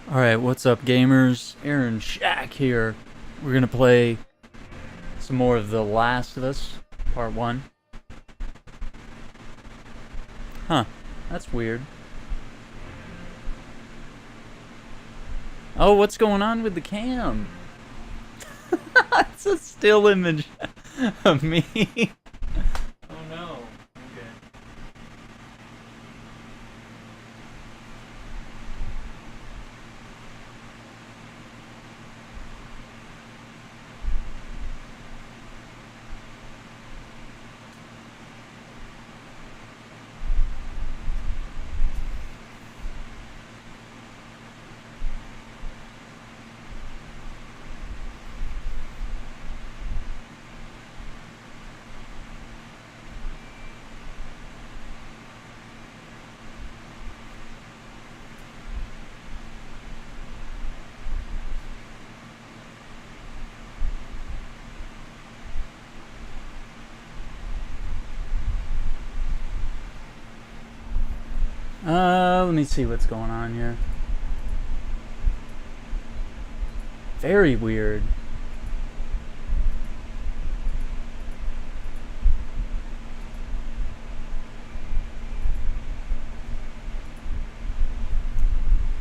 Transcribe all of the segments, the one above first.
Alright, what's up gamers? Aaron Shack here. We're gonna play some more of The Last of Us, Part 1. Huh, that's weird. Oh, what's going on with the cam? It's a still image of me. Oh no. Okay. Let me see what's going on here. Very weird.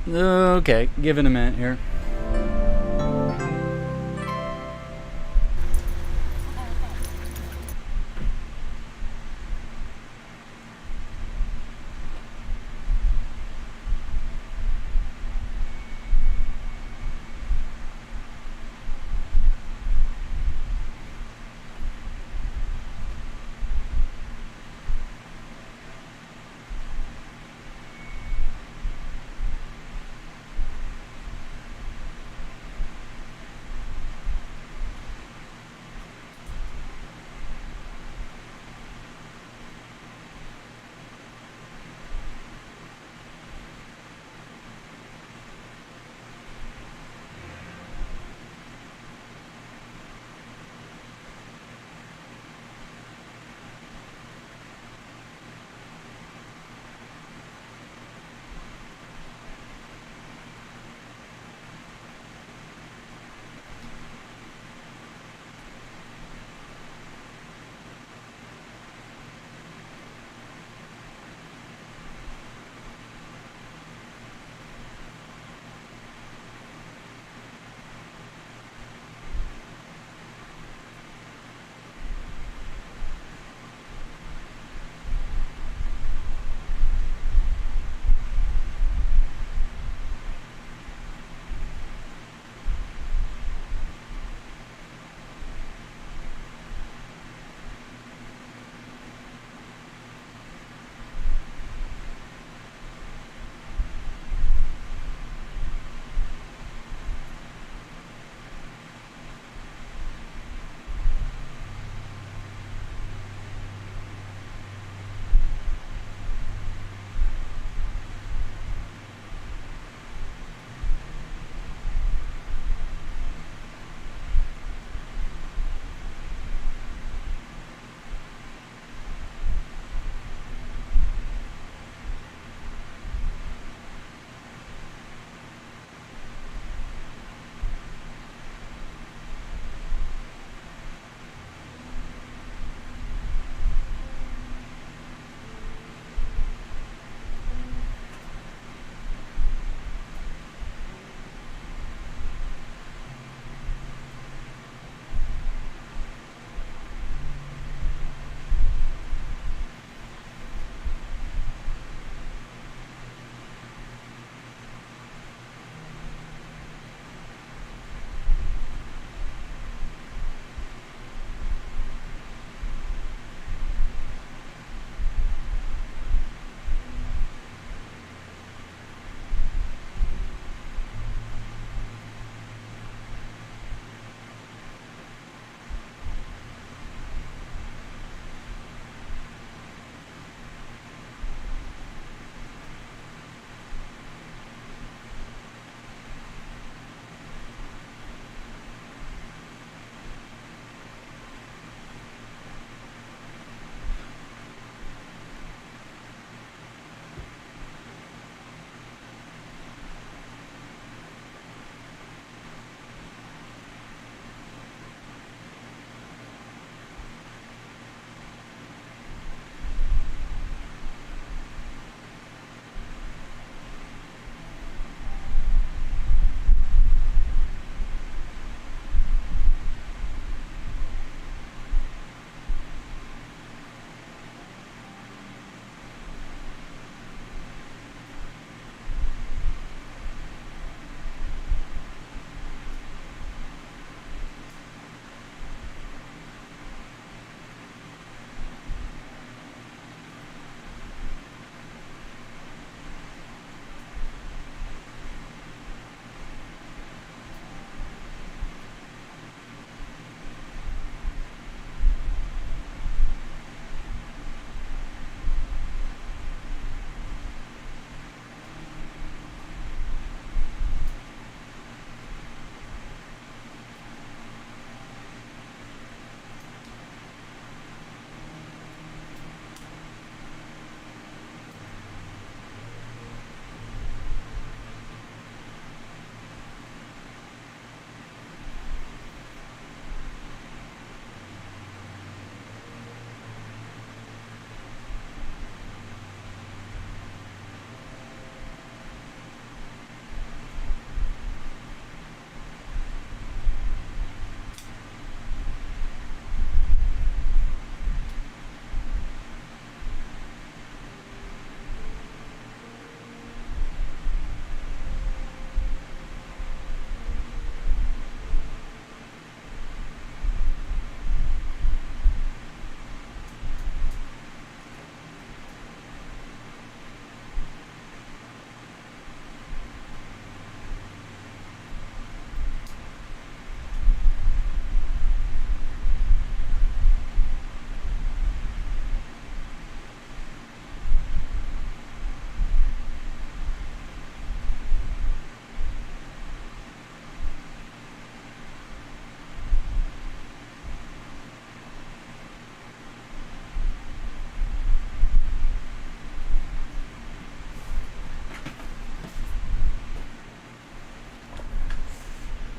Okay, give it a minute here.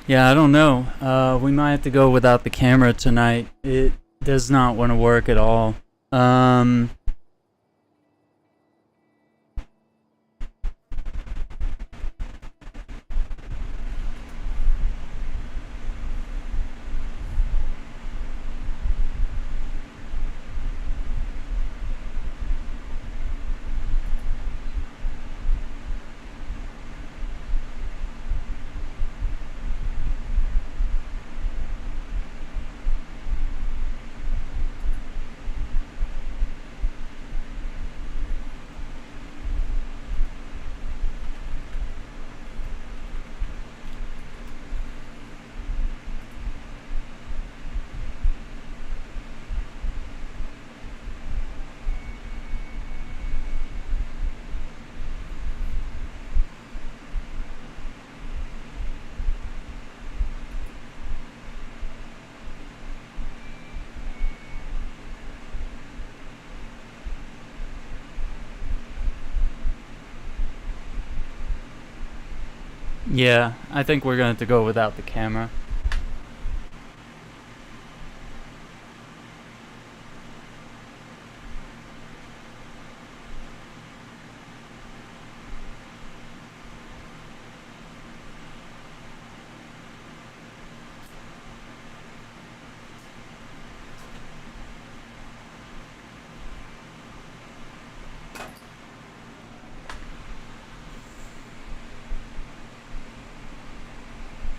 Yeah, I don't know. We might have to go without the camera tonight. It does not want to work at all. Yeah, I think we're going to go without the camera.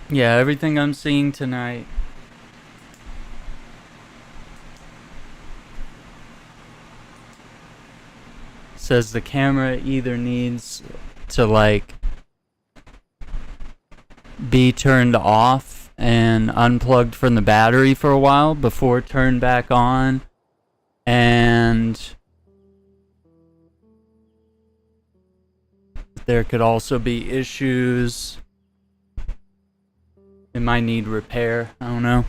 Yeah, everything I'm seeing tonight says the camera either needs to, like, be turned off and unplugged from the battery for a while before turned back on, and there could also be issues. It might need repair. I don't know.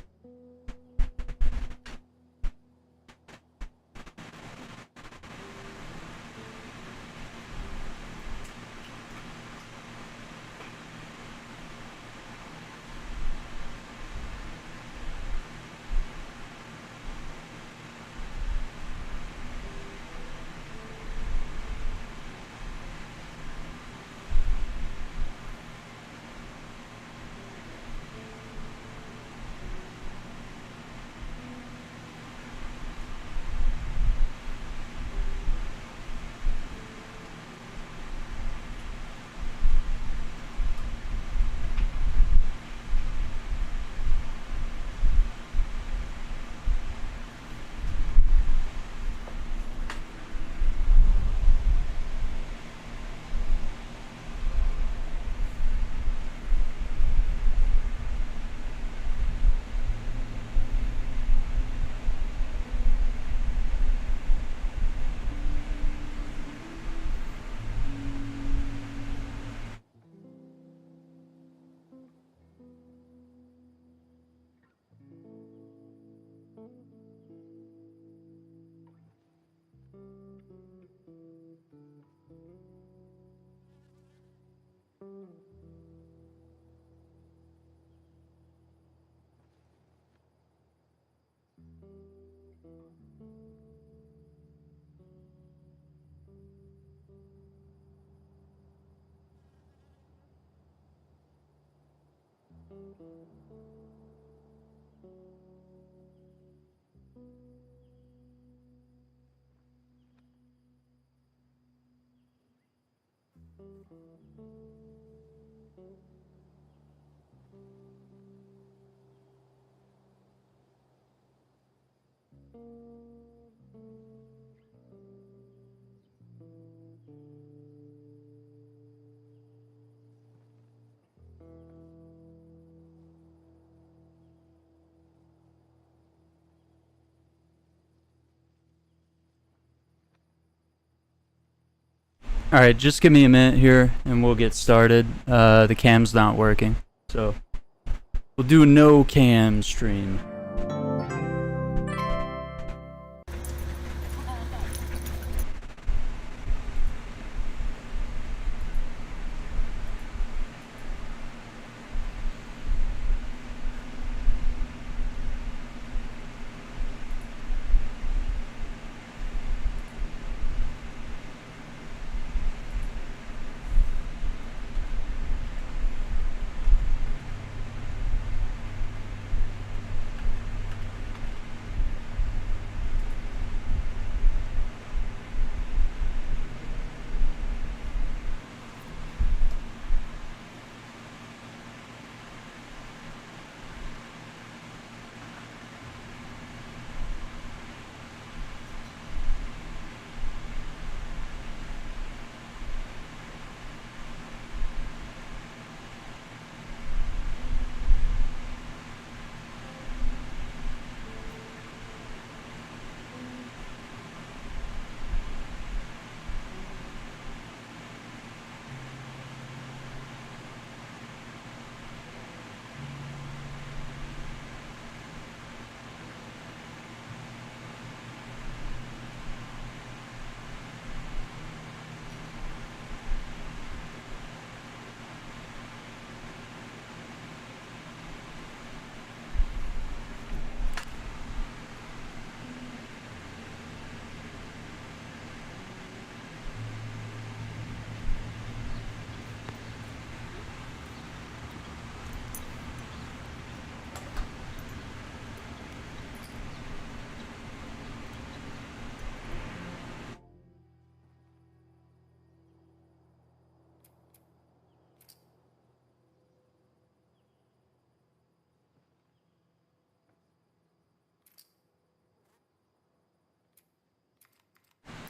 Alright, just give me a minute here and we'll get started. The cam's not working, so we'll do a no cam stream.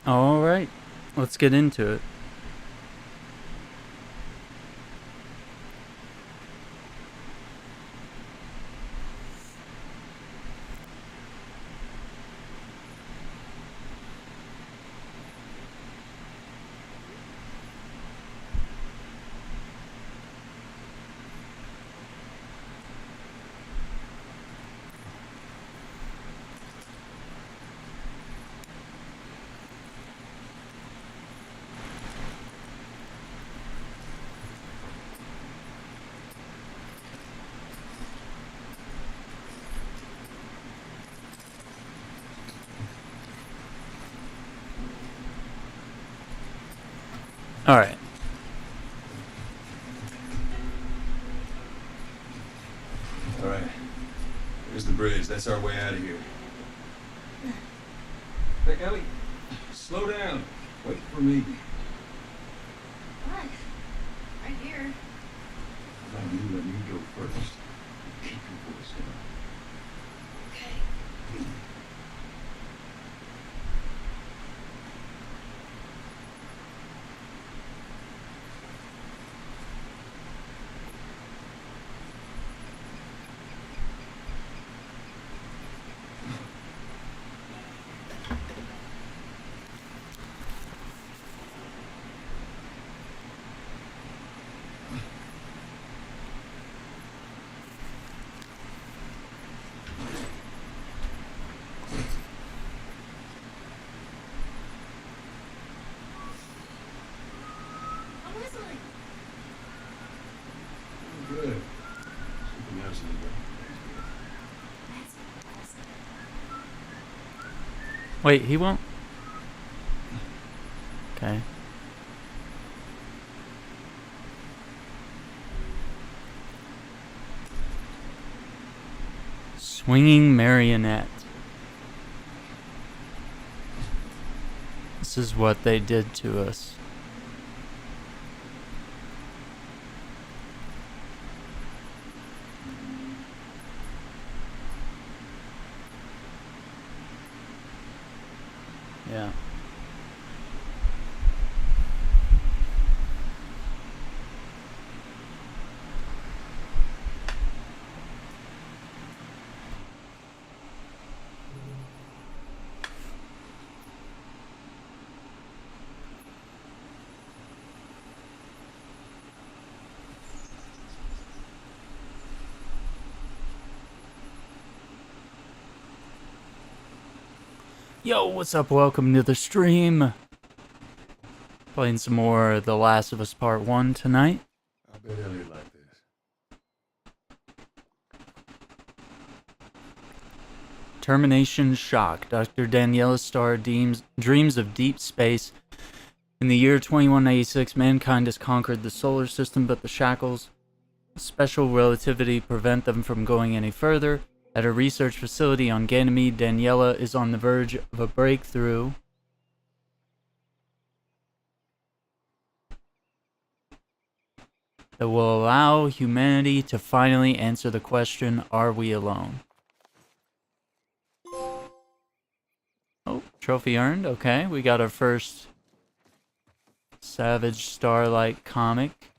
All right, let's get into it. All right. All right. There's the bridge. That's our way out of here. Hey, Ellie. Slow down. Wait for me. What? Right here. How about you let me go first? Keep your voice down. Okay. I'm whistling. Oh, good. Something else in the That's awesome. Wait, he won't? Okay. Swinging marionette. This is what they did to us. Yeah. Yo, what's up? Welcome to the stream. Playing some more The Last of Us Part 1 tonight. I bet Ellie would like this. Termination Shock. Dr. Daniela Starr dreams of deep space. In the year 2186, mankind has conquered the solar system, but the shackles of special relativity prevent them from going any further. At a research facility on Ganymede, Daniela is on the verge of a breakthrough that will allow humanity to finally answer the question, are we alone? Oh, trophy earned. Okay, we got our first Savage Starlight comic.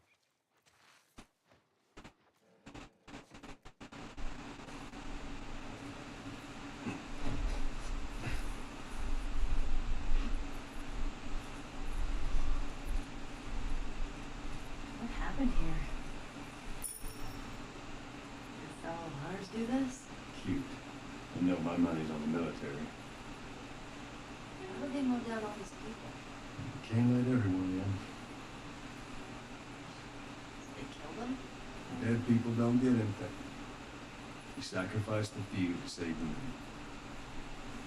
What happened here? Did fellow hunters do this? Cute. I know my money's on the military. How did they mow down all these people? Can't let everyone in. They killed them? Dead people don't get infected. You sacrifice the few to save the many.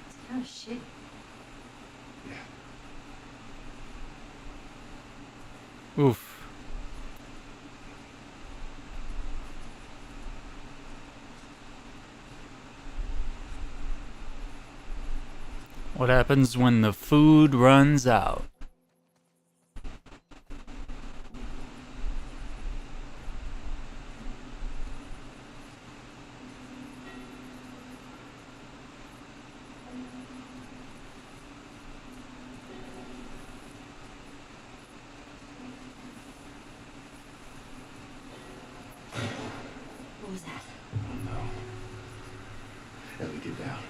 It's kind of shitty. Yeah. Oof. What happens when the food runs out? What was that? No. Ellie, get down.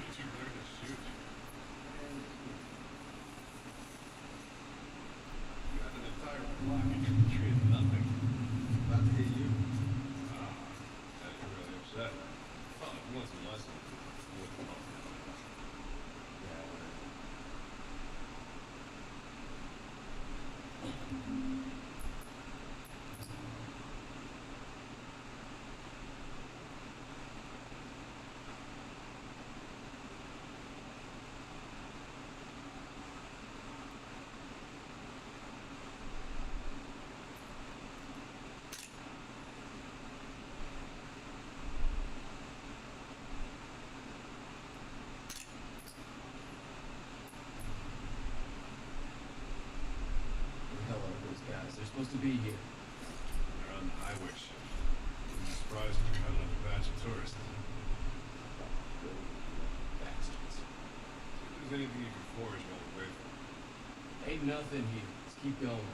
They're supposed to be here. They're on the highway shift. Wouldn't be surprised if they're having another batch of tourists. Bastards. See if there's anything you can forage while we wait for them. Ain't nothing here. Let's keep going.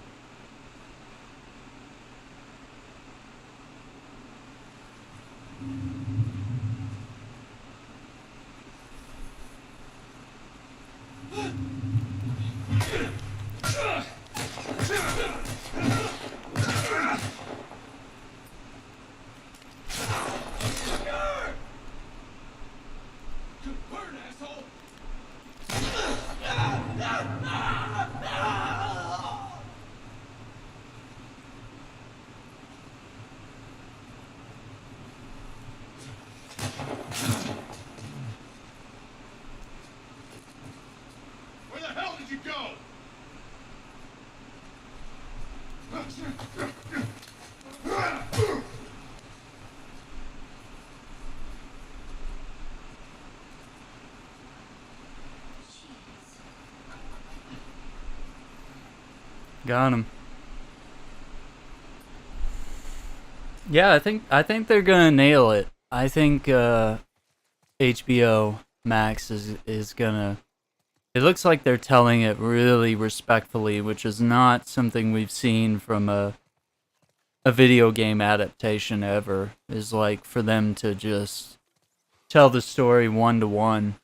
Where the hell did you go? Got him. Yeah, I think they're gonna nail it. I think HBO Max is gonna. It looks like they're telling it really respectfully, which is not something we've seen from a video game adaptation ever. Is like for them to just tell the story 1-to-1.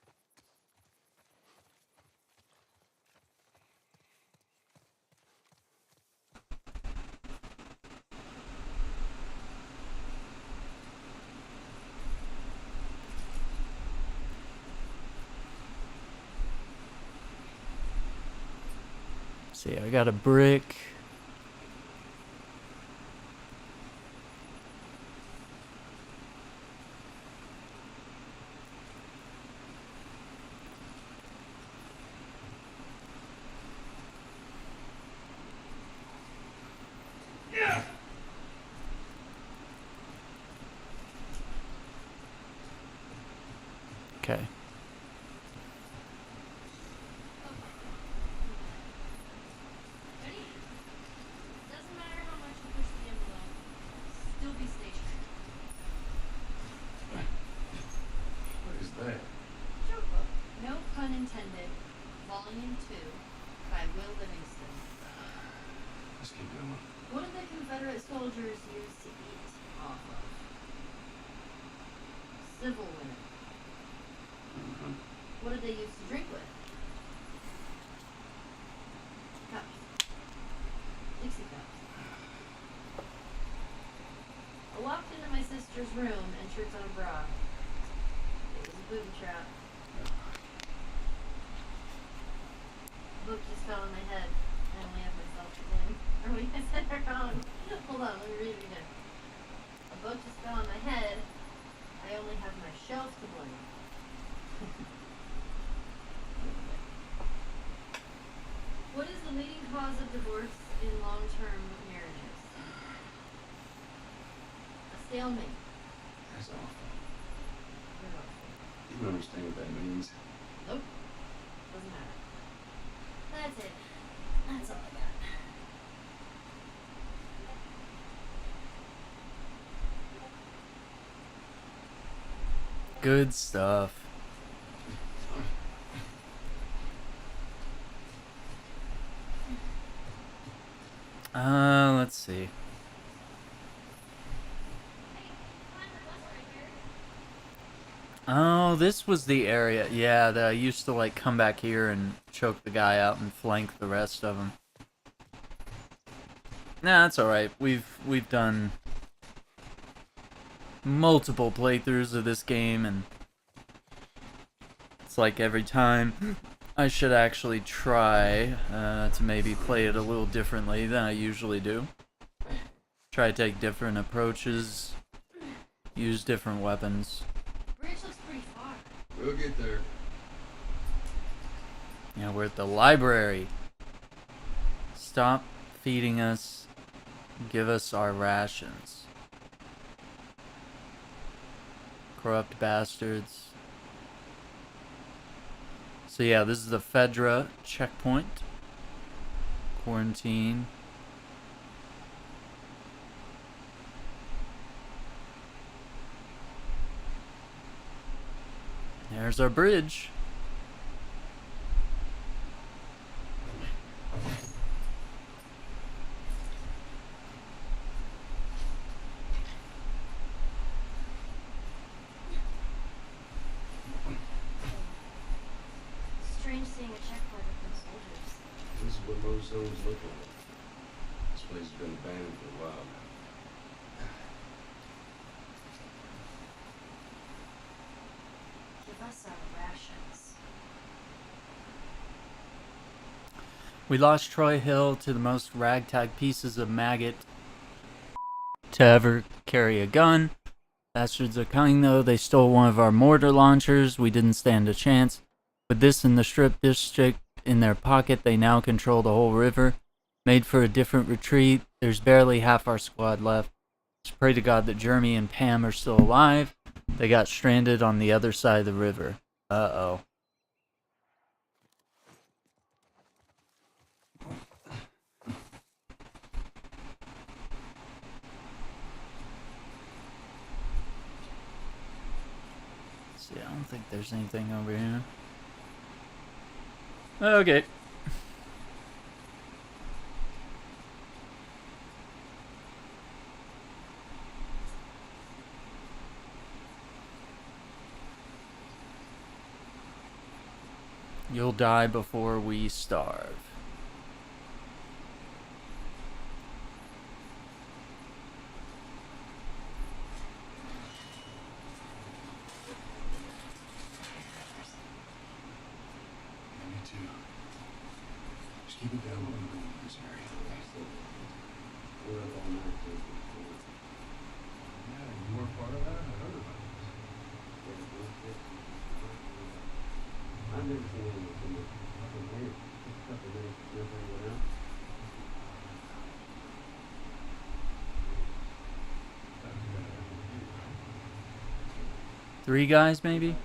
See, I got a brick. Okay. Ready? Doesn't matter how much you push the envelope. Still be stationary. What is that? Joke book. No pun intended. Volume 2 by Will Livingston. Let's keep going. What did the Confederate soldiers use to eat off of? Civil women. Mm-hmm. What did they use to drink with? Cups. Dixie cups. I walked into my sister's room and tripped on a bra. It was a booby trap. A book just fell on my head. I only have myself to blame. Or wait, I said it wrong. Hold on, let me read it again. A book just fell on my head. I only have myself to blame. What is the leading cause of divorce in long-term marriages? A stalemate. That's awful. You're awful. You don't understand what that means. Nope. Doesn't matter. That's it. That's all I got. Good stuff. Let's see. Hey, find the bus right Oh, this was the area, yeah, that I used to like come back here and choke the guy out and flank the rest of them. Nah, that's alright. We've done multiple playthroughs of this game, and it's like every time I should actually try to maybe play it a little differently than I usually do. Try to take different approaches, use different weapons. Bridge looks pretty far. We'll get there. Yeah, we're at the library. Stop feeding us. Give us our rations. Corrupt bastards. So yeah, this is the Fedra checkpoint. Quarantine. There's our bridge. Strange seeing a checkpoint with no soldiers. This is what most zones look like. This place has been abandoned for a while now. Give us our rations. We lost Troy Hill to the most ragtag pieces of maggot to ever carry a gun. Bastards are cunning though. They stole one of our mortar launchers. We didn't stand a chance. With this in the strip district in their pocket, they now control the whole river. Made for a different retreat. There's barely half our squad left. Just pray to God that Jeremy and Pam are still alive. They got stranded on the other side of the river. Uh-oh. See, I don't think there's anything over here. Okay. You'll die before we starve. Me too. Just keep it down while we go in this area. We're up all night. Yeah, you were part of that? I heard about this. I've never seen anyone from the fucking here. Just a couple minutes, nothing went out. That's good. 3 guys, maybe?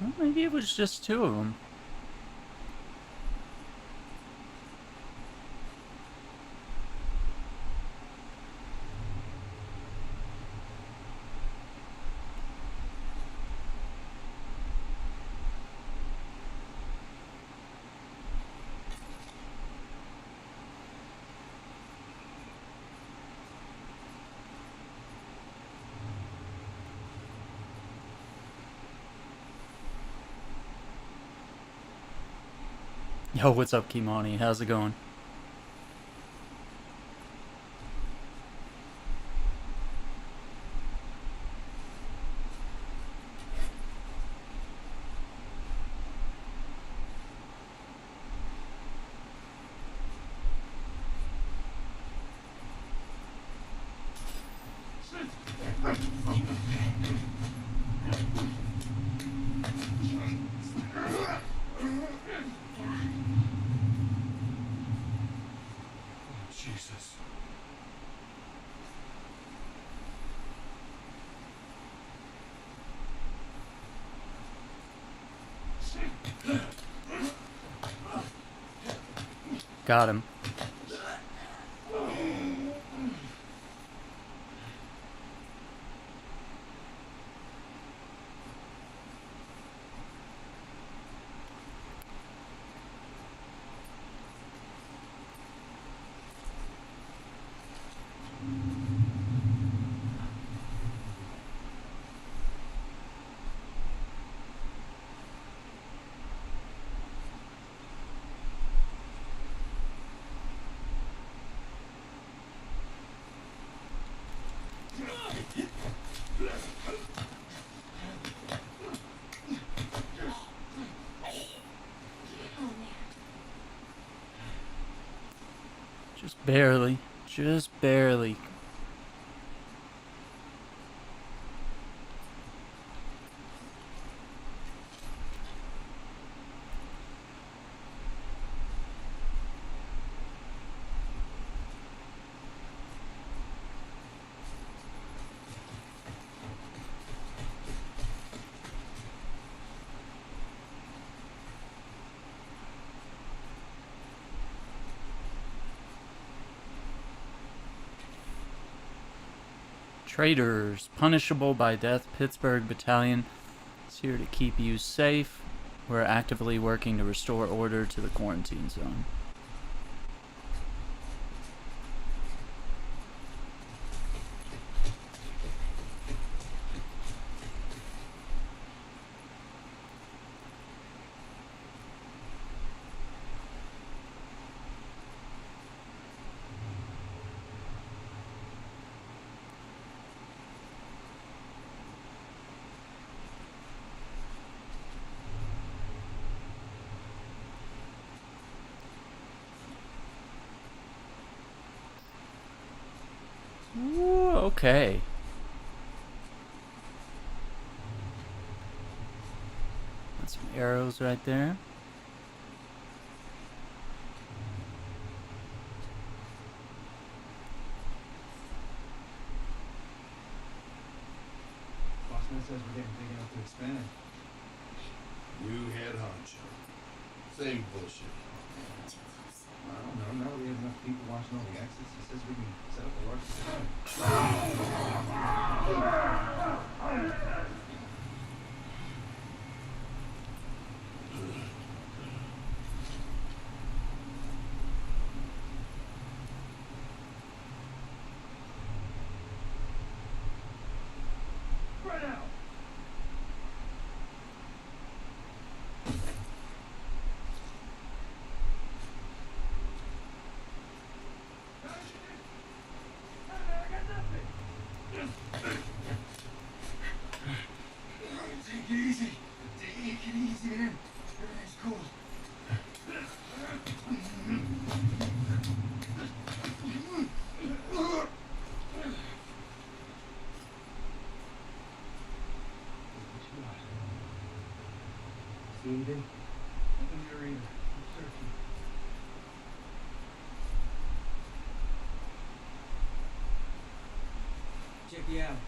Well, maybe it was just 2 of them. Yo, what's up, Kimani? How's it going? Got him. Just barely. Just barely. Traitors, punishable by death. Pittsburgh Battalion is here to keep you safe. We're actively working to restore order to the quarantine zone. Ooh, okay. Got some arrows right there. Bossman says we're getting big enough to expand. New head honcho. Same bullshit. I don't know. Now we have enough people watching all the exits. He says we can set up a large facility. Right now. Take it easy. Take it easy, man. Everything's cool. See anything? Nothing here either. I'm searching. Check you out.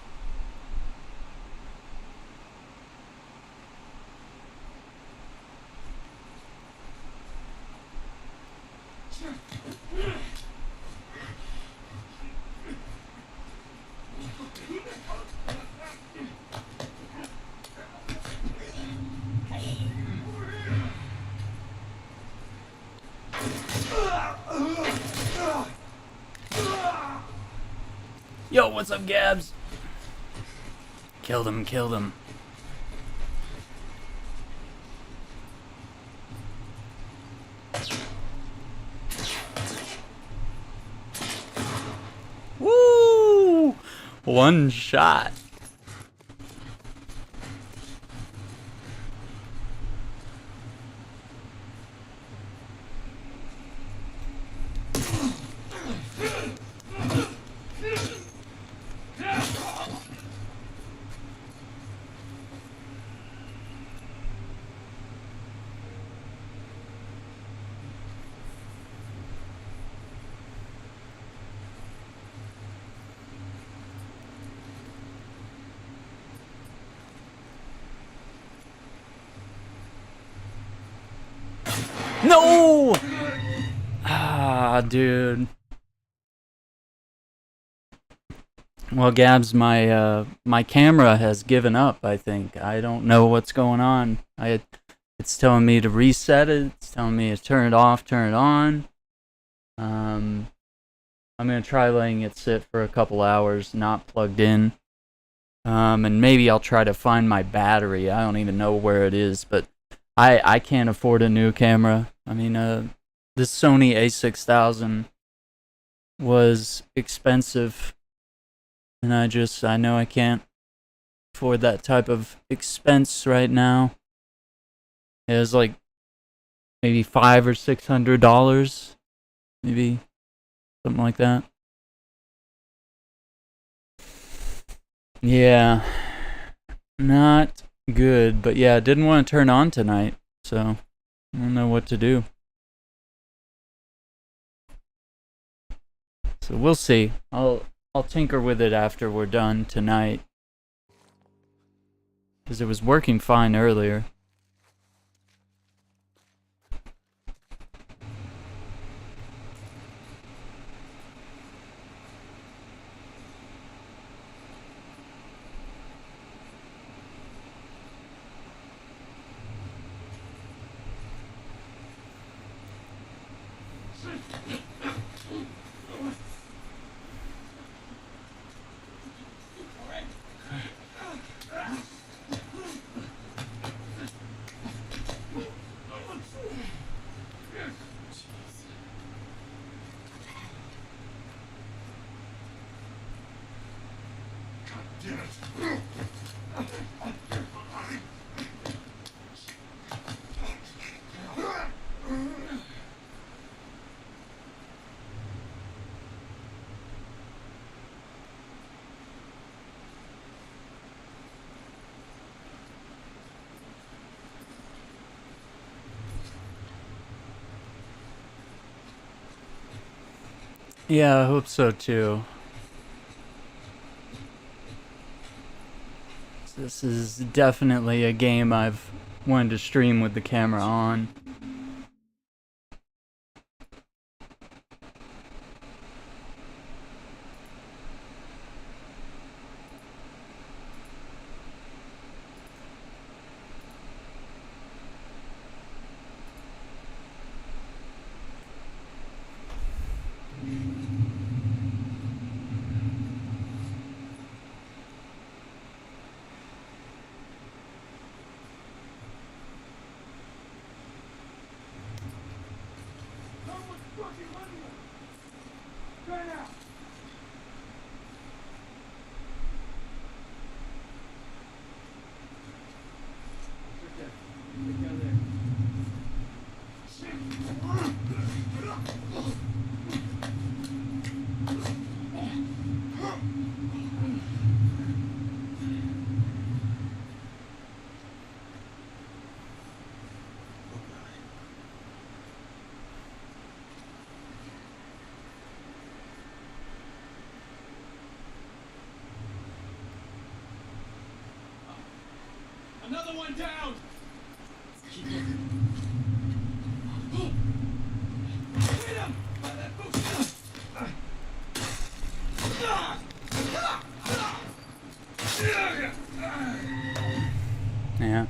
Yo, what's up, Gabs? Killed him, killed him. Woo! One shot. No! Ah. Ah, dude. Well, Gabs, my camera has given up, I think. I don't know what's going on. It's telling me to reset it. It's telling me to turn it off, turn it on. I'm going to try letting it sit for a couple hours, not plugged in. And maybe I'll try to find my battery. I don't even know where it is, but I can't afford a new camera. I mean, this Sony a6000 was expensive, and I know I can't afford that type of expense right now. It was like maybe $500 or $600, maybe something like that. Yeah, not good, but yeah, didn't want to turn on tonight, so I don't know what to do. So we'll see. I'll tinker with it after we're done tonight, because it was working fine earlier. Yeah, I hope so too. This is definitely a game I've wanted to stream with the camera on. Another one down! Yeah.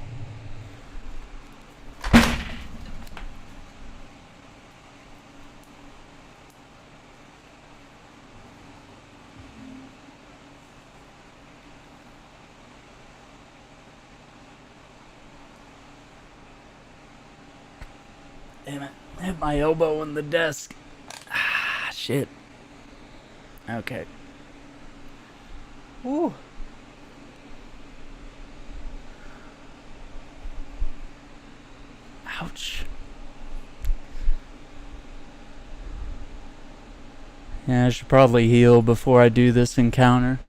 Damn it. I hit my elbow on the desk. Ah, shit. Okay. Woo. Ouch. Yeah, I should probably heal before I do this encounter.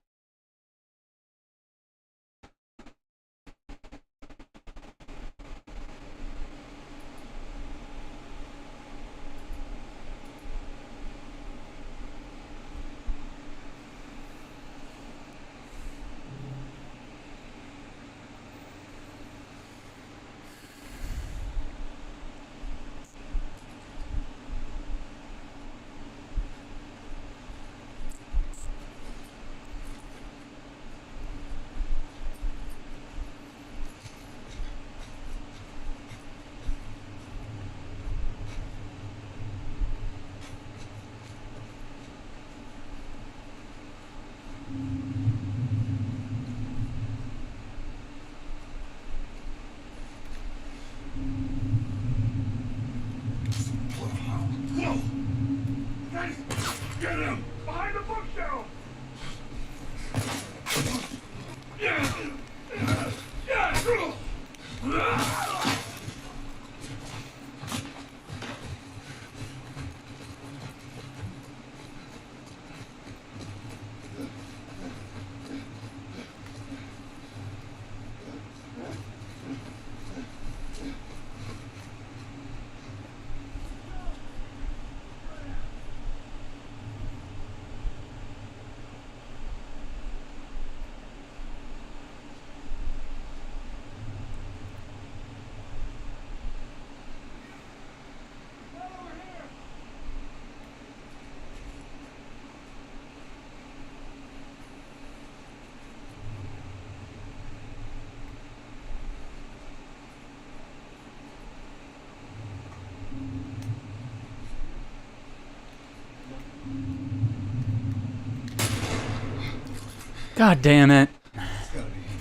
God damn it. It's gotta be him.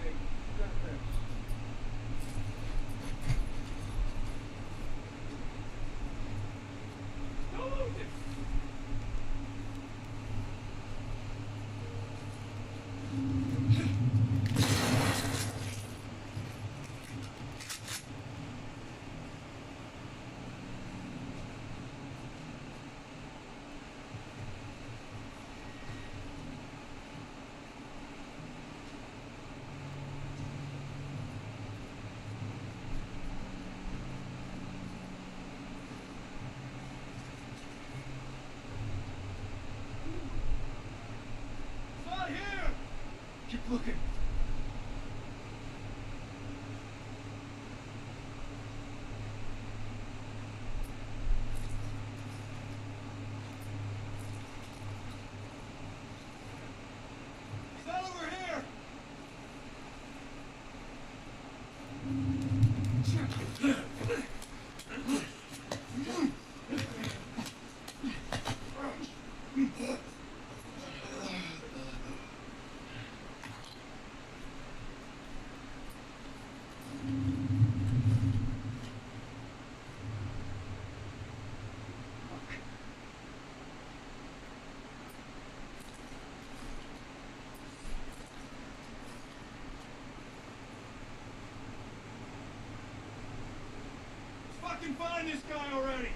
Hey, you got that? Don't lose it! It's not here! Keep looking. He's not over here! Fucking find this guy already!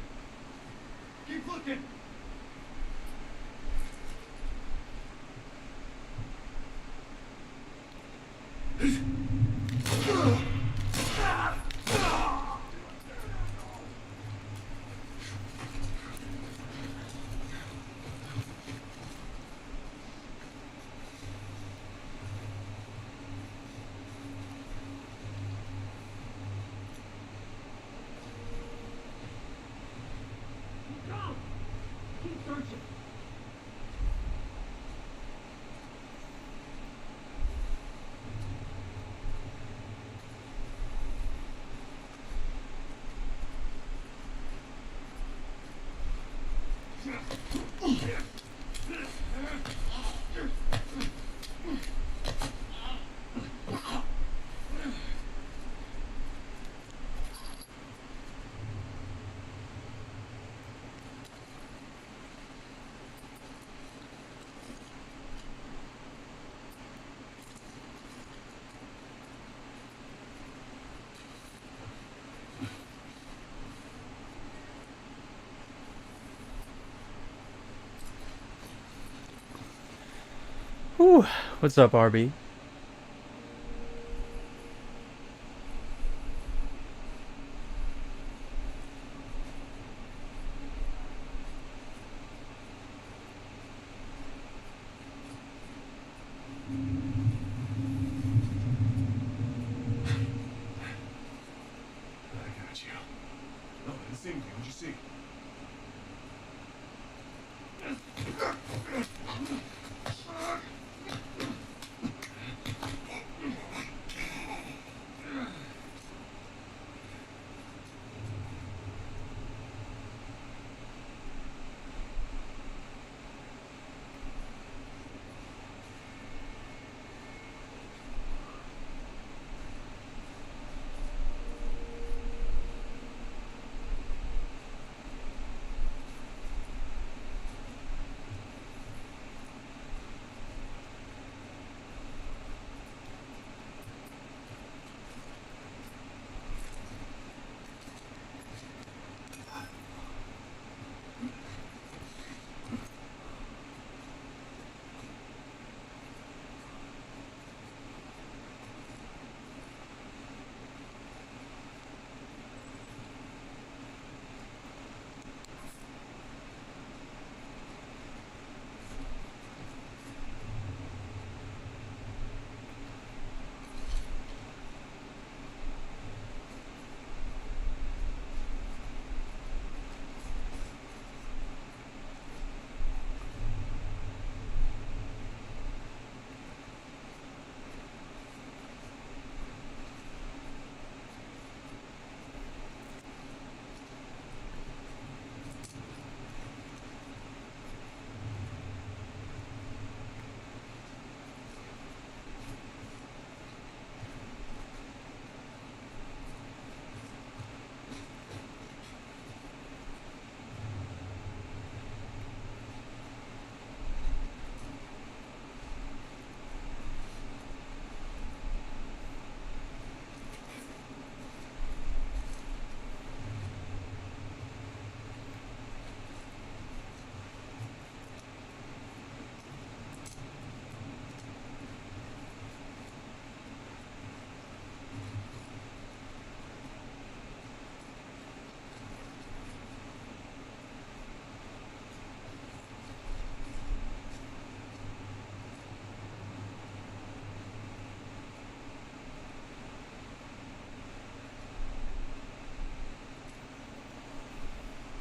Keep looking! Go! Keep searching! Whew. What's up, RB? I got you. No, I didn't see anything. What'd you see?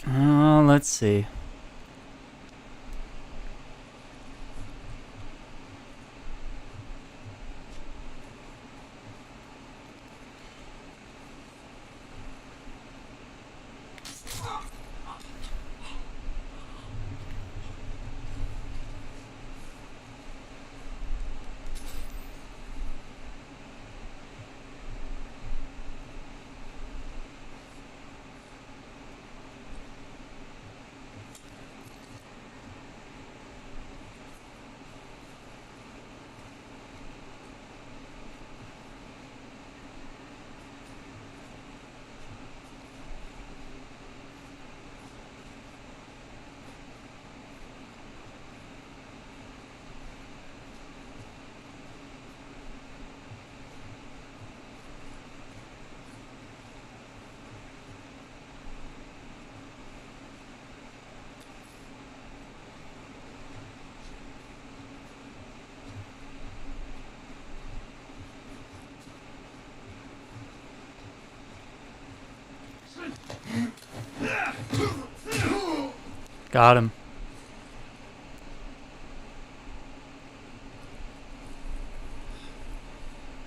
Let's see. Got him.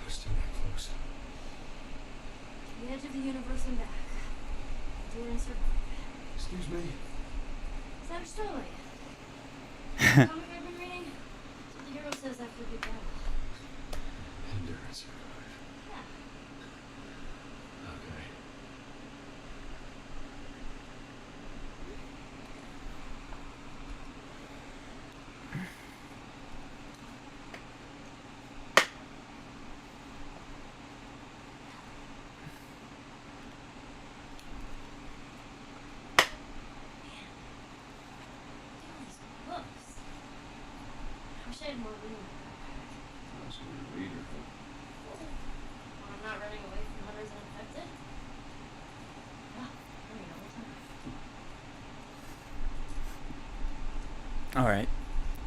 I was still that close. The edge of the universe and back. Do it and survive. Excuse me? Savage Starlight. Comic I've been reading? That's what the hero says after a big battle. Endure and survive. Yeah. Okay. Books. I wish I had more room. I was going to read her. When I'm not running away from hunters and infected. Ah, I read all the time. Alright.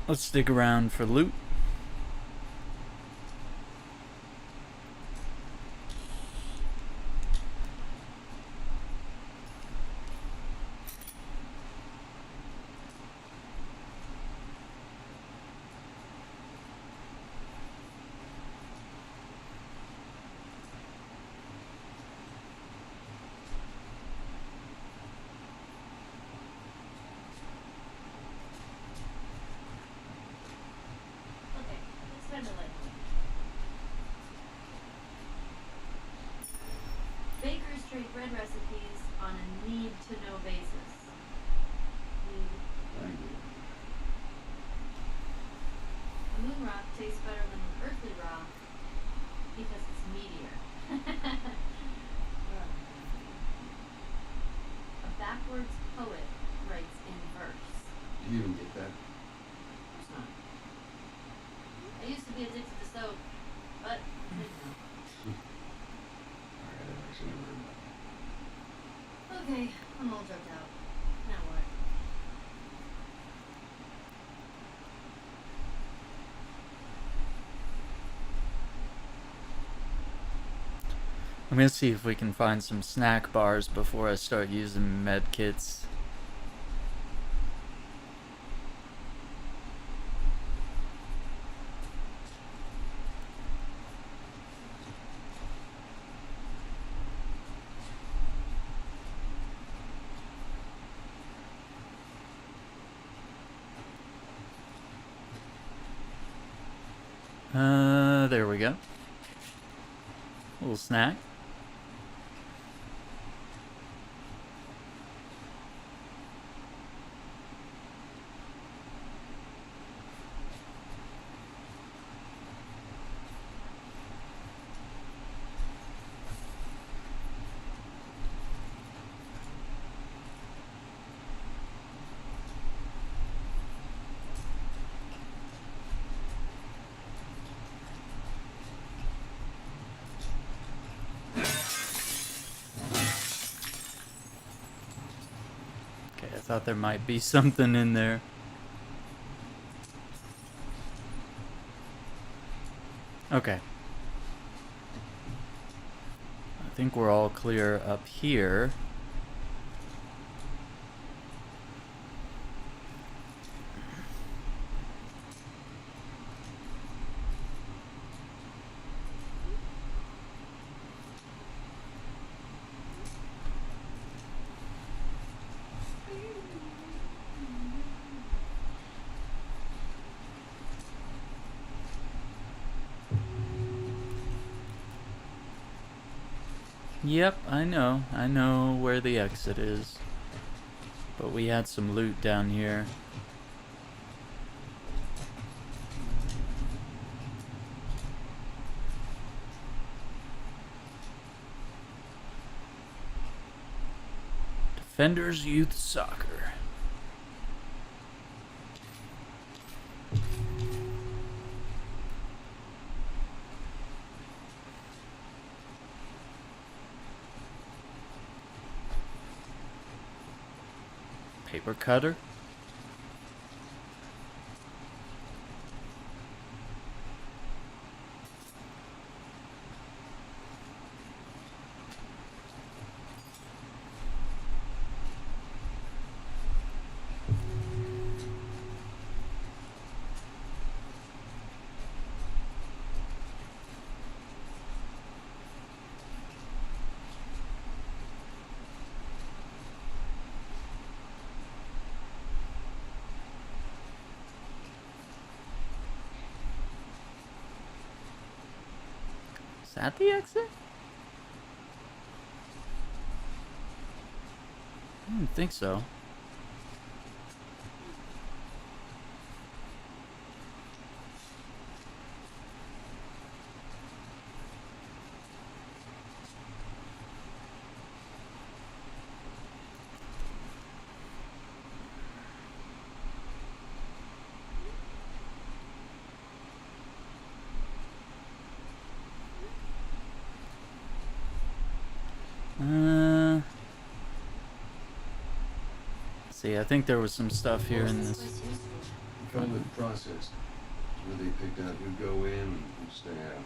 Let's stick around for loot. Okay, let's spend a light. Bakers trade bread recipes on a need-to-know basis. Thank you. A moon rock tastes better than an earthly rock because it's meatier. A backwards poet writes in verse. Do you even get that? Of course not. I used to be addicted to soap, but I didn't know. Alright, I've actually never heard that. Okay, I'm all drugged out. Now what? I'm gonna see if we can find some snack bars before I start using med kits. There we go. Little snack. Okay, I thought there might be something in there. Okay. I think we're all clear up here. Yep, I know. I know where the exit is. But we had some loot down here. Defenders Youth Soccer. Paper cutter. Is that the exit? I don't think so. See, I think there was some stuff here in this. Private process. Where they picked out who'd go in and who'd stay out.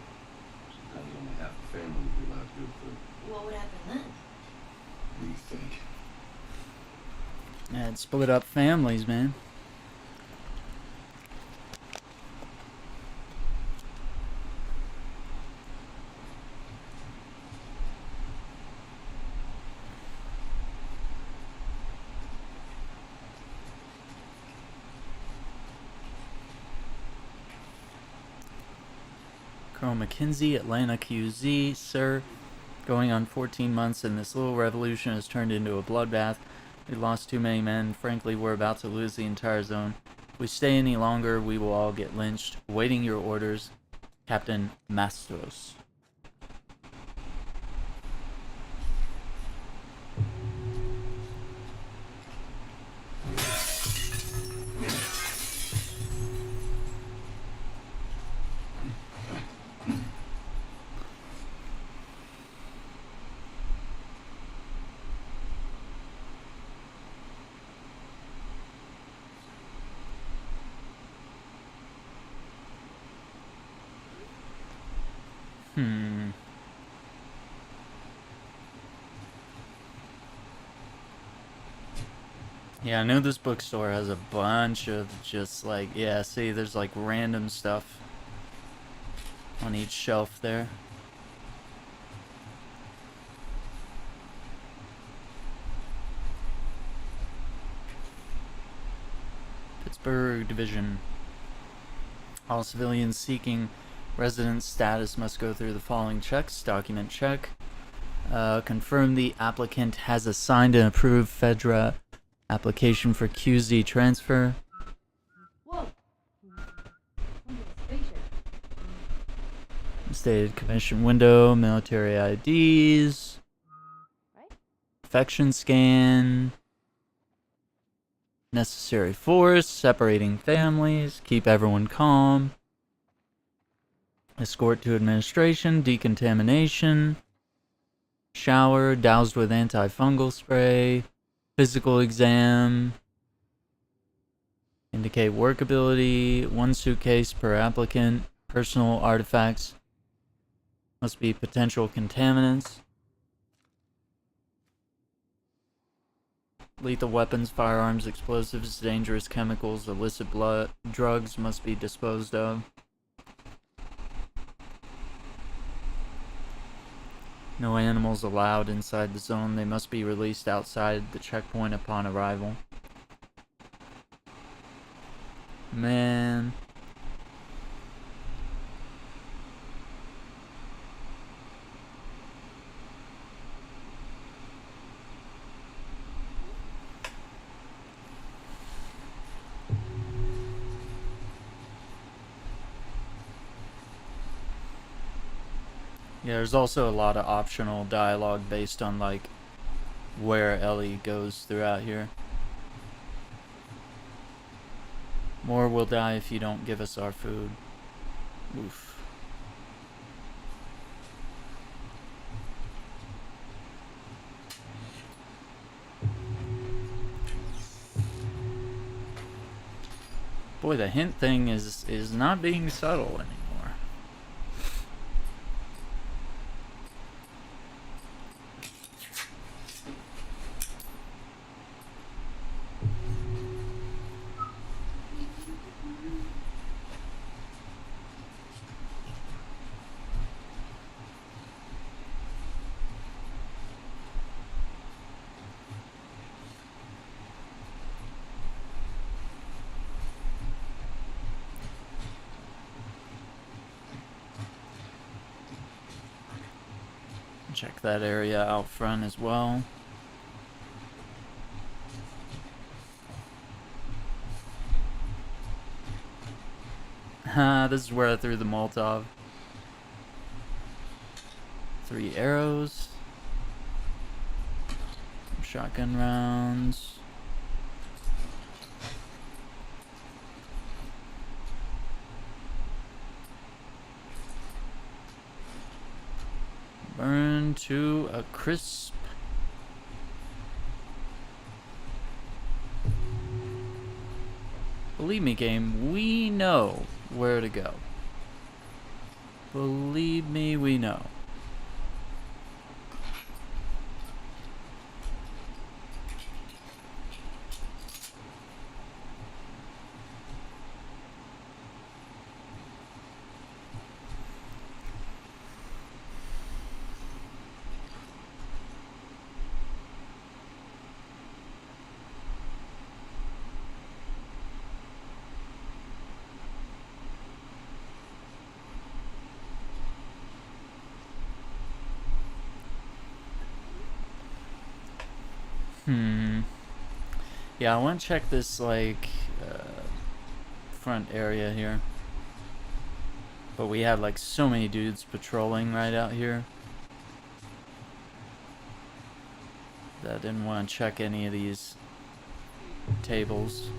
Sometimes only half the family would be allowed to go through. What would happen then? What do you think? Yeah, it split up families, man. Colonel McKinsey, Atlanta QZ, sir. Going on 14 months and this little revolution has turned into a bloodbath. We lost too many men. Frankly, we're about to lose the entire zone. If we stay any longer, we will all get lynched. Waiting your orders, Captain Mastros. Yeah, I know this bookstore has a bunch of just like, yeah, see, there's like random stuff on each shelf there. Pittsburgh Division. All civilians seeking resident status must go through the following checks. Document check. Confirm the applicant has a signed and approved FEDRA application for QZ transfer. Whoa! Spaceship. Stated commission window, military IDs. Right? Infection scan. Necessary force, separating families, keep everyone calm. Escort to administration, decontamination. Shower, doused with antifungal spray. Physical exam. Indicate workability. 1 suitcase per applicant. Personal artifacts must be potential contaminants. Lethal weapons, firearms, explosives, dangerous chemicals, illicit blood, drugs must be disposed of. No animals allowed inside the zone. They must be released outside the checkpoint upon arrival. Man. Yeah, there's also a lot of optional dialogue based on like where Ellie goes throughout here. More will die if you don't give us our food. Oof. Boy, the hint thing is not being subtle anymore. Check that area out front as well. This is where I threw the Molotov. 3 arrows. Some shotgun rounds. Burn to a crisp. Believe me, game, we know where to go. Believe me, we know. Yeah, I want to check this, like, front area here. But we have, like, so many dudes patrolling right out here that I didn't want to check any of these tables.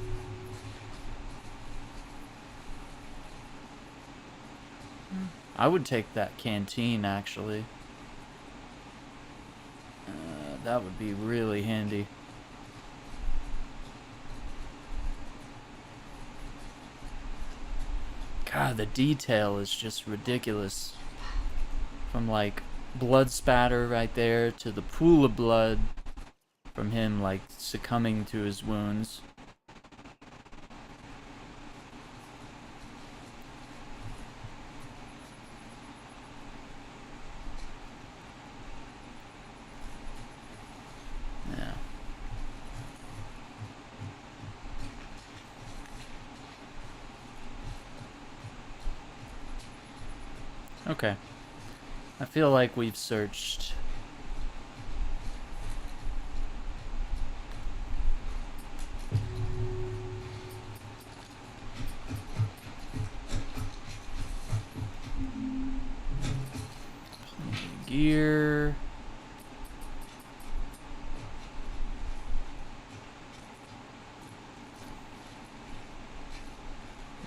I would take that canteen, actually. That would be really handy. God, the detail is just ridiculous. From like blood spatter right there to the pool of blood from him like succumbing to his wounds. Yeah. Okay. I feel like we've searched. Gear.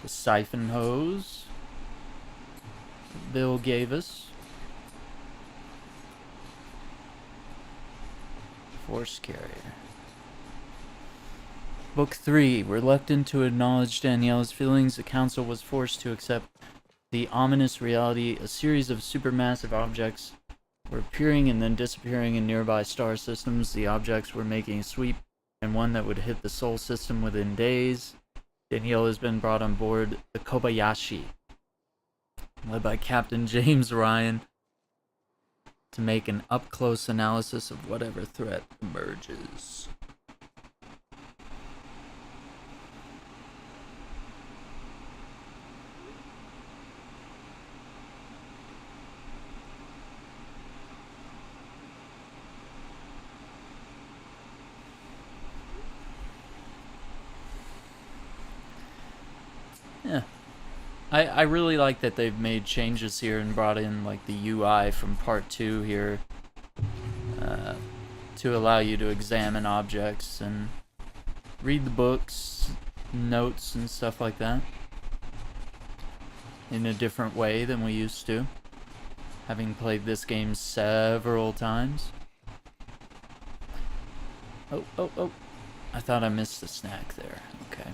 The siphon hose Bill gave us. Force carrier. Book 3. Reluctant to acknowledge Danielle's feelings, the council was forced to accept the ominous reality. A series of supermassive objects were appearing and then disappearing in nearby star systems. The objects were making a sweep, and one that would hit the Sol system within days. Danielle has been brought on board the Kobayashi, led by Captain James Ryan, to make an up-close analysis of whatever threat emerges. Yeah. I really like that they've made changes here and brought in like the UI from part 2 here to allow you to examine objects and read the books, notes, and stuff like that in a different way than we used to, having played this game several times. Oh. I thought I missed a snack there. Okay.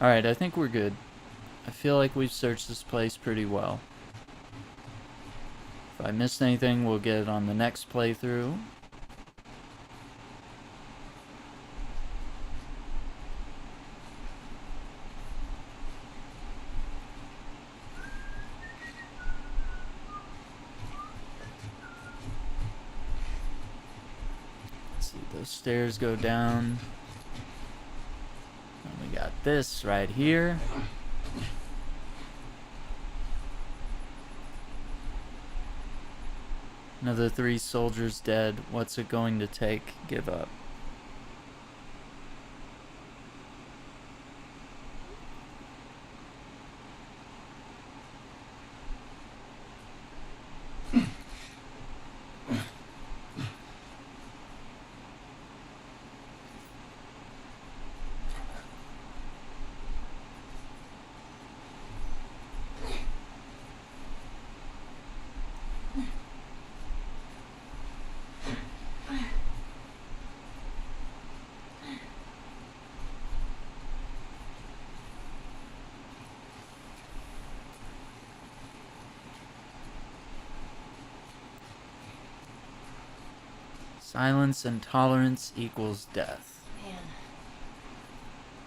Alright, I think we're good. I feel like we've searched this place pretty well. If I missed anything, we'll get it on the next playthrough. Let's see, those stairs go down. And we got this right here. Another 3 soldiers dead. What's it going to take? Give up. Silence and tolerance equals death. Man,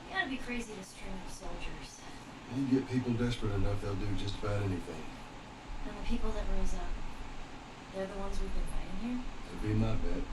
you gotta be crazy to string up soldiers. You get people desperate enough, they'll do just about anything. And the people that rose up, they're the ones we've been fighting here? That'd be my bet.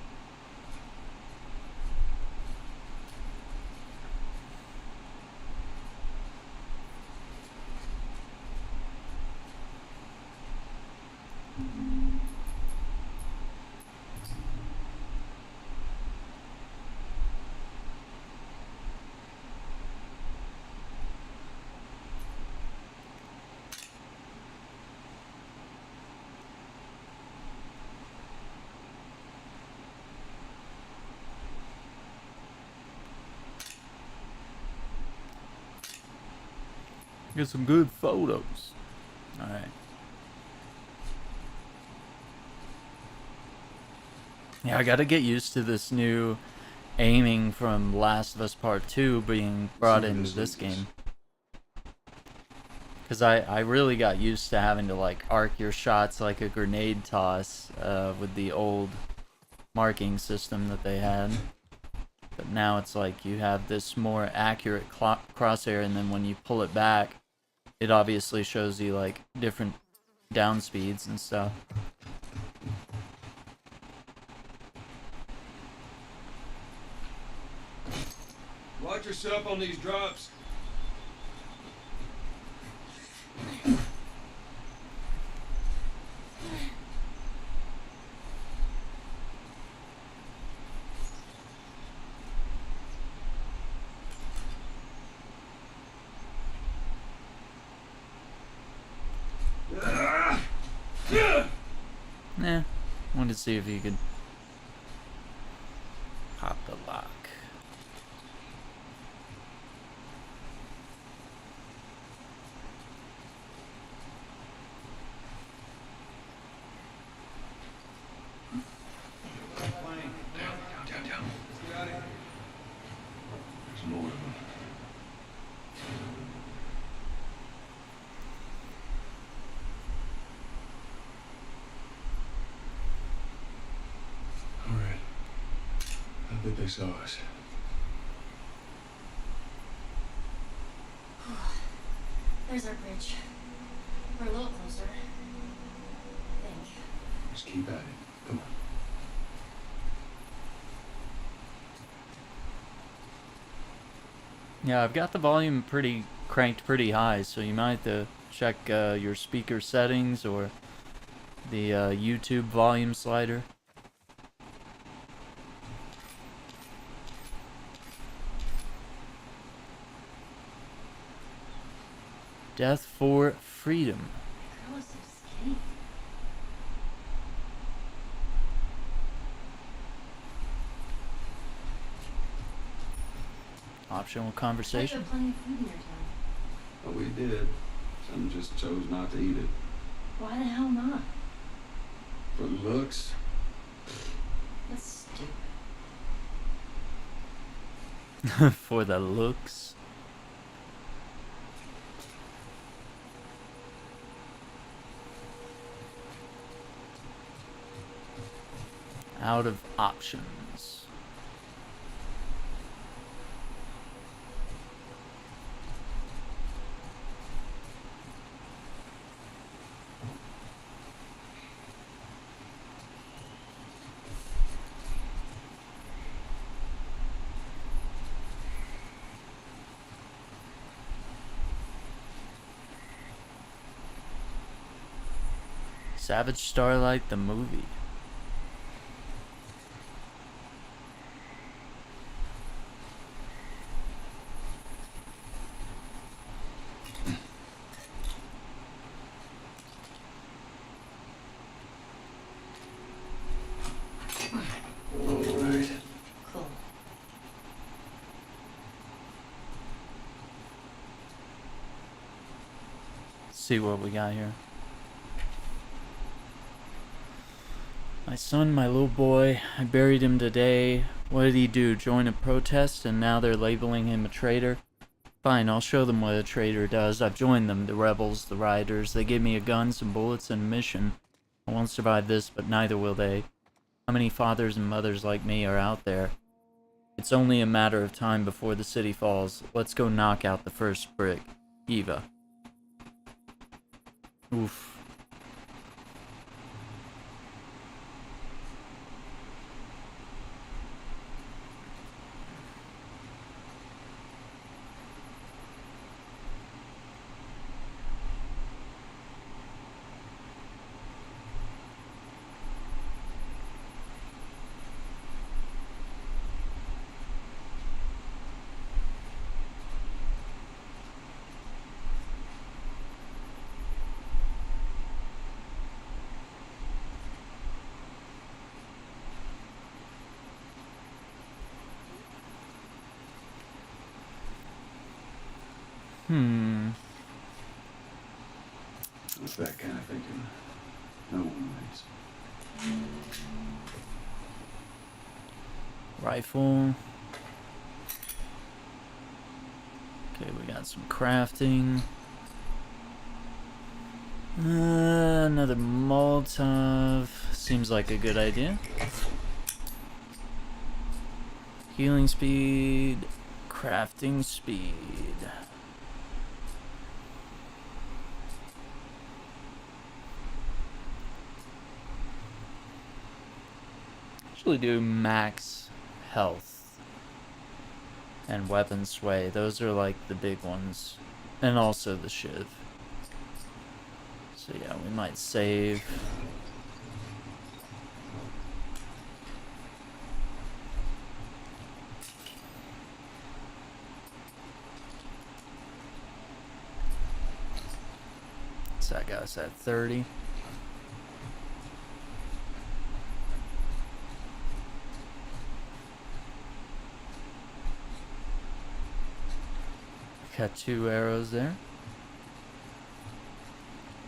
Get some good photos. Alright. Yeah, I gotta get used to this new aiming from Last of Us Part 2 being brought into this game. Because I really got used to having to like arc your shots like a grenade toss with the old marking system that they had. But now it's like you have this more accurate crosshair, and then when you pull it back, it obviously shows you like different down speeds and stuff. Watch yourself on these drops. Nah, wanted to see if you could pop the lock. Down. There's more of them. All right. I bet they saw us. There's our bridge. We're a little closer. I think. Just keep at it. Come on. Yeah, I've got the volume cranked pretty high, so you might have to check your speaker settings or the YouTube volume slider. Death for freedom. Girl was so skinny. Optional I thought you conversation. had plenty of food in your town. But we did. Some just chose not to eat it. Why the hell not? For looks, That's stupid. For the looks. Out of options. Savage Starlight, the movie. alright. Cool. See what we got here. My son, my little boy, I buried him today. What did he do? Join a protest and now they're labeling him a traitor? Fine, I'll show them what a traitor does. I've joined them, the rebels, the rioters. They give me a gun, some bullets, and a mission. I won't survive this, but neither will they. How many fathers and mothers like me are out there? It's only a matter of time before the city falls. Let's go knock out the first brick. Eva. Oof. With that kind of thinking, no one wins. Rifle. Okay, we got some crafting. Another Molotov. Seems like a good idea. Healing speed. Crafting speed. Usually do max health and weapon sway. Those are like the big ones. And also the shiv. So yeah, we might save. So that got us at 30. Got 2 arrows there.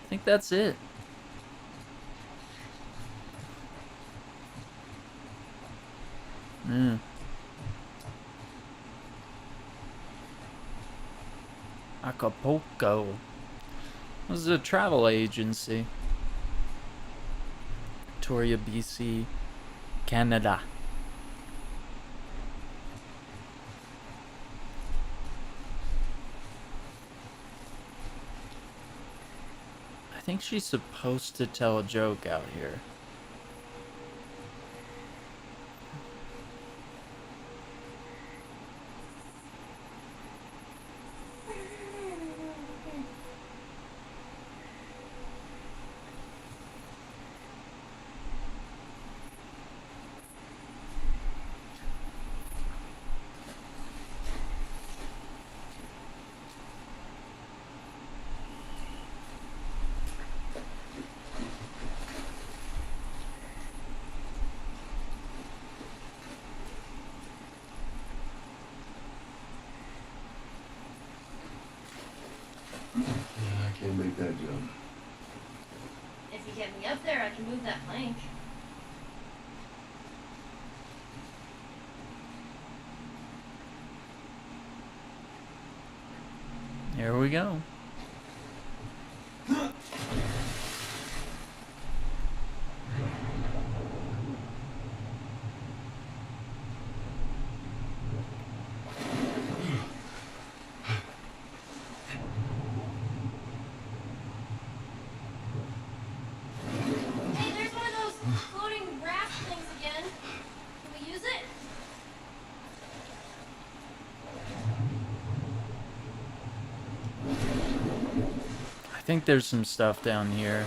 I think that's it. Acapulco. This is a travel agency. Victoria, BC, Canada. I think she's supposed to tell a joke out here. that jump. If you get me up there, I can move that plank. Here we go. Hey, there's one of those floating raft things again. Can we use it? I think there's some stuff down here.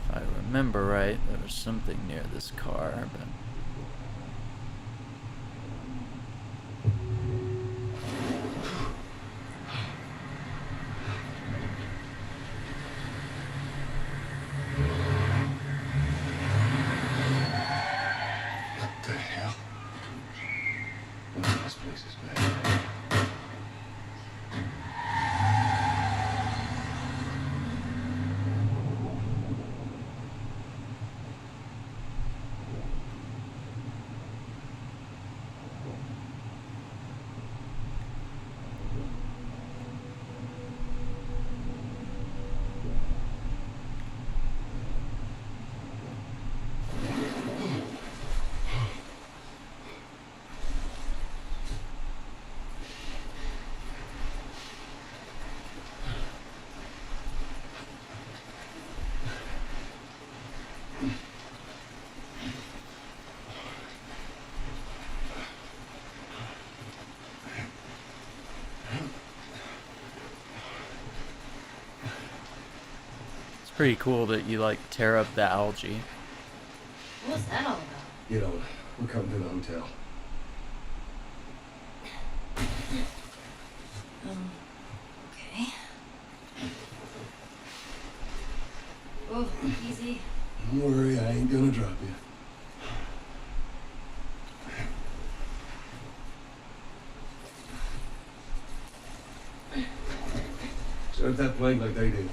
If I remember right, there was something near this car, but... What the hell? Oh, this place is bad. It's pretty cool that you, like, tear up the algae. What was that all about? Get on. We're coming to the hotel. Okay. Oh, easy. Don't worry, I ain't gonna drop you. Start that plane like they did.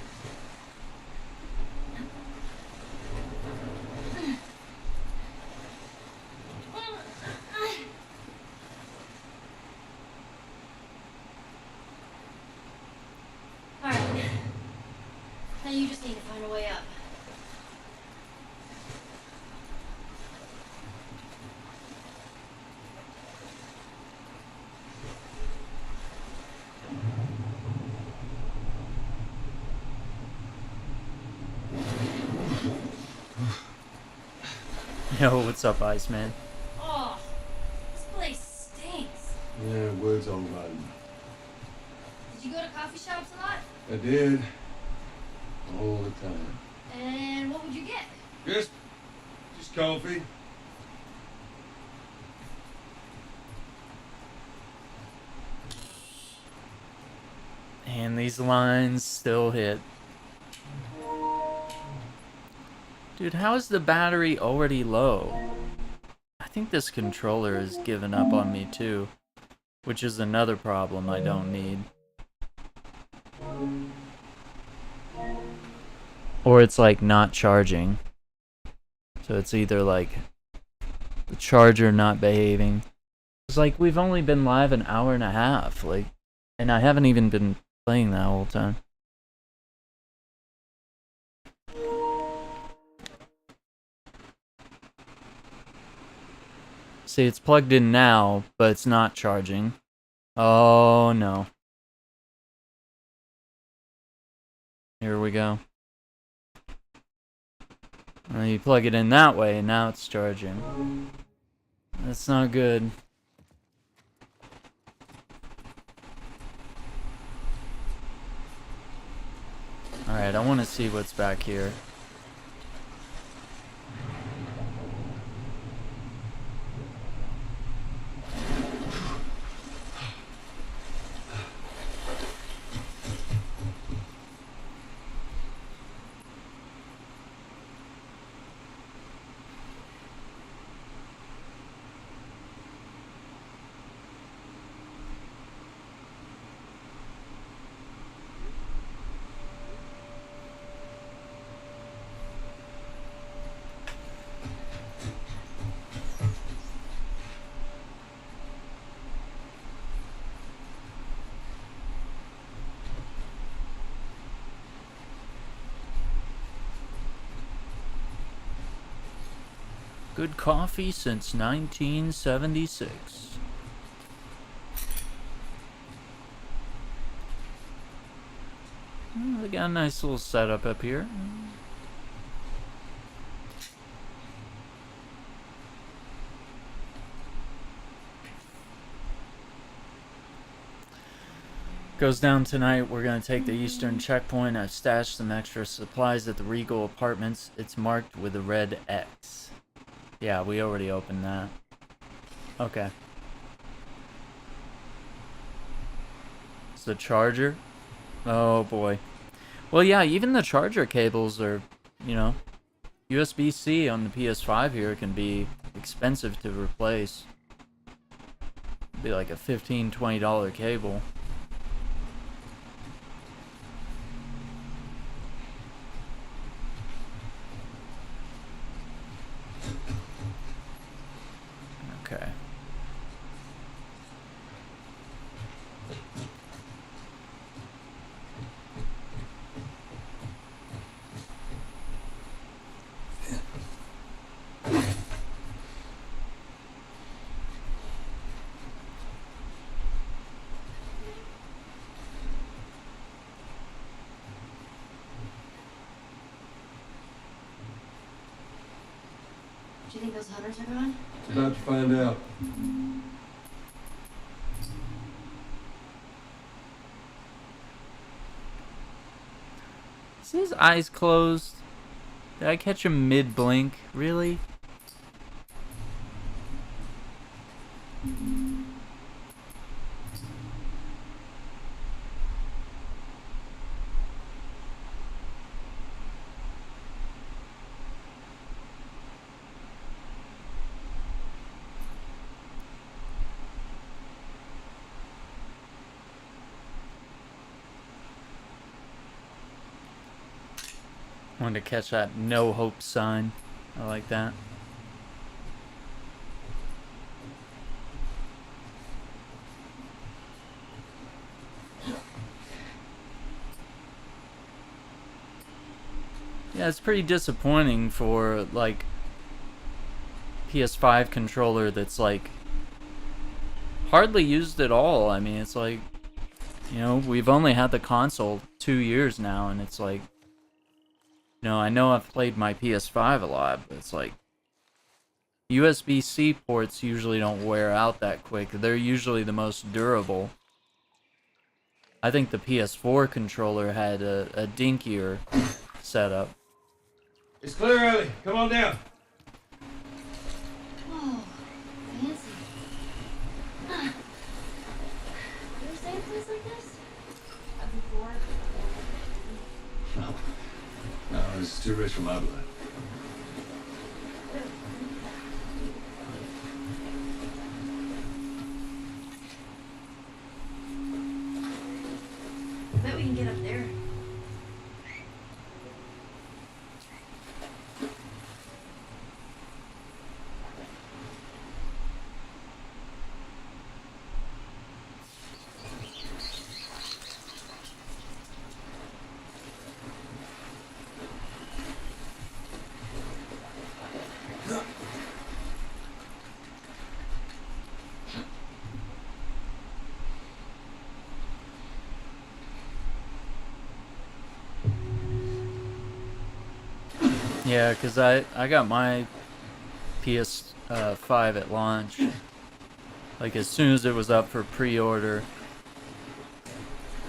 Alright. Now you just need to find a way up. Yo, what's up, Iceman? Oh, this place stinks. Yeah, words all rotten. Did you go to coffee shops a lot? I did. All the time. And what would you get? Just coffee. And these lines still hit. Dude, how is the battery already low? I think this controller has given up on me too, which is another problem I don't need. Or it's like not charging. So it's either like the charger not behaving. It's like we've only been live an hour and a half, like, and I haven't even been playing that whole time. See, it's plugged in now, but it's not charging. Oh no. Here we go. You plug it in that way, and now it's charging. That's not good. Alright, I want to see what's back here. Good coffee since 1976. They got a nice little setup up here. Goes down tonight. We're gonna take the eastern checkpoint. I've stashed some extra supplies at the Regal Apartments. It's marked with a red X. Yeah, we already opened that. Okay. It's the charger. Oh boy. Well, yeah, even the charger cables are, you know, USB-C on the PS5 here can be expensive to replace. It'd be like a $15, $20 cable. Okay. Do you think those hunters are gone? About to find out. Is his eyes closed? Did I catch him mid-blink? Really? Wanted to catch that no hope sign. I like that. Yeah, it's pretty disappointing for like PS5 controller that's like hardly used at all. I mean, it's like, you know, we've only had the console 2 years now, and it's like, you know, I know I've played my PS5 a lot, but it's like USB-C ports usually don't wear out that quick. They're usually the most durable. I think the PS4 controller had a dinkier setup. It's clear, Ellie. Come on down. Whoa, fancy. You ever stay in a place like this? Before? No, this is too rich for my blood. I bet we can get up there. Yeah, because I got my PS5 at launch. Like, as soon as it was up for pre-order,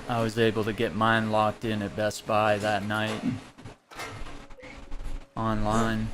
I was able to get mine locked in at Best Buy that night. Online.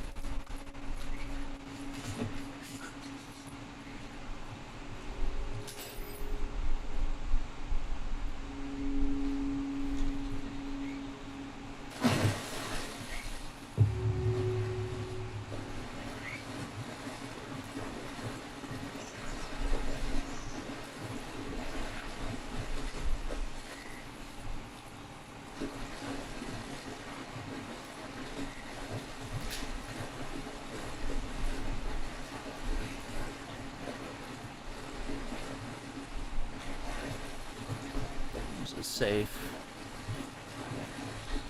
Safe.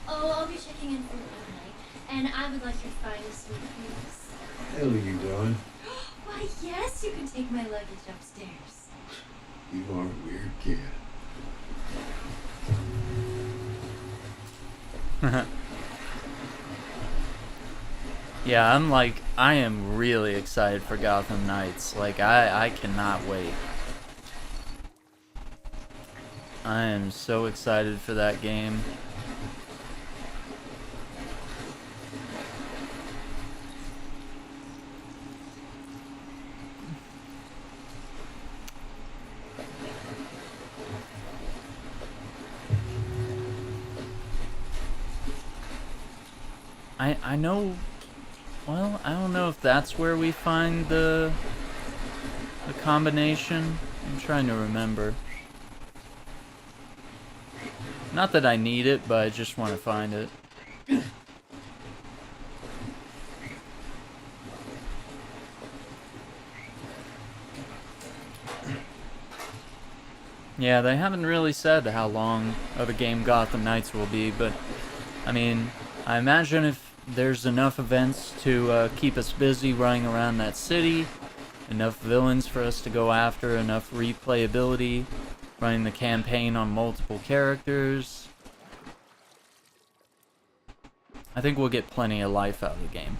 Oh, I'll be checking in for the night, and I would like your finest sweet creams. hell are you doing? Why, yes, you can take my luggage upstairs. You are a weird kid. Yeah, I am really excited for Gotham Knights. Like, I cannot wait. I am so excited for that game. I know, well, I don't know if that's where we find the combination. I'm trying to remember. Not that I need it, but I just want to find it. Yeah, they haven't really said how long of a game Gotham Knights will be, but I mean, I imagine if there's enough events to keep us busy running around that city, enough villains for us to go after, enough replayability, running the campaign on multiple characters, I think we'll get plenty of life out of the game.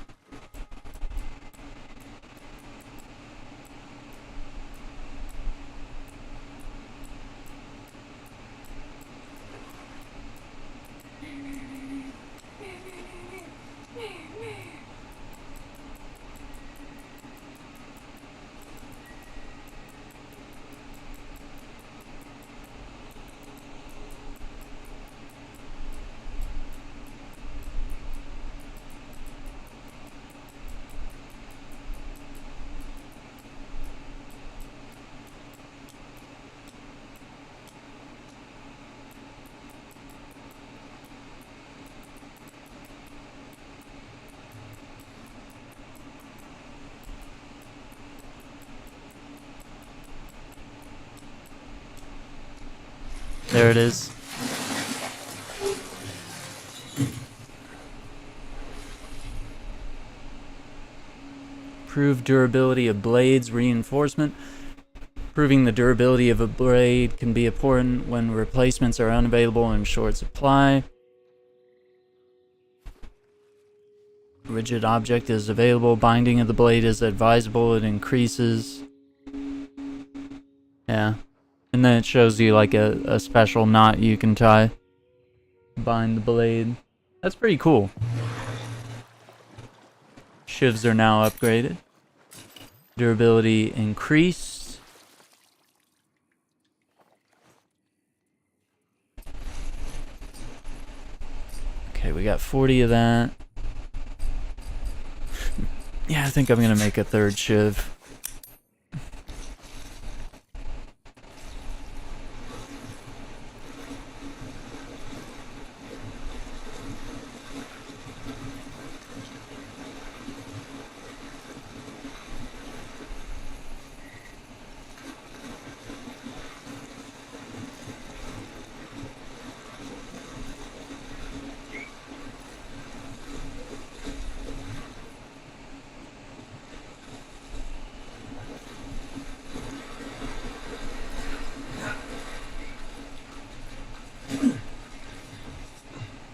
There it is. Improved durability of blades reinforcement. Proving the durability of a blade can be important when replacements are unavailable in short supply. Rigid object is available. Binding of the blade is advisable. It increases. Yeah. And then it shows you like a special knot you can tie. Bind the blade. That's pretty cool. Shivs are now upgraded. Durability increased. Okay, we got 40 of that. Yeah, I think I'm gonna make a third shiv.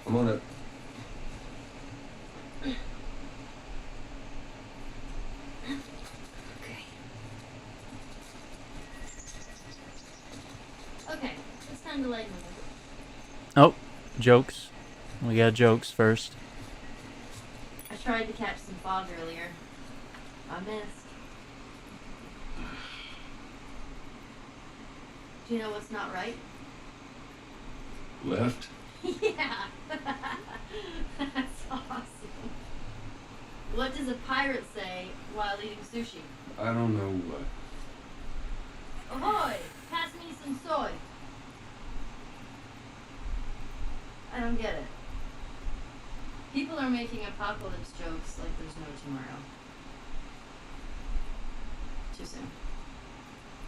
I'm on it. Okay, it's time to light moving. Oh, jokes. We got jokes first. I tried to catch some fog earlier. I missed. Do you know what's not right? Left? Yeah. That's awesome. What does a pirate say while eating sushi? I don't know what. Ahoy! Pass me some soy. I don't get it. People are making apocalypse jokes like there's no tomorrow. Too soon.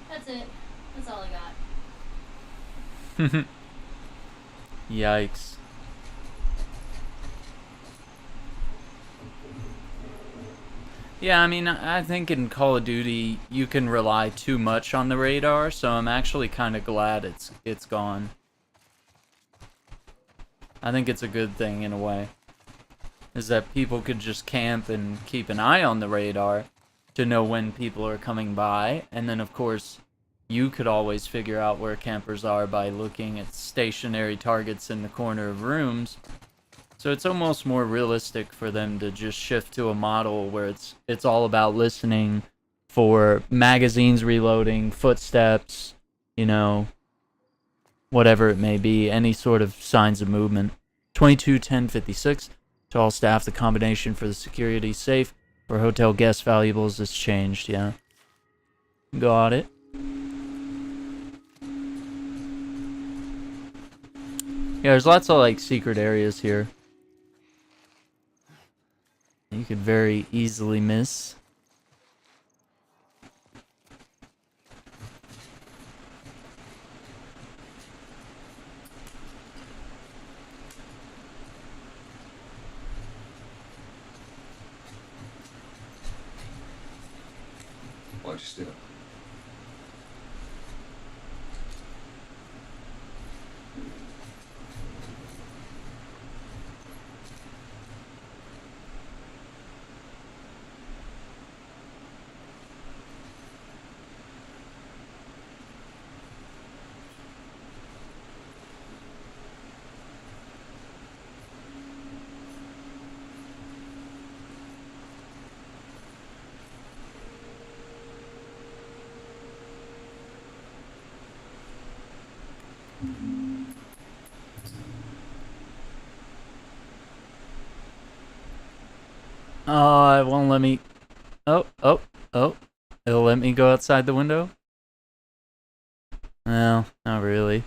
That's it. That's all I got. Yikes. Yeah, I mean, I think in Call of Duty you can rely too much on the radar, so I'm actually kind of glad it's gone. I think it's a good thing in a way. Is that people could just camp and keep an eye on the radar to know when people are coming by, and then of course you could always figure out where campers are by looking at stationary targets in the corner of rooms. So it's almost more realistic for them to just shift to a model where it's all about listening for magazines reloading, footsteps, you know, whatever it may be, any sort of signs of movement. 221056 to all staff, the combination for the security safe for hotel guest valuables has changed, yeah. Got it. Yeah, there's lots of like secret areas here you could very easily miss. Watch your step. Oh, it won't let me. Oh. It'll let me go outside the window? No, not really.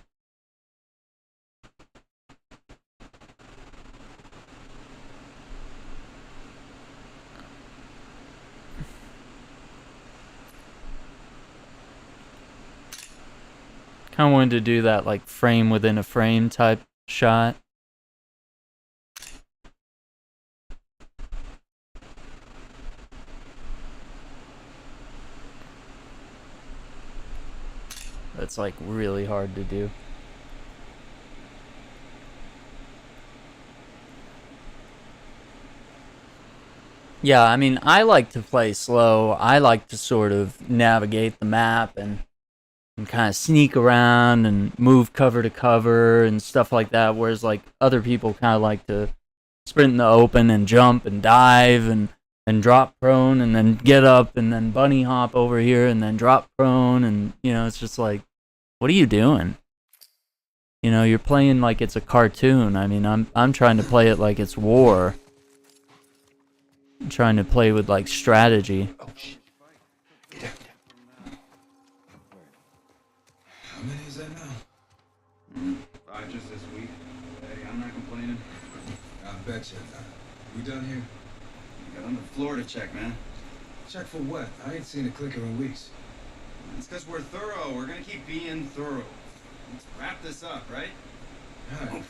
Kind of wanted to do that like frame within a frame type shot. That's like really hard to do. Yeah, I mean, I like to play slow. I like to sort of navigate the map and kind of sneak around and move cover to cover and stuff like that, whereas like other people kind of like to sprint in the open and jump and dive and drop prone and then get up and then bunny hop over here and then drop prone, and you know, it's just like, what are you doing? You know, you're playing like it's a cartoon. I mean, I'm trying to play it like it's war. I'm trying to play with like strategy. Oh shit. Get out. How many is that now? 5 just this week. Hey, I'm not complaining. I betcha. We done here? You got on the floor to check, man. Check for what? I ain't seen a clicker in weeks. It's because we're thorough. We're gonna keep being thorough. Let's wrap this up, right? Alright.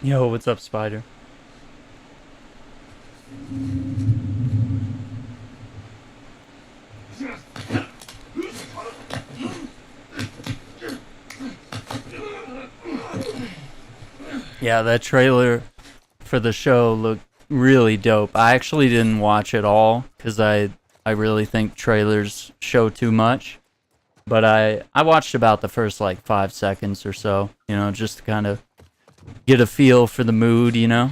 Yo, what's up, Spider? Yeah, that trailer for the show looked really dope. I actually didn't watch it all because I really think trailers show too much. But I watched about the first like 5 seconds or so, you know, just to kind of get a feel for the mood, you know.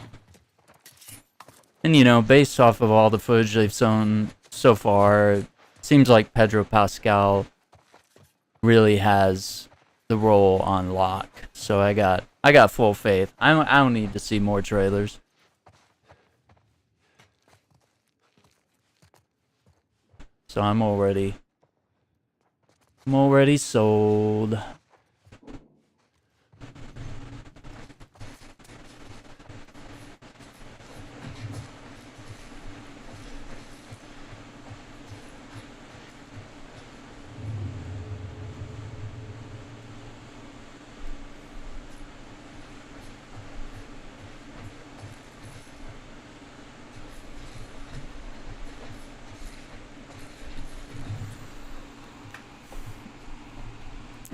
And you know, based off of all the footage they've shown so far, it seems like Pedro Pascal really has the role on lock. So I got full faith. I don't need to see more trailers. So I'm already sold.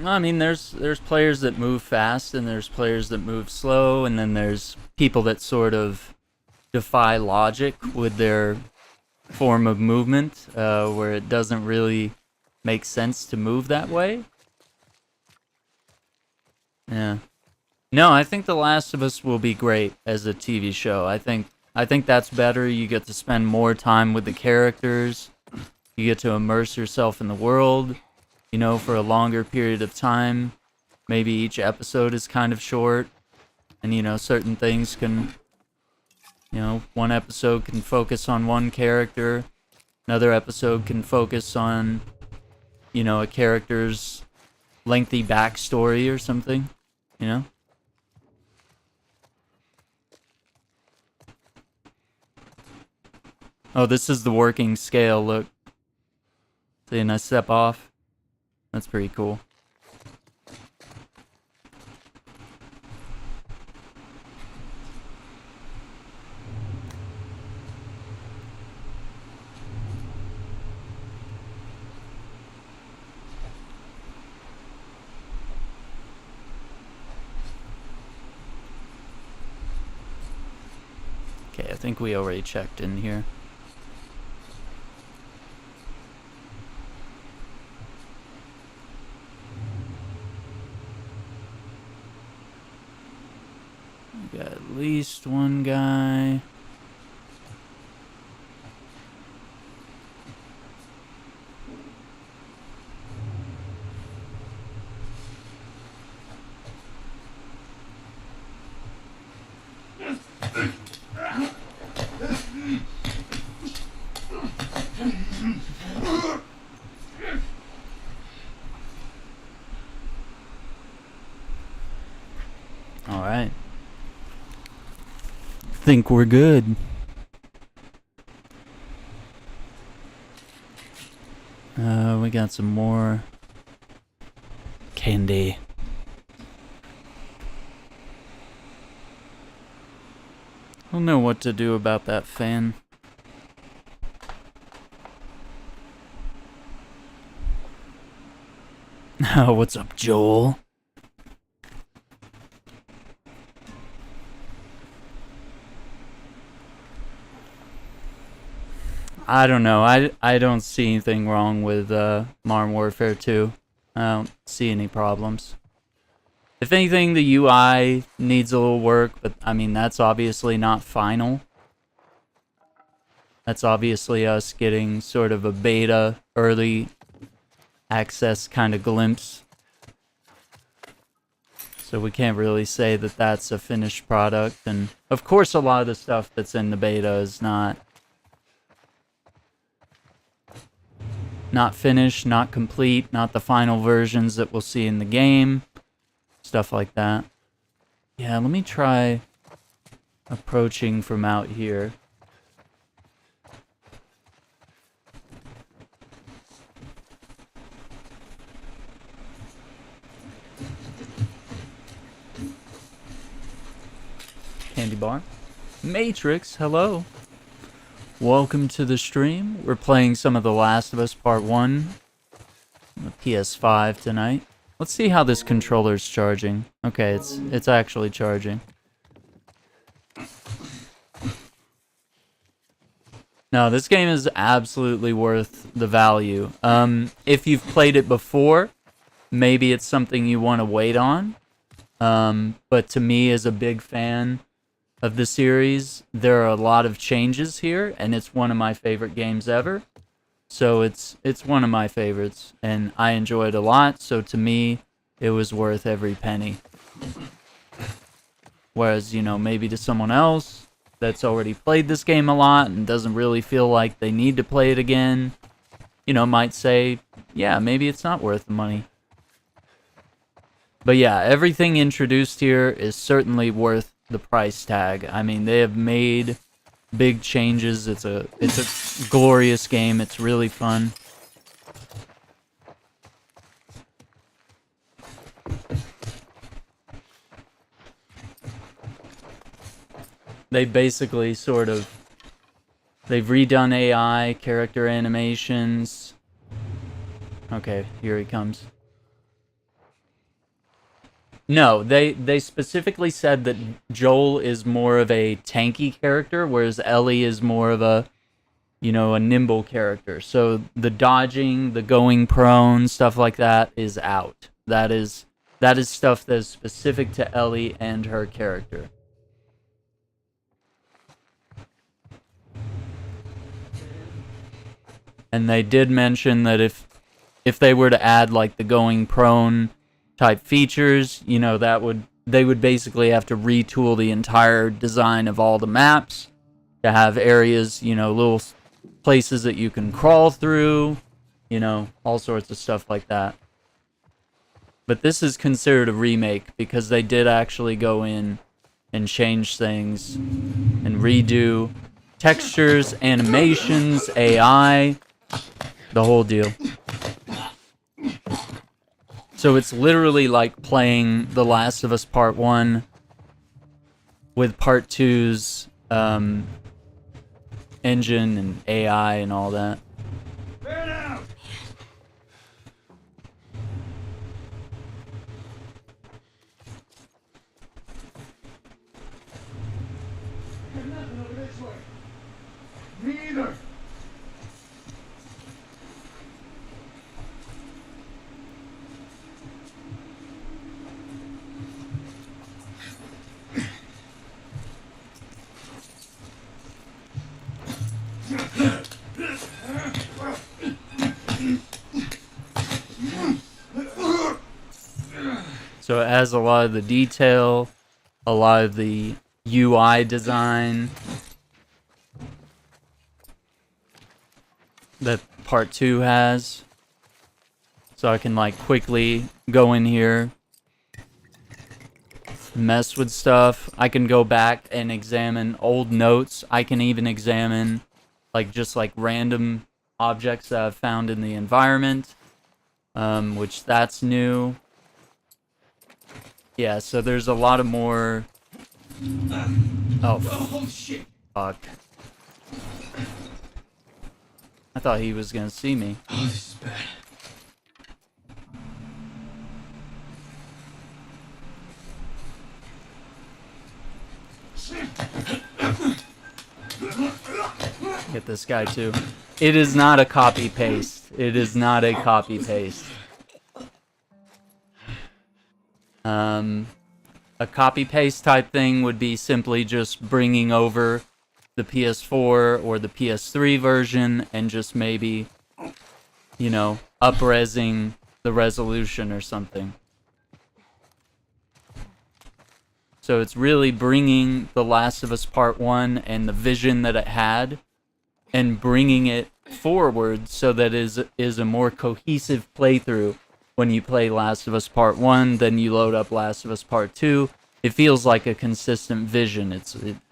I mean, there's players that move fast, and there's players that move slow, and then there's people that sort of defy logic with their form of movement, where it doesn't really make sense to move that way. Yeah. No, I think The Last of Us will be great as a TV show. I think that's better. You get to spend more time with the characters. You get to immerse yourself in the world, you know, for a longer period of time. Maybe each episode is kind of short, and you know, certain things can, you know, one episode can focus on one character, another episode can focus on, you know, a character's lengthy backstory or something, you know? Oh, this is the working scale, look. See, and I step off. That's pretty cool. Okay, I think we already checked in here. We got at least one guy. All right. Think we're good. We got some more candy. I don't know what to do about that fan. Oh, what's up, Joel? I don't know. I don't see anything wrong with Modern Warfare 2. I don't see any problems. If anything, the UI needs a little work, but I mean, that's obviously not final. That's obviously us getting sort of a beta, early access kind of glimpse. So we can't really say that that's a finished product. And of course, a lot of the stuff that's in the beta is not finished, not complete, not the final versions that we'll see in the game. Stuff like that. Yeah, let me try approaching from out here. candy bar. Matrix, hello. Welcome to the stream. We're playing some of The Last of Us Part 1 on the PS5 tonight. Let's see how this controller's charging. Okay, it's actually charging. No, this game is absolutely worth the value. If you've played it before, maybe it's something you want to wait on. But to me, as a big fan of the series, there are a lot of changes here, and it's one of my favorite games ever. So it's one of my favorites, and I enjoy it a lot, so to me, it was worth every penny. Whereas, you know, maybe to someone else that's already played this game a lot and doesn't really feel like they need to play it again, you know, might say, yeah, maybe it's not worth the money. But yeah, everything introduced here is certainly worth the price tag. I mean, they have made big changes. It's a glorious game. It's really fun. They basically they've redone AI, character animations. Okay, here he comes. No, they specifically said that Joel is more of a tanky character, whereas Ellie is more of a, you know, a nimble character. So the dodging, the going prone, stuff like that is out. That is stuff that is specific to Ellie and her character. And they did mention that if they were to add like the going prone type features, you know, they would basically have to retool the entire design of all the maps to have areas, you know, little places that you can crawl through, you know, all sorts of stuff like that. But this is considered a remake because they did actually go in and change things and redo textures, animations, AI, the whole deal. So it's literally like playing The Last of Us Part 1 with Part 2's engine and AI and all that. Burn out! Nothing over this way. Me either. So it has a lot of the detail, a lot of the UI design that Part 2 has. So I can like quickly go in here, mess with stuff. I can go back and examine old notes. I can even examine like just like random objects that I've found in the environment, which that's new. Yeah, so there's a lot of more. Oh shit! Fuck! I thought he was gonna see me. Oh, this is bad. Get this guy too. It is not a copy paste. It is not a copy paste. A copy paste type thing would be simply just bringing over the PS4 or the PS3 version and just maybe, you know, up-resing the resolution or something. So it's really bringing The Last of Us Part 1 and the vision that it had and bringing it forward so that it is a more cohesive playthrough. When you play Last of Us Part 1, then you load up Last of Us Part 2, it feels like a consistent vision.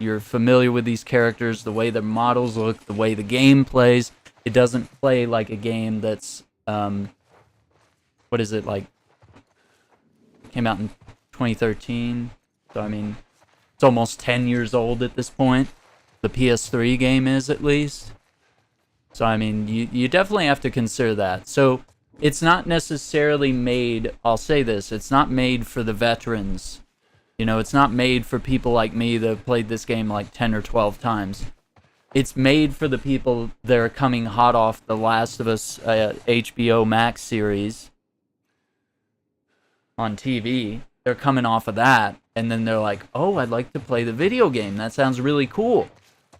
You're familiar with these characters, the way their models look, the way the game plays. It doesn't play like a game that's, what is it, like, came out in 2013. So, I mean, It's almost 10 years old at this point. The PS3 game is, at least. So, I mean, you definitely have to consider that. So, it's not necessarily made, I'll say this, it's not made for the veterans. You know, it's not made for people like me that have played this game like 10 or 12 times. It's made for the people that are coming hot off the Last of Us HBO Max series on TV. They're coming off of that, and then they're like, oh, I'd like to play the video game. That sounds really cool.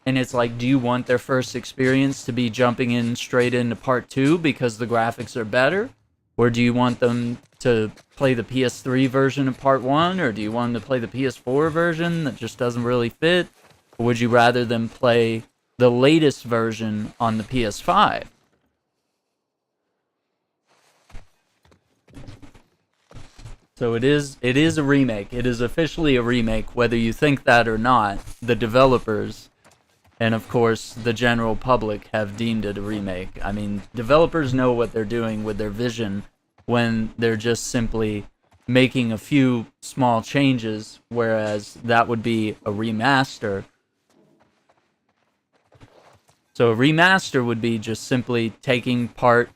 And it's like, do you want their first experience to be jumping in straight into part 2 because the graphics are better? Or do you want them to play the PS3 version of part 1? Or do you want them to play the PS4 version that just doesn't really fit? Or would you rather them play the latest version on the PS5? So it is a remake. It is officially a remake, whether you think that or not. The developers, and of course the general public, have deemed it a remake. I mean, developers know what they're doing with their vision when they're just simply making a few small changes, whereas that would be a remaster. So a remaster would be just simply taking part,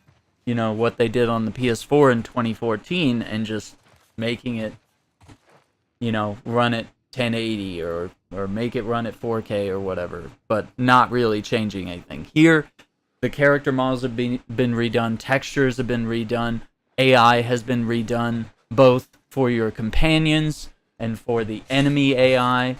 you know, what they did on the PS4 in 2014 and just making it, you know, run at 1080 or make it run at 4K or whatever, but not really changing anything. Here, the character models have been redone, textures have been redone, AI has been redone, both for your companions and for the enemy AI.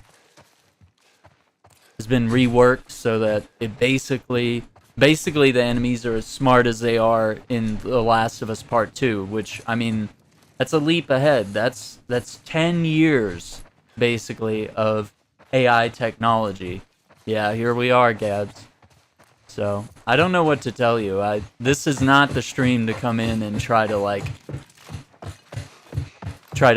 Has been reworked so that it basically the enemies are as smart as they are in The Last of Us Part 2, which, I mean, that's a leap ahead. That's 10 years, basically, of AI technology. Yeah, here we are, Gabs. So, I don't know what to tell you. This is not the stream to come in and try to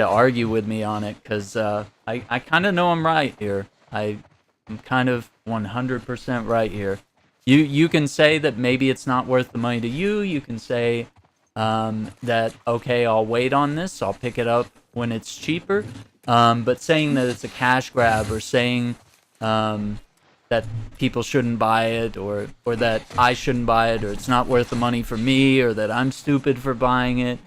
argue with me on it, because I kind of know I'm right here. I'm kind of 100% right here. You can say that maybe it's not worth the money to you. You can say that, okay, I'll wait on this, I'll pick it up when it's cheaper. But saying that it's a cash grab, or saying that people shouldn't buy it, or that I shouldn't buy it, or it's not worth the money for me, or that I'm stupid for buying it,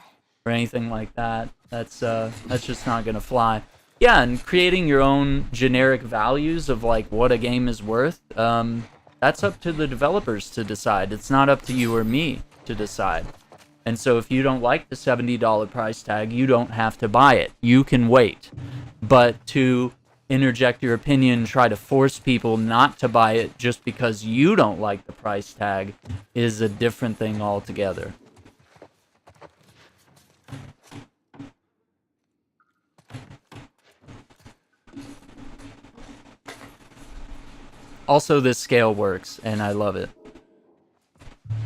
or anything like that, that's just not gonna fly. Yeah, and creating your own generic values of like what a game is worth, that's up to the developers to decide. It's not up to you or me to decide. And so if you don't like the $70 price tag, you don't have to buy it. You can wait. But to interject your opinion, try to force people not to buy it just because you don't like the price tag, is a different thing altogether. Also, this scale works, and I love it.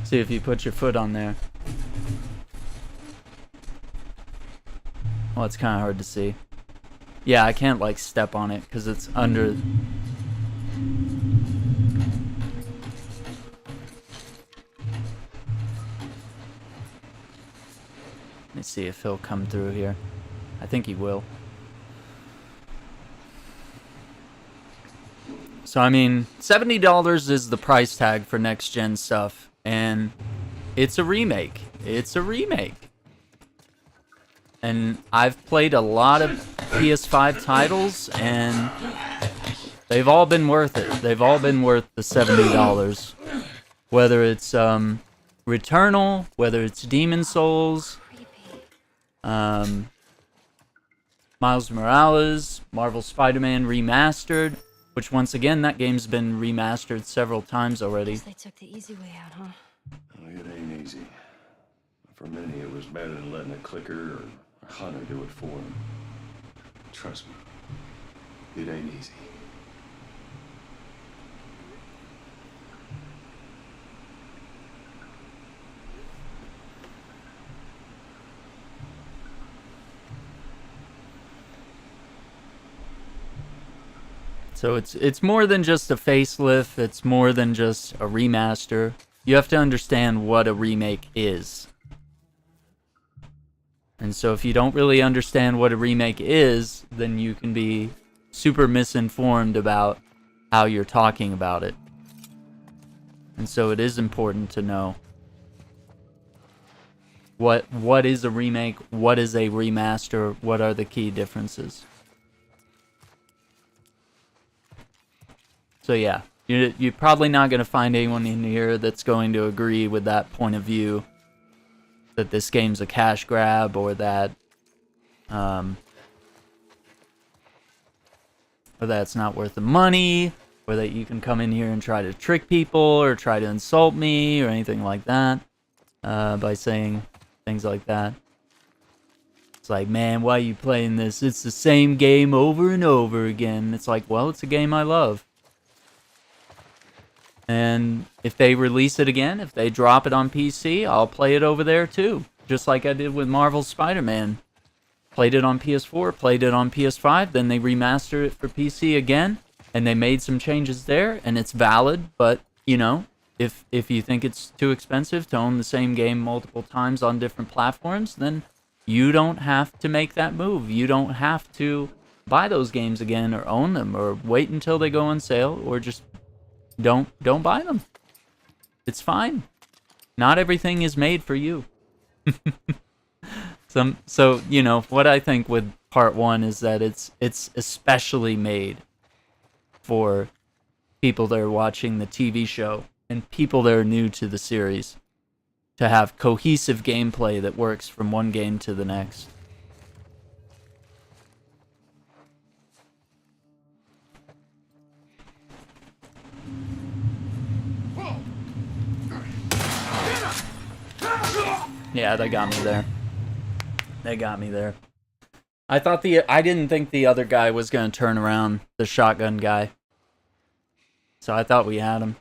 See if you put your foot on there. Well, it's kind of hard to see. Yeah, I can't, like, step on it, because it's under... Let me see if he'll come through here. I think he will. So, I mean, $70 is the price tag for next-gen stuff, and it's a remake. It's a remake. And I've played a lot of PS5 titles, and they've all been worth it. They've all been worth the $70. Whether it's Returnal, whether it's Demon Souls, Miles Morales, Marvel Spider-Man Remastered, which, once again, that game's been remastered several times already. They took the easy way out, huh? Well, it ain't easy. For many, it was better than letting a clicker or a hunter do it for them. Trust me, it ain't easy. So it's more than just a facelift, it's more than just a remaster. You have to understand what a remake is. And so if you don't really understand what a remake is, then you can be super misinformed about how you're talking about it. And so it is important to know what is a remake, what is a remaster, what are the key differences. So yeah, you're probably not going to find anyone in here that's going to agree with that point of view, that this game's a cash grab, or that or that it's not worth the money, or that you can come in here and try to trick people or try to insult me or anything like that by saying things like that. It's like, man, why are you playing this? It's the same game over and over again. It's like, well, it's a game I love. And if they release it again, if they drop it on PC, I'll play it over there too. Just like I did with Marvel's Spider-Man. Played it on PS4, played it on PS5, then they remastered it for PC again, and they made some changes there, and it's valid, but, you know, if you think it's too expensive to own the same game multiple times on different platforms, then you don't have to make that move. You don't have to buy those games again or own them or wait until they go on sale, or just don't buy them. It's fine. Not everything is made for you. So, you know, what I think with part 1 is that it's especially made for people that are watching the TV show and people that are new to the series, to have cohesive gameplay that works from one game to the next. Yeah, they got me there. They got me there. I didn't think the other guy was going to turn around, the shotgun guy. So I thought we had him.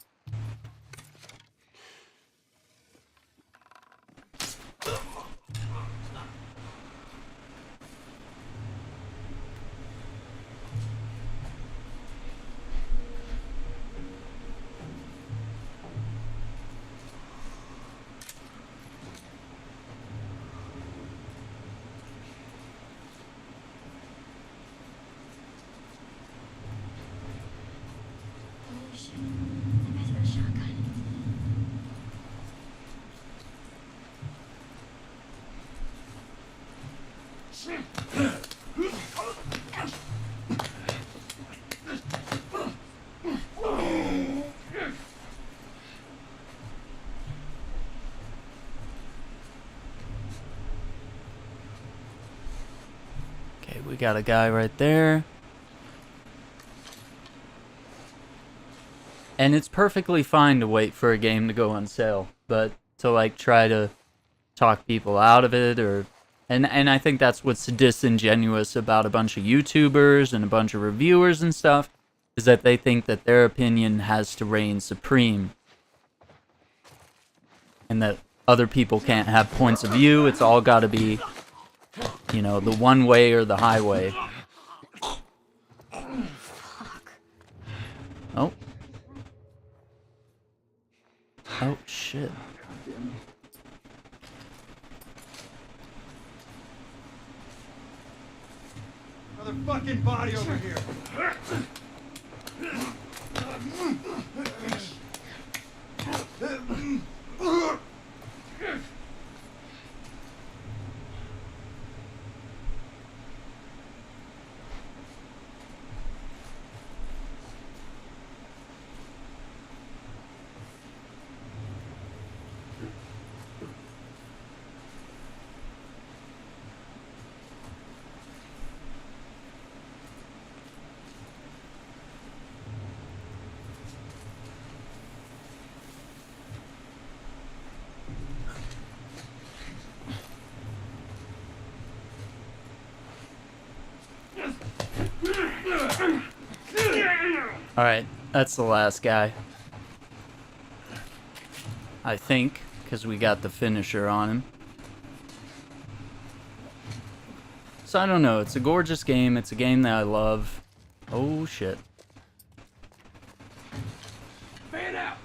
Okay, we got a guy right there. And it's perfectly fine to wait for a game to go on sale, but to like try to talk people out of it, or and I think that's what's disingenuous about a bunch of YouTubers and a bunch of reviewers and stuff, is that they think that their opinion has to reign supreme. And that other people can't have points of view. It's all got to be, you know, the one way or the highway. Oh. Oh, shit. Another fucking body over here. Alright, that's the last guy. I think, because we got the finisher on him. So I don't know, it's a gorgeous game, it's a game that I love. Oh shit. Fan out.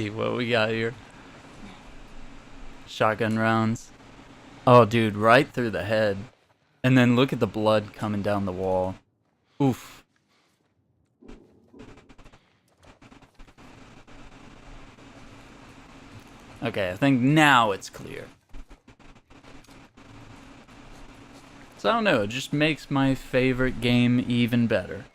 see what we got here. Shotgun rounds. Oh, dude, right through the head. And then look at the blood coming down the wall. Oof. Okay, I think now it's clear. So I don't know, it just makes my favorite game even better.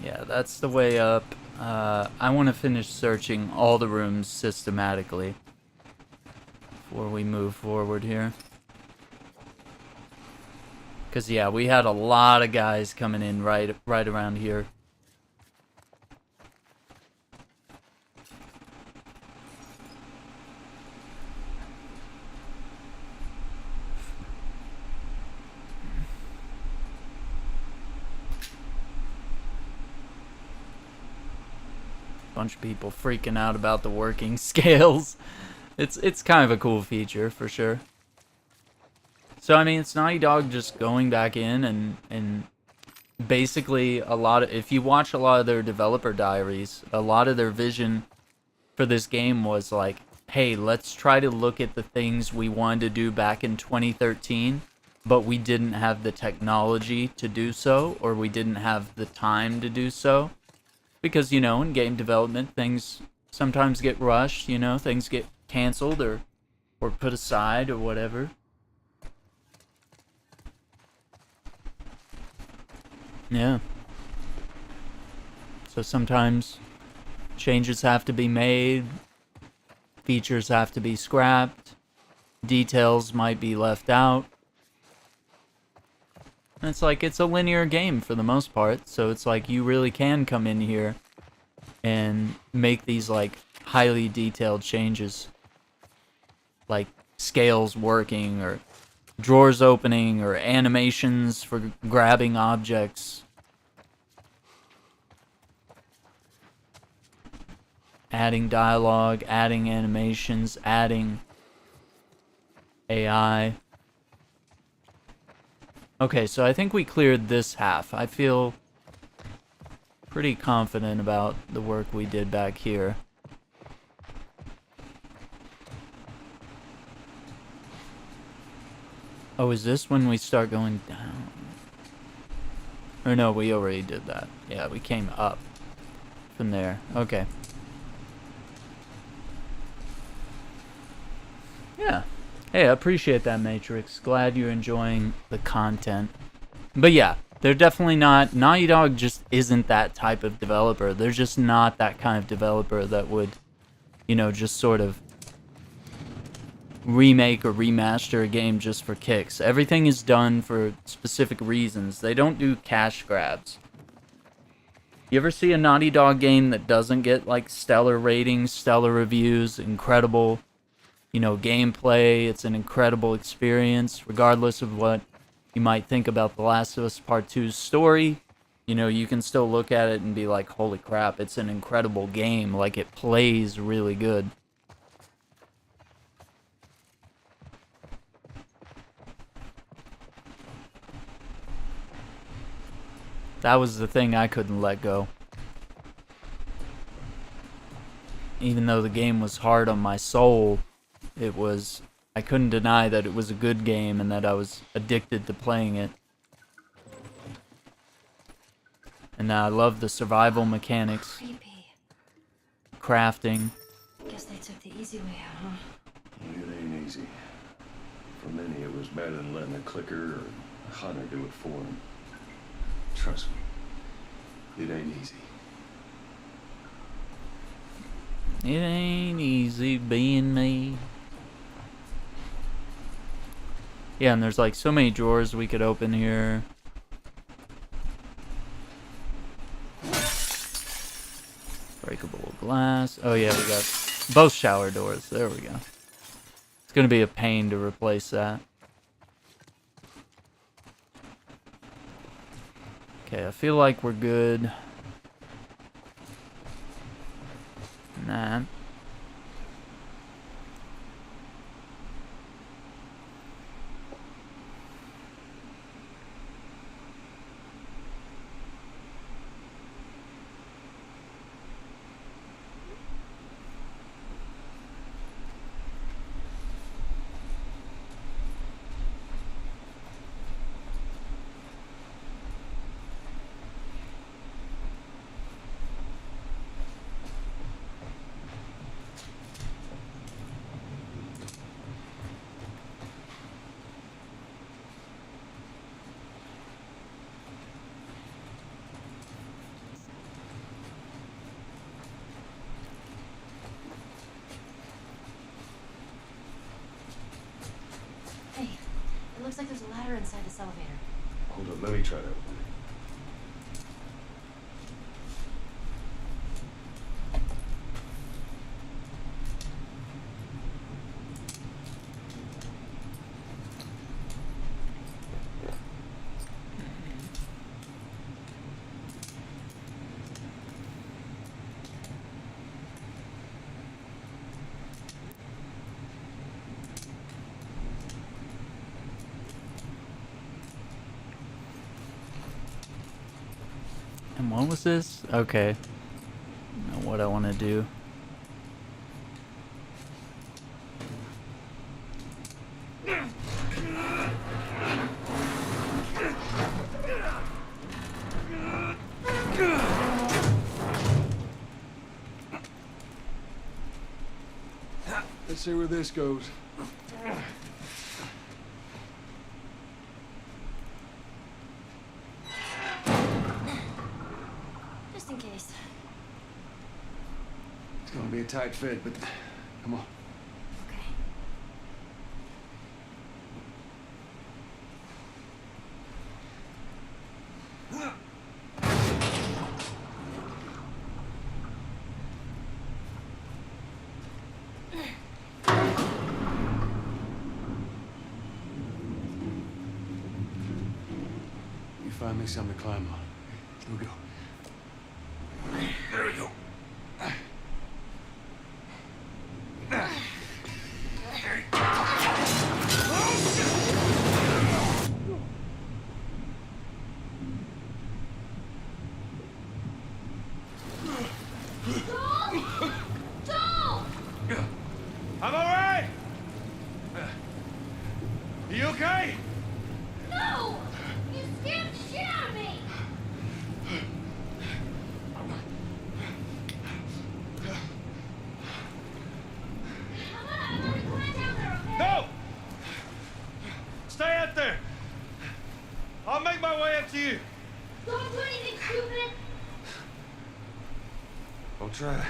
Yeah, that's the way up. I want to finish searching all the rooms systematically before we move forward here. Because, yeah, we had a lot of guys coming in right around here. Bunch of people freaking out about the working scales. It's kind of a cool feature for sure. So I mean, it's Naughty Dog just going back in and basically if you watch a lot of their developer diaries, a lot of their vision for this game was like, hey, let's try to look at the things we wanted to do back in 2013, but we didn't have the technology to do so, or we didn't have the time to do so. Because, you know, in game development, things sometimes get rushed, you know, things get canceled or put aside or whatever. Yeah. So sometimes changes have to be made, features have to be scrapped, details might be left out. And it's like, it's a linear game for the most part, so it's like you really can come in here and make these like highly detailed changes. Like scales working, or drawers opening, or animations for grabbing objects. Adding dialogue, adding animations, adding AI. Okay, so I think we cleared this half. I feel pretty confident about the work we did back here. Oh, is this when we start going down? Or no, we already did that. Yeah, we came up from there. Okay. Yeah. Hey, I appreciate that, Matrix. Glad you're enjoying the content. But yeah, they're definitely not... Naughty Dog just isn't that type of developer. They're just not that kind of developer that would, you know, just sort of remake or remaster a game just for kicks. Everything is done for specific reasons. They don't do cash grabs. You ever see a Naughty Dog game that doesn't get, like, stellar ratings, stellar reviews, incredible... you know, gameplay, it's an incredible experience, regardless of what you might think about The Last of Us Part 2's story. You know, you can still look at it and be like, holy crap, it's an incredible game, like, it plays really good. That was the thing I couldn't let go. Even though the game was hard on my soul, I couldn't deny that it was a good game and that I was addicted to playing it. And now I love the survival mechanics. Creepy. Crafting. Guess they took the easy way out, huh? It ain't easy. For many, it was better than letting a clicker or a hunter do it for them. Trust me, it ain't easy. It ain't easy being me. Yeah, and there's like so many drawers we could open here. Breakable glass. Oh yeah, we got both shower doors. There we go. It's gonna be a pain to replace that. Okay, I feel like we're good. Nah. Hey, it looks like there's a ladder inside this elevator. Hold on, let me try to open it. And what was this? Okay. I know what I want to do. Let's see where this goes. Just in case. It's gonna be a tight fit, but come on. Okay. You find me something to climb on. Here we go. There we go. I'm alright! You okay? No! You scared the shit out of me! Come on, let me climb down there, okay? No! Stay out there! I'll make my way up to you. Don't do anything stupid! I'll try.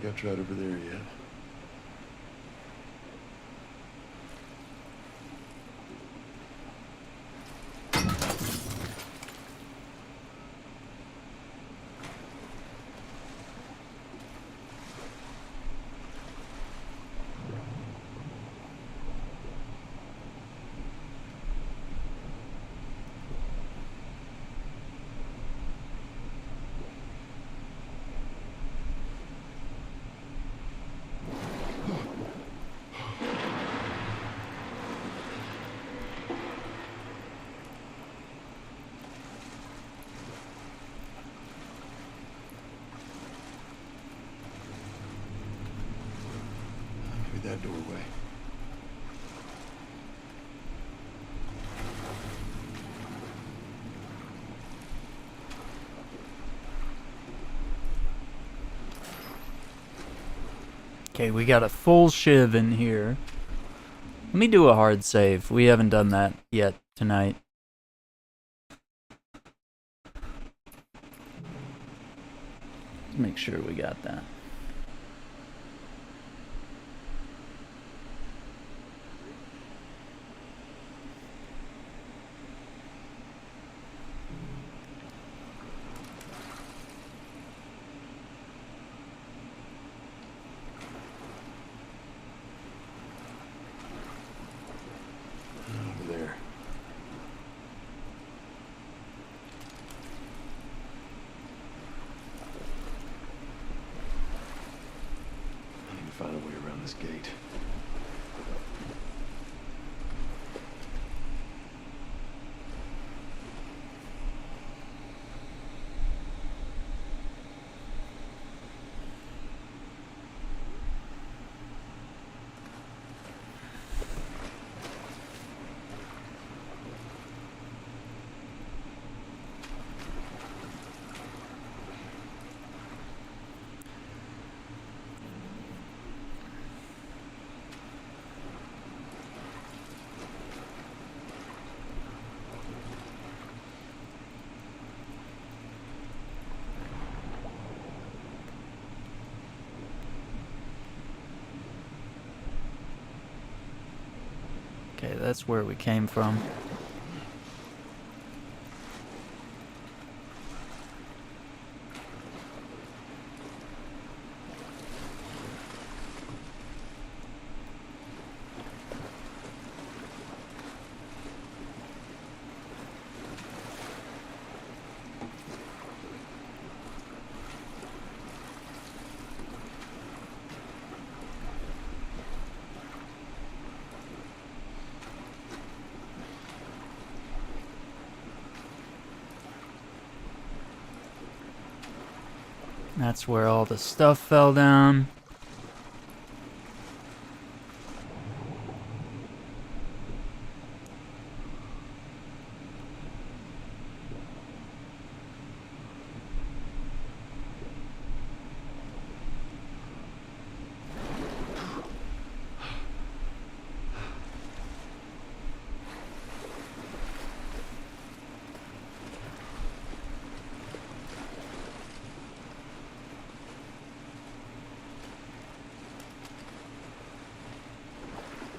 think I've tried over there yet. Maybe that doorway. Okay, we got a full shiv in here. Let me do a hard save. We haven't done that yet tonight. Let's make sure we got that. Over there. I need to find a way around this gate. Okay, that's where we came from. That's where all the stuff fell down.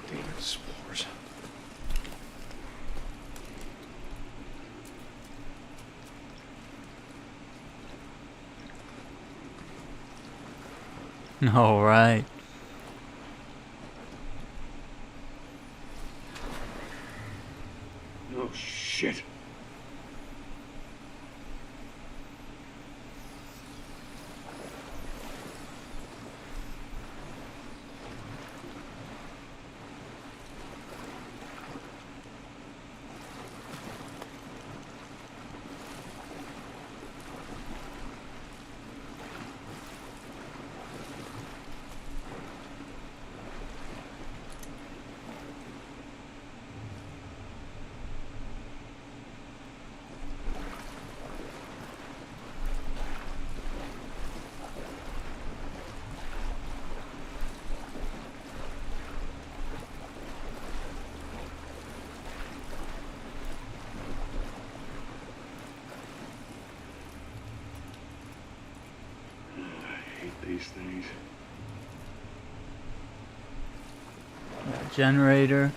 Damn it, spores. All right. Oh, shit. Generator.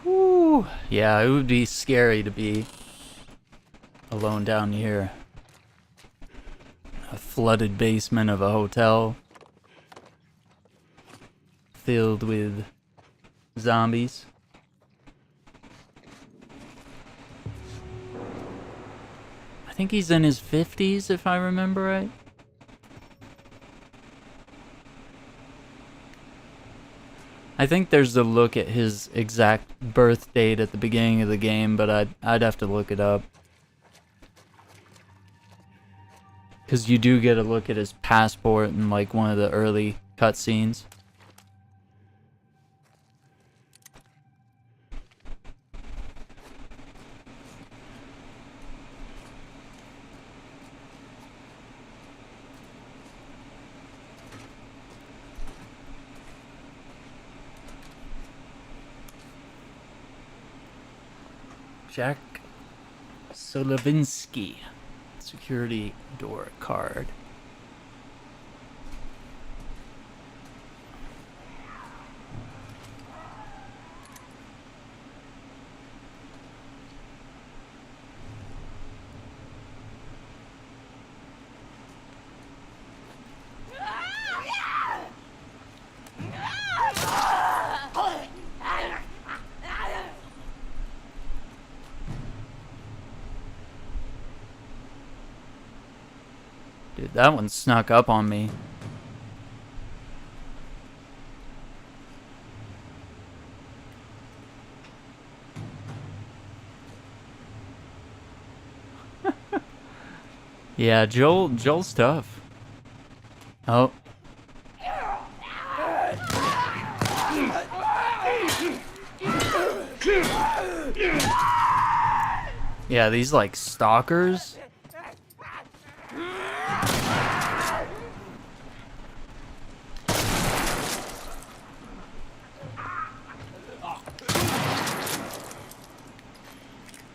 Whew. Yeah, it would be scary to be alone down here. A flooded basement of a hotel filled with zombies. I think he's in his 50s, if I remember right. I think there's a look at his exact birth date at the beginning of the game, but I'd have to look it up. Because you do get a look at his passport in like one of the early cutscenes. Jack Solovinsky. Security door card. Dude, that one snuck up on me. Yeah, Joel's tough. Oh. Yeah, these like stalkers.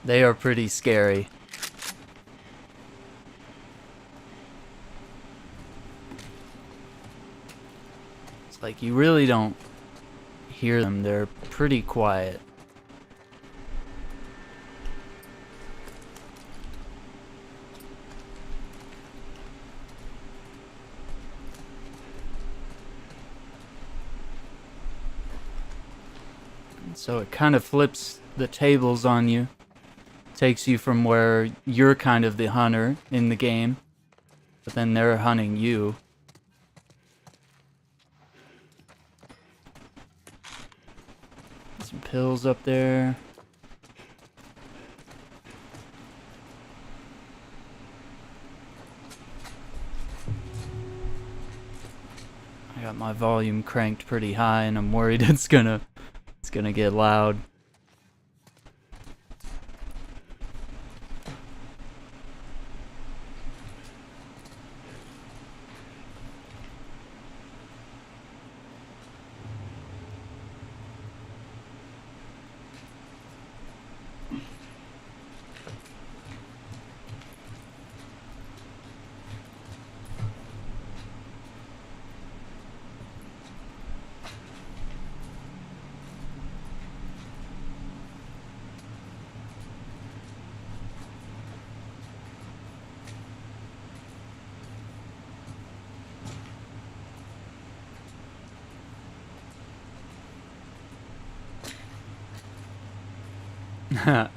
They are pretty scary. It's like you really don't hear them. They're pretty quiet. And so it kind of flips the tables on you. Takes you from where you're kind of the hunter in the game, but then they're hunting you. Some pills up there. I got my volume cranked pretty high and I'm worried it's gonna get loud.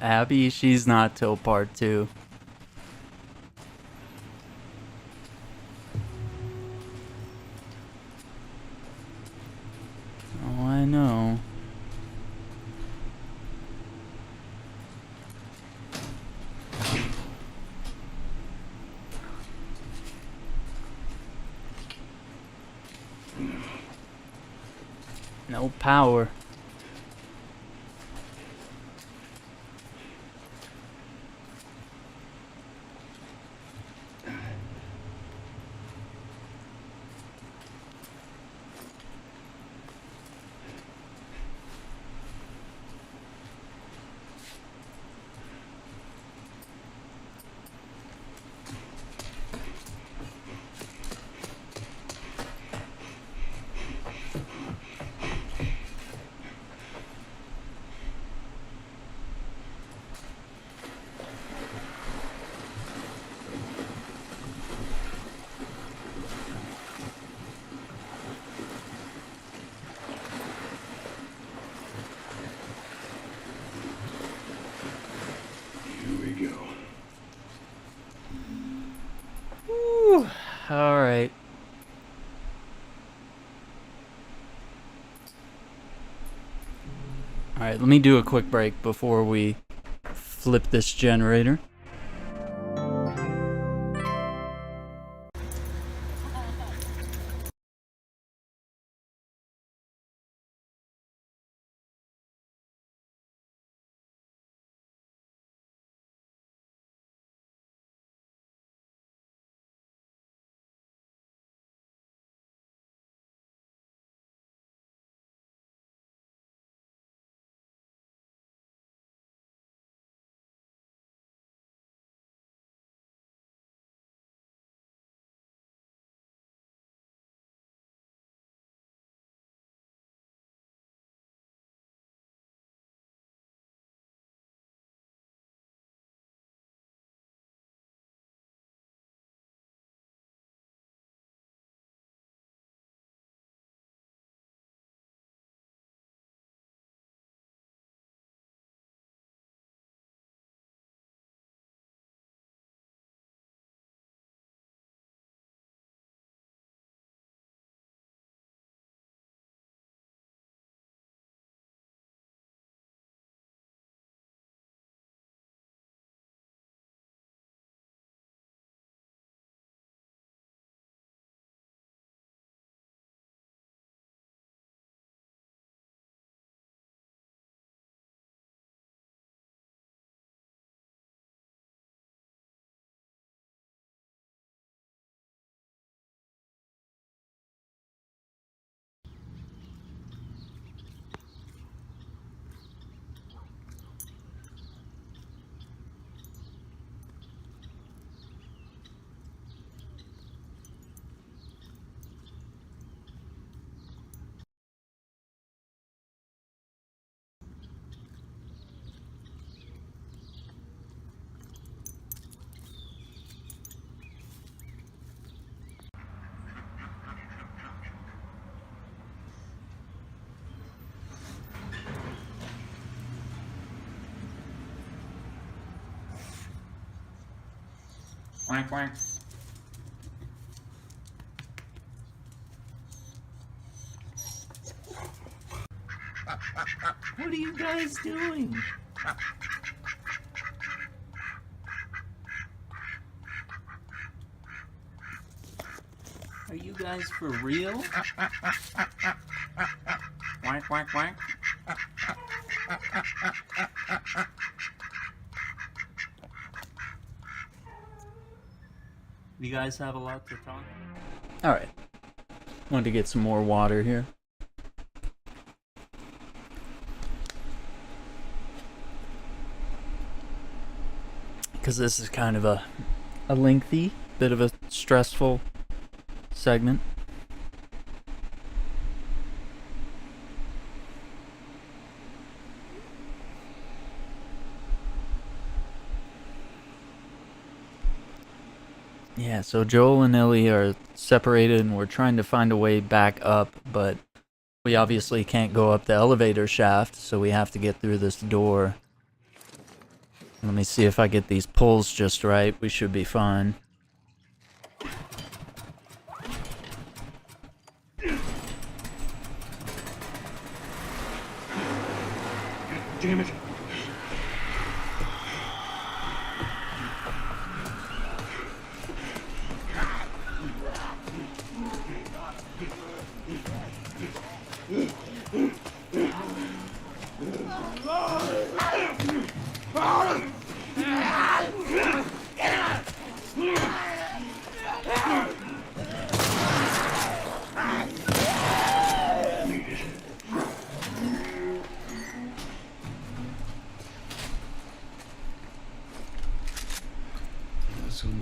Abby, she's not till part 2. Oh, I know. No power. Here we go. Whew. All right. All right, let me do a quick break before we flip this generator. Quack, quack. What are you guys doing? Are you guys for real? Quack, quack, quack. You guys have a lot to talk? All right. Wanted to get some more water here. Because this is kind of a lengthy, bit of a stressful segment. Yeah, so Joel and Ellie are separated and we're trying to find a way back up, but we obviously can't go up the elevator shaft, so we have to get through this door. Let me see if I get these pulls just right. We should be fine. Damn it.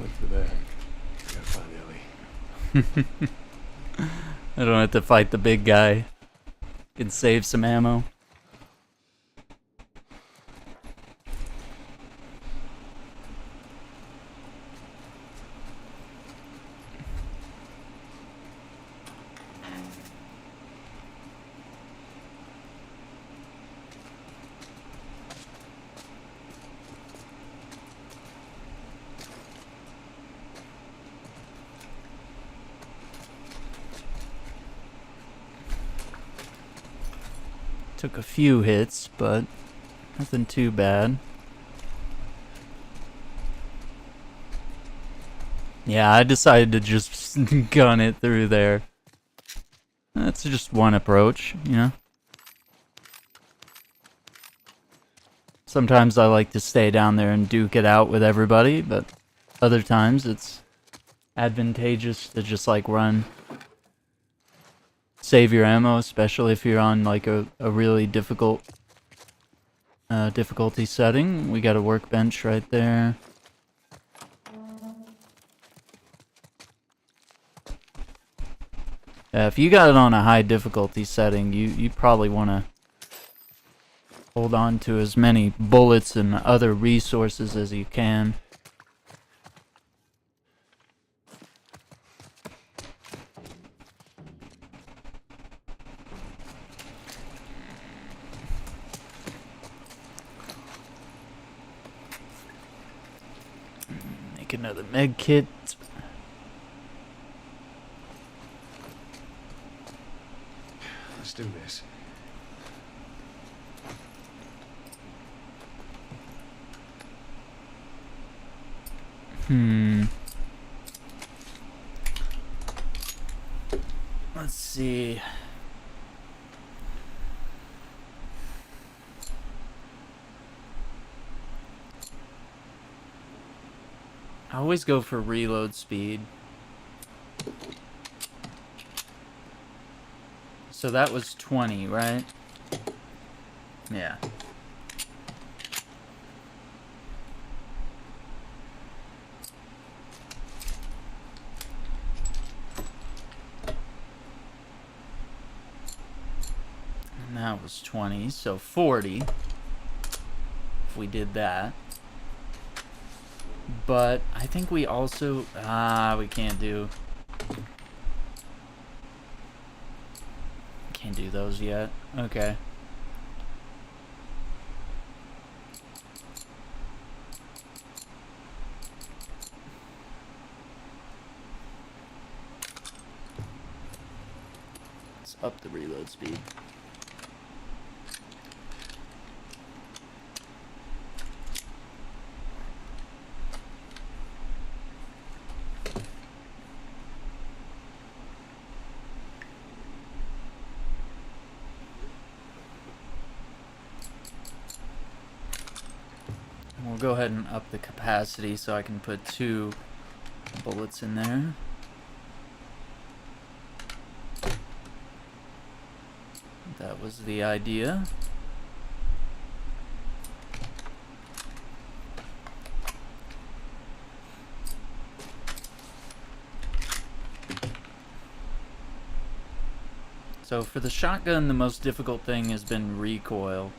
look for that. We gotta find Ellie. I don't have to fight the big guy. Can save some ammo. Took a few hits, but nothing too bad. Yeah, I decided to just gun it through there. That's just one approach, you know? Sometimes I like to stay down there and duke it out with everybody, but other times it's advantageous to just like run. Save your ammo, especially if you're on like a really difficult difficulty setting. We got a workbench right there. If you got it on a high difficulty setting, you probably want to hold on to as many bullets and other resources as you can. Make another med kit. Let's do this. Let's see. I always go for reload speed. So that was 20, right? Yeah. And that was 20, so 40. If we did that. But I think we also... we can't do... Can't do those yet. Okay. Let's up the reload speed. We'll go ahead and up the capacity so I can put 2 bullets in there. That was the idea. So for the shotgun, the most difficult thing has been recoil.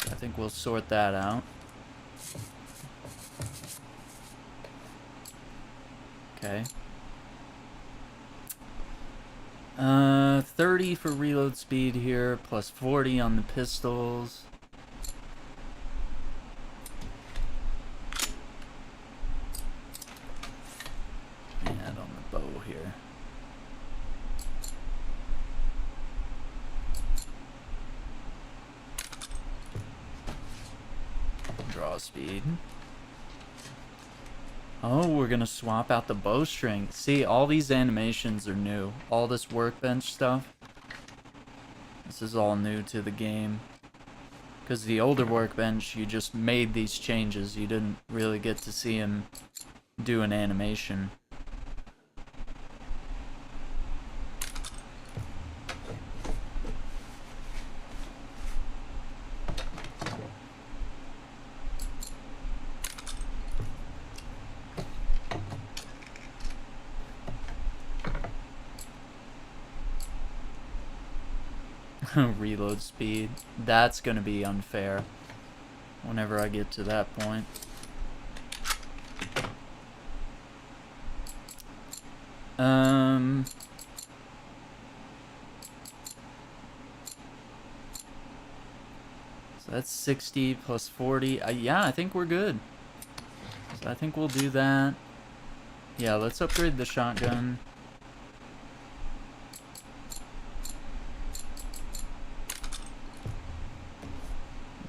I think we'll sort that out. Okay. 30 for reload speed here, plus 40 on the pistols. And on the bow here. Draw speed. Oh, we're gonna swap out the bowstring. See, all these animations are new. All this workbench stuff. This is all new to the game. Because the older workbench, you just made these changes. You didn't really get to see him do an animation. Reload speed. That's gonna be unfair whenever I get to that point. So that's 60 plus 40. Yeah, I think we're good. So I think we'll do that. Yeah, let's upgrade the shotgun.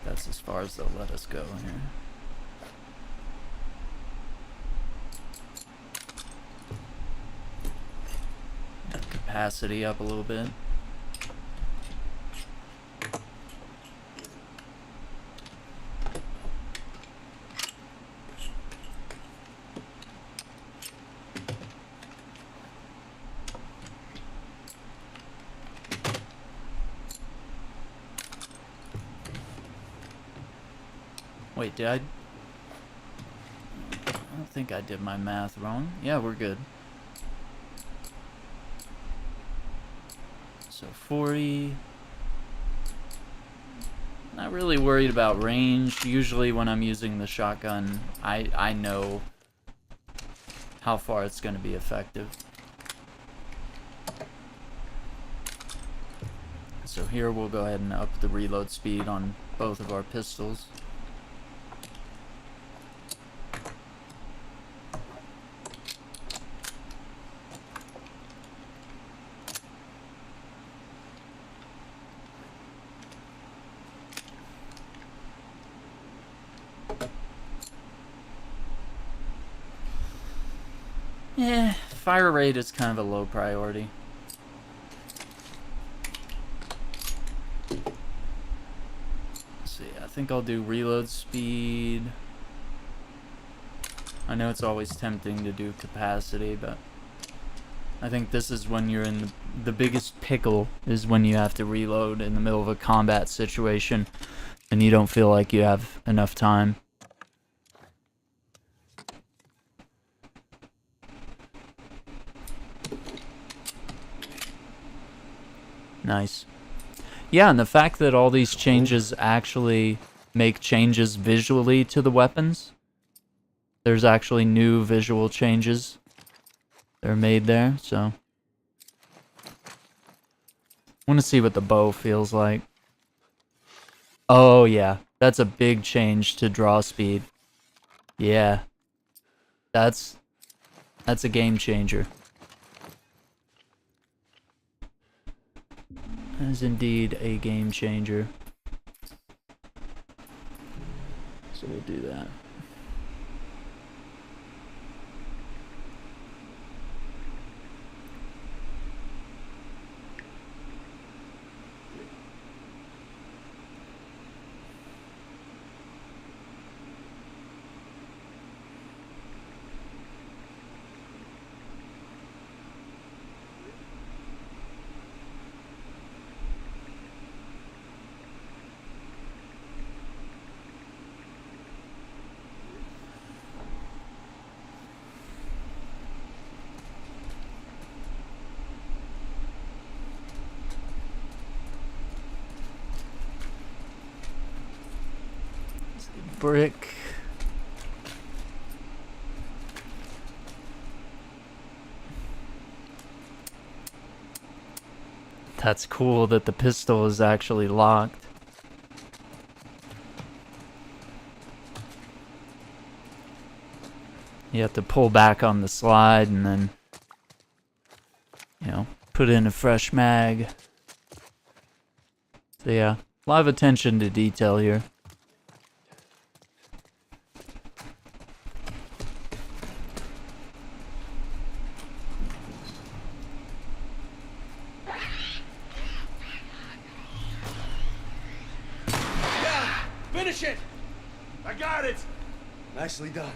That's as far as they'll let us go here. Capacity up a little bit. Wait, did I don't think I did my math wrong. Yeah, we're good. So 40. Not really worried about range. Usually when I'm using the shotgun, I know how far it's going to be effective. So here we'll go ahead and up the reload speed on both of our pistols. Yeah, fire rate is kind of a low priority. Let's see, I think I'll do reload speed. I know it's always tempting to do capacity, but I think this is when you're in the biggest pickle, is when you have to reload in the middle of a combat situation and you don't feel like you have enough time. Nice. Yeah, and the fact that all these changes actually make changes visually to the weapons. There's actually new visual changes that are made there, so. I want to see what the bow feels like. Oh, yeah. That's a big change to draw speed. Yeah. That's a game changer. That is indeed a game changer. So we'll do that. Brick. That's cool that the pistol is actually locked. You have to pull back on the slide and then, you know, put in a fresh mag. So yeah, a lot of attention to detail here. Finish it! I got it! Nicely done.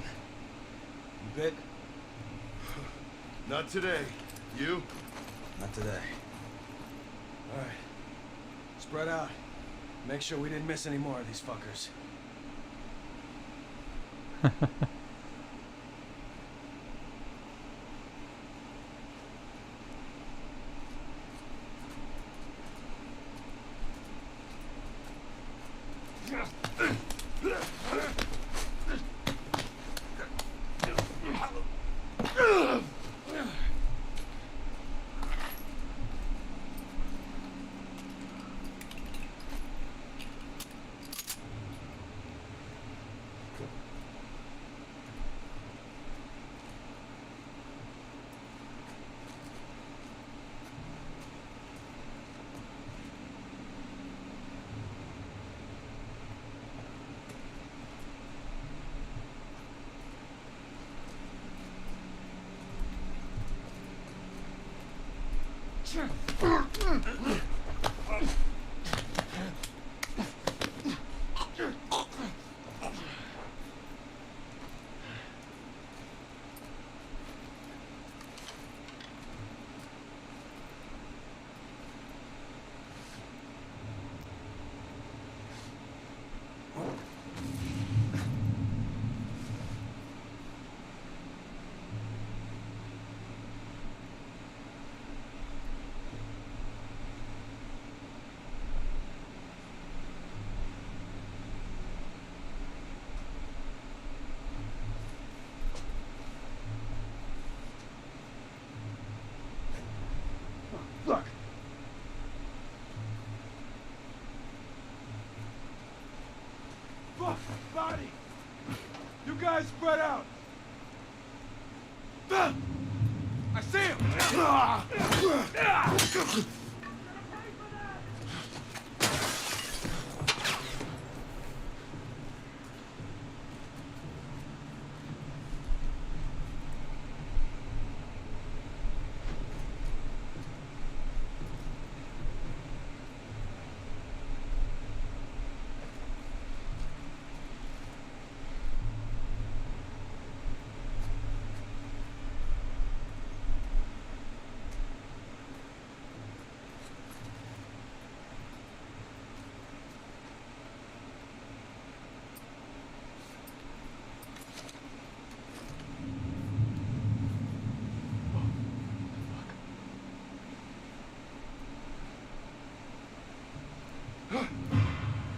You bit? Not today. You? Not today. Alright. Spread out. Make sure we didn't miss any more of these fuckers. Look. Fuck, body. You guys spread out. I see him.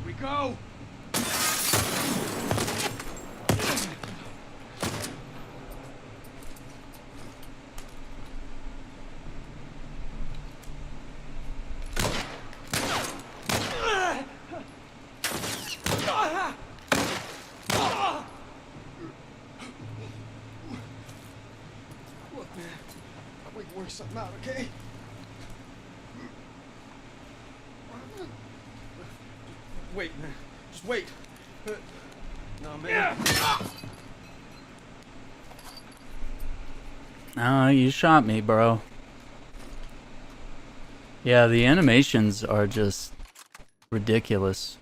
We go. Look, man, we can work something out, okay? Wait, man. Just wait. No, man. Oh, you shot me, bro. Yeah, the animations are just ridiculous.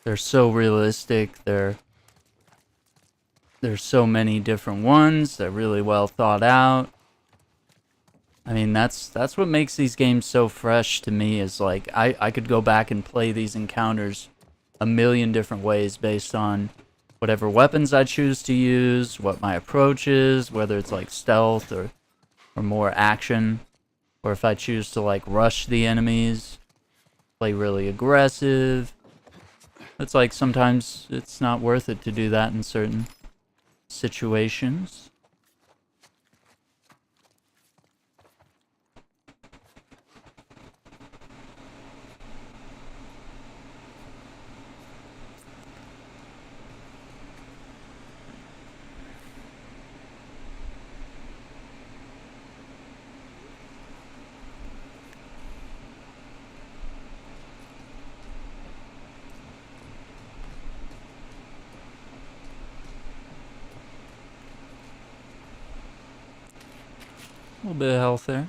They're so realistic. There's so many different ones. They're really well thought out. I mean, that's what makes these games so fresh to me, is like I could go back and play these encounters a million different ways based on whatever weapons I choose to use, what my approach is, whether it's like stealth or more action, or if I choose to like rush the enemies, play really aggressive. It's like sometimes it's not worth it to do that in certain situations. A little bit of health there.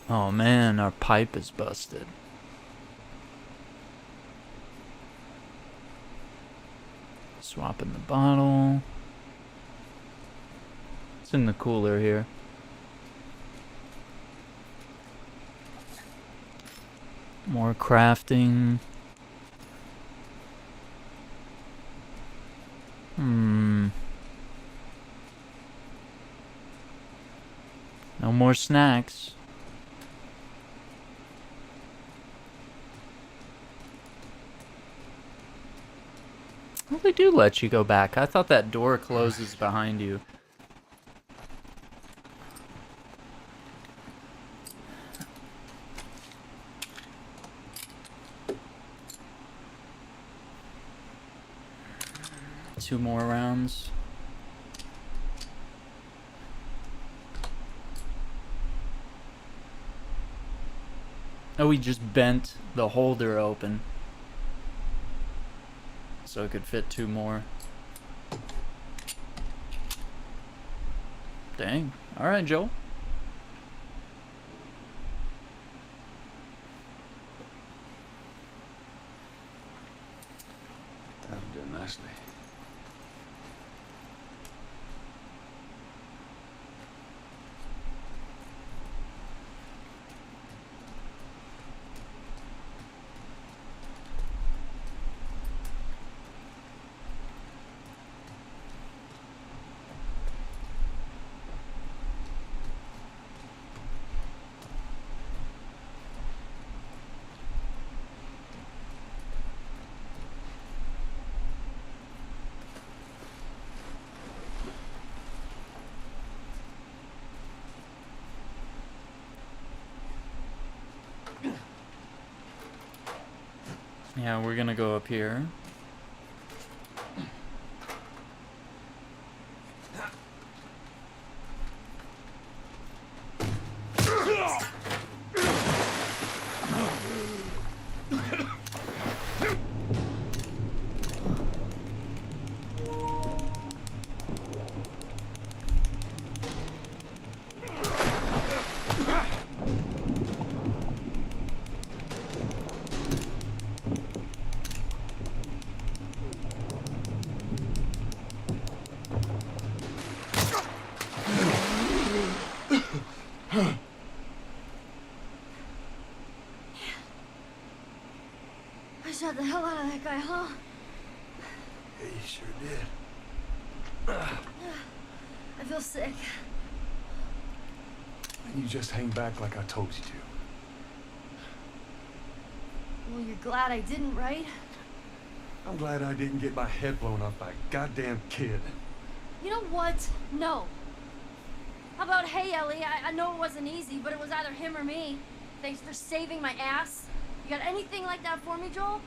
Oh man, our pipe is busted. Swapping the bottle. It's in the cooler here. More crafting. No more snacks. Well, they do let you go back. I thought that door closes behind you. Two more rounds. Oh, we just bent the holder open so it could fit two more. Dang. Alright, Joel. That'll do nicely. Yeah, we're gonna go up here. I shot the hell out of that guy, huh? Yeah, you sure did. I feel sick. You just hang back like I told you to. Well, you're glad I didn't, right? I'm glad I didn't get my head blown off by a goddamn kid. You know what? No. How about, hey, Ellie, I know it wasn't easy, but it was either him or me. Thanks for saving my ass. You got anything like that for me, Joel?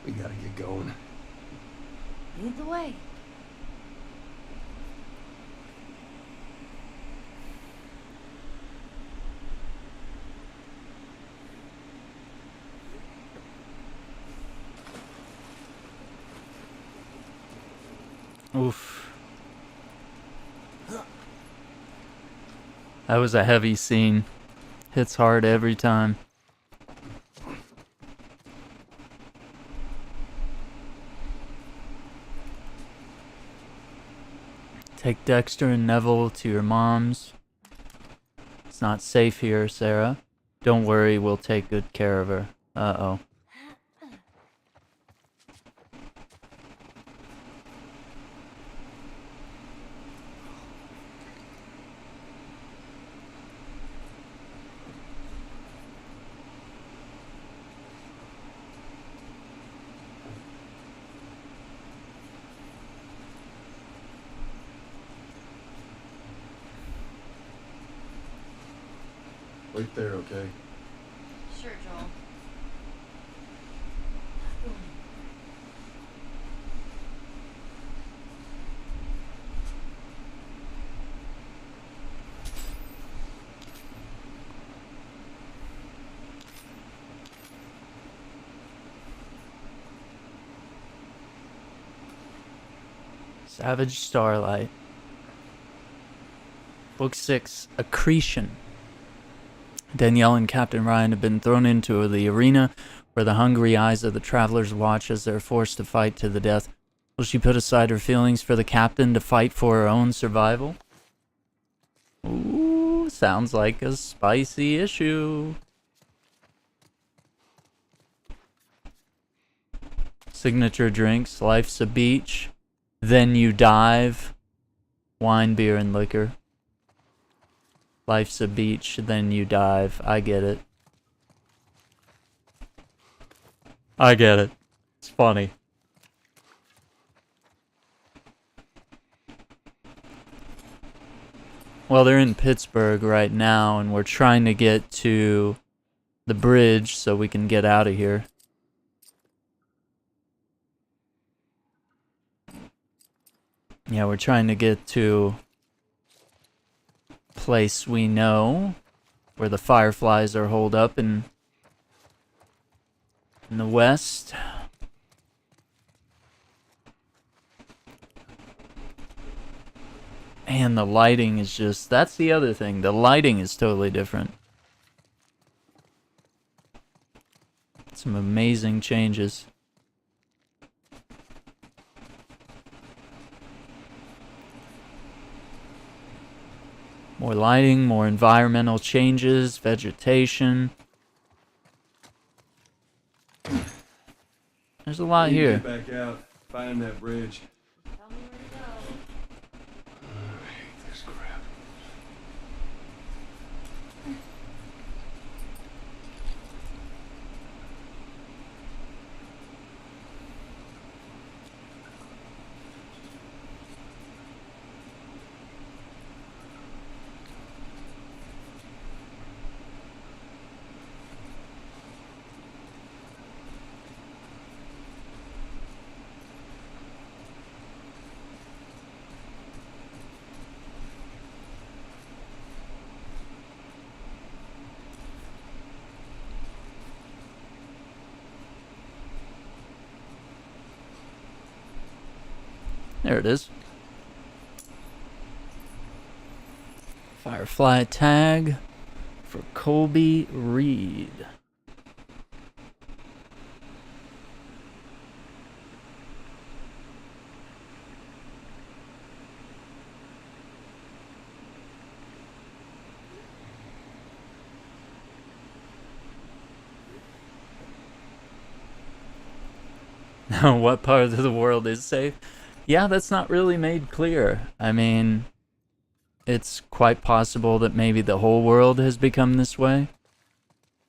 We gotta get going. Lead the way. Oof. That was a heavy scene. Hits hard every time. Take Dexter and Neville to your mom's. It's not safe here, Sarah. Don't worry, we'll take good care of her. Uh-oh. Wait there, okay? Sure, Joel. Savage Starlight. Book 6, Accretion. Danielle and Captain Ryan have been thrown into the arena where the hungry eyes of the travelers watch as they're forced to fight to the death. Will she put aside her feelings for the captain to fight for her own survival? Ooh, sounds like a spicy issue. Signature drinks, life's a beach, then you dive, wine, beer, and liquor. Life's a beach, then you dive. I get it. I get it. It's funny. Well, they're in Pittsburgh right now, and we're trying to get to the bridge so we can get out of here. Yeah, we're trying to get to a place we know where the fireflies are holed up in the west. And the lighting is just, that's the other thing. The lighting is totally different. Some amazing changes. More lighting, more environmental changes, vegetation. There's a lot here. Get back out, find that bridge. Tell me where to go. I hate this crap. There it is. Firefly tag for Colby Reed. Now, what part of the world is safe? Yeah, that's not really made clear. I mean, it's quite possible that maybe the whole world has become this way.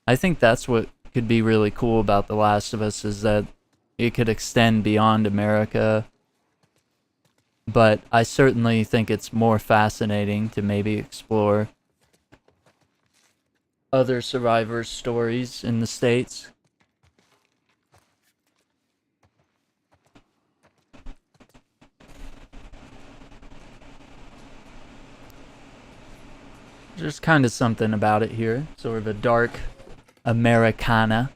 I think that's what could be really cool about The Last of Us, is that it could extend beyond America. But I certainly think it's more fascinating to maybe explore other survivors' stories in the States. There's kind of something about it here. Sort of a dark Americana.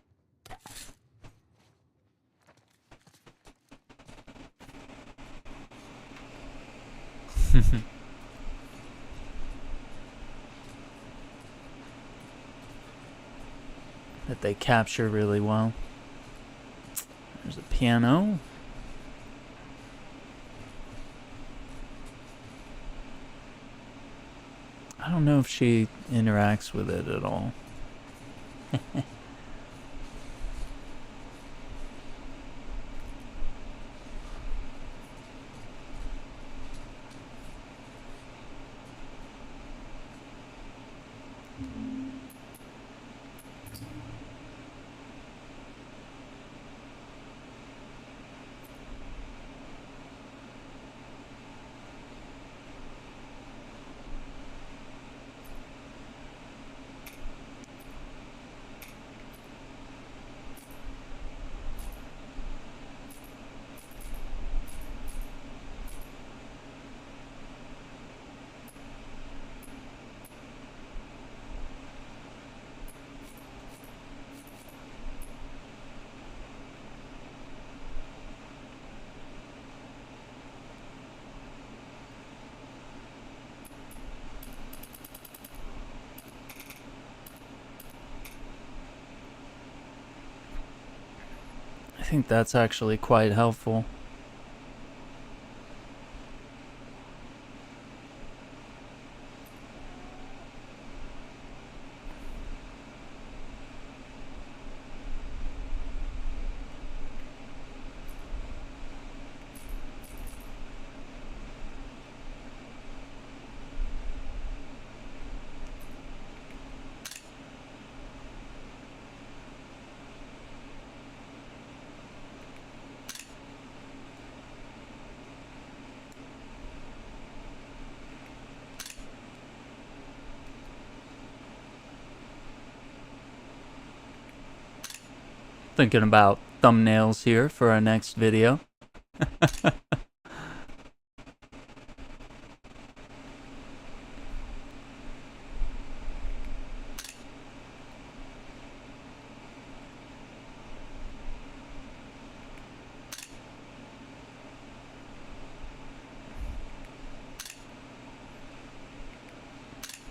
That they capture really well. There's a piano. I don't know if she interacts with it at all. I think that's actually quite helpful. Thinking about thumbnails here for our next video.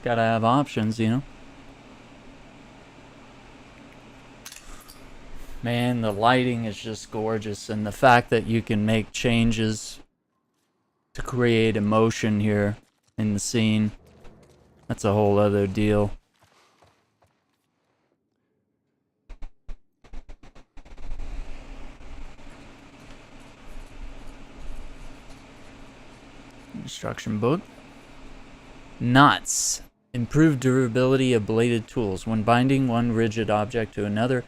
Gotta have options, you know? Man, the lighting is just gorgeous, and the fact that you can make changes to create emotion here in the scene, that's a whole other deal. Instruction book. Knots. Improved durability of bladed tools. When binding one rigid object to another,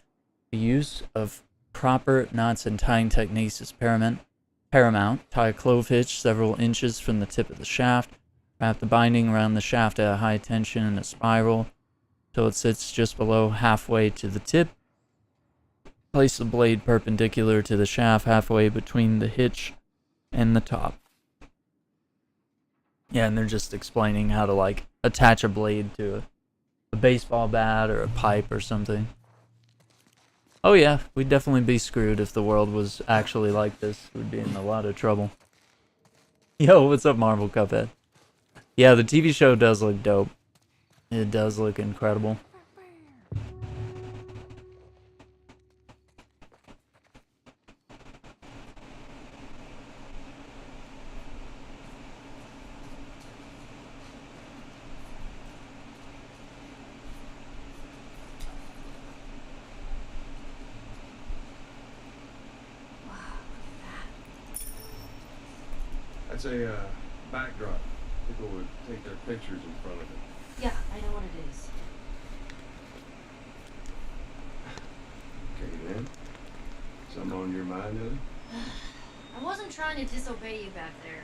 the use of proper knots and tying techniques is paramount. Tie a clove hitch several inches from the tip of the shaft. Wrap the binding around the shaft at a high tension in a spiral till it sits just below halfway to the tip. Place the blade perpendicular to the shaft halfway between the hitch and the top. Yeah, and they're just explaining how to, like, attach a blade to a baseball bat or a pipe or something. Oh yeah, we'd definitely be screwed if the world was actually like this. We'd be in a lot of trouble. Yo, what's up, Marvel Cuphead? Yeah, the TV show does look dope. It does look incredible. That's a backdrop. People would take their pictures in front of it. Yeah, I know what it is. Okay, then. Something on your mind, Ellie? I wasn't trying to disobey you back there.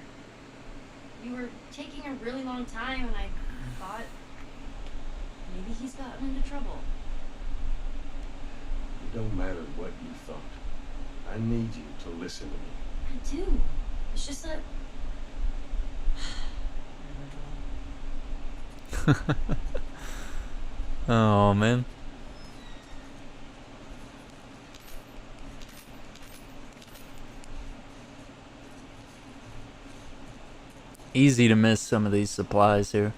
You were taking a really long time, and I thought maybe he's gotten into trouble. It don't matter what you thought. I need you to listen to me. I do. It's just that. Oh, man. Easy to miss some of these supplies here.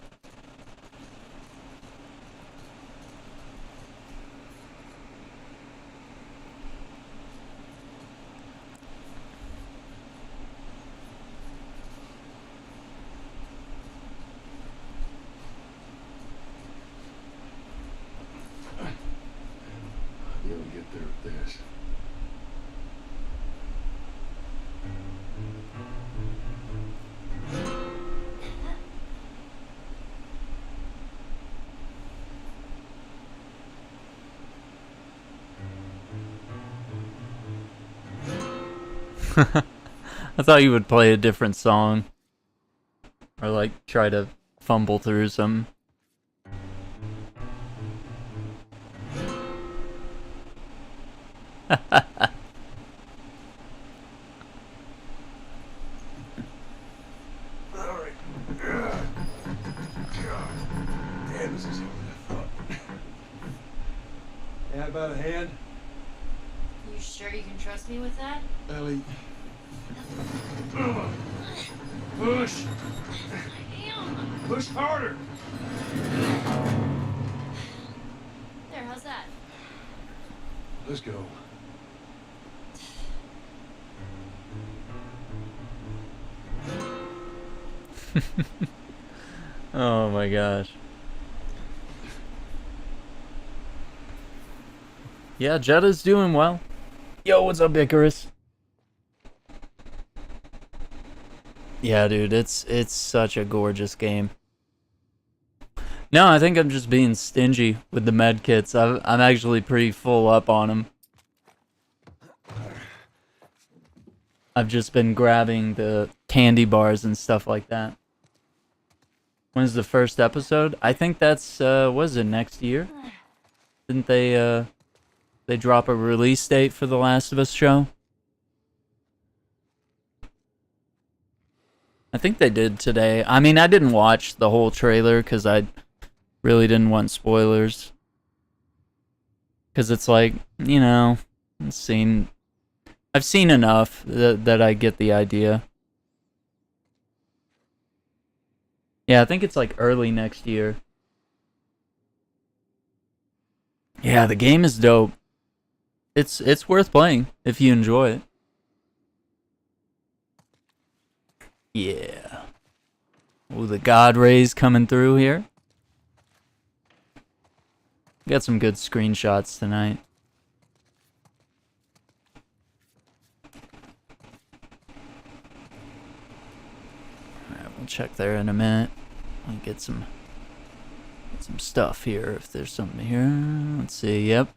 You'll get there with this. I thought you would play a different song. Or like try to fumble through some. Alright. Damn, this is harder than I thought. Hey, how about a hand? You sure you can trust me with that? Ellie. Push! Push harder! There, how's that? Let's go. Oh my gosh. Yeah, Jetta's doing well. Yo, what's up, Icarus? Yeah, dude, it's such a gorgeous game. No, I think I'm just being stingy with the med kits. I'm actually pretty full up on them. I've just been grabbing the candy bars and stuff like that. When's the first episode? I think that's was it next year? Didn't they drop a release date for the Last of Us show? I think they did today. I mean, I didn't watch the whole trailer because I really didn't want spoilers. Because it's like, you know, I've seen enough that I get the idea. Yeah, I think it's like early next year. Yeah, the game is dope. It's worth playing if you enjoy it. Yeah. Oh, the God rays coming through here. Got some good screenshots tonight. Alright, we'll check there in a minute. I'll get some stuff here if there's something here. Let's see, yep.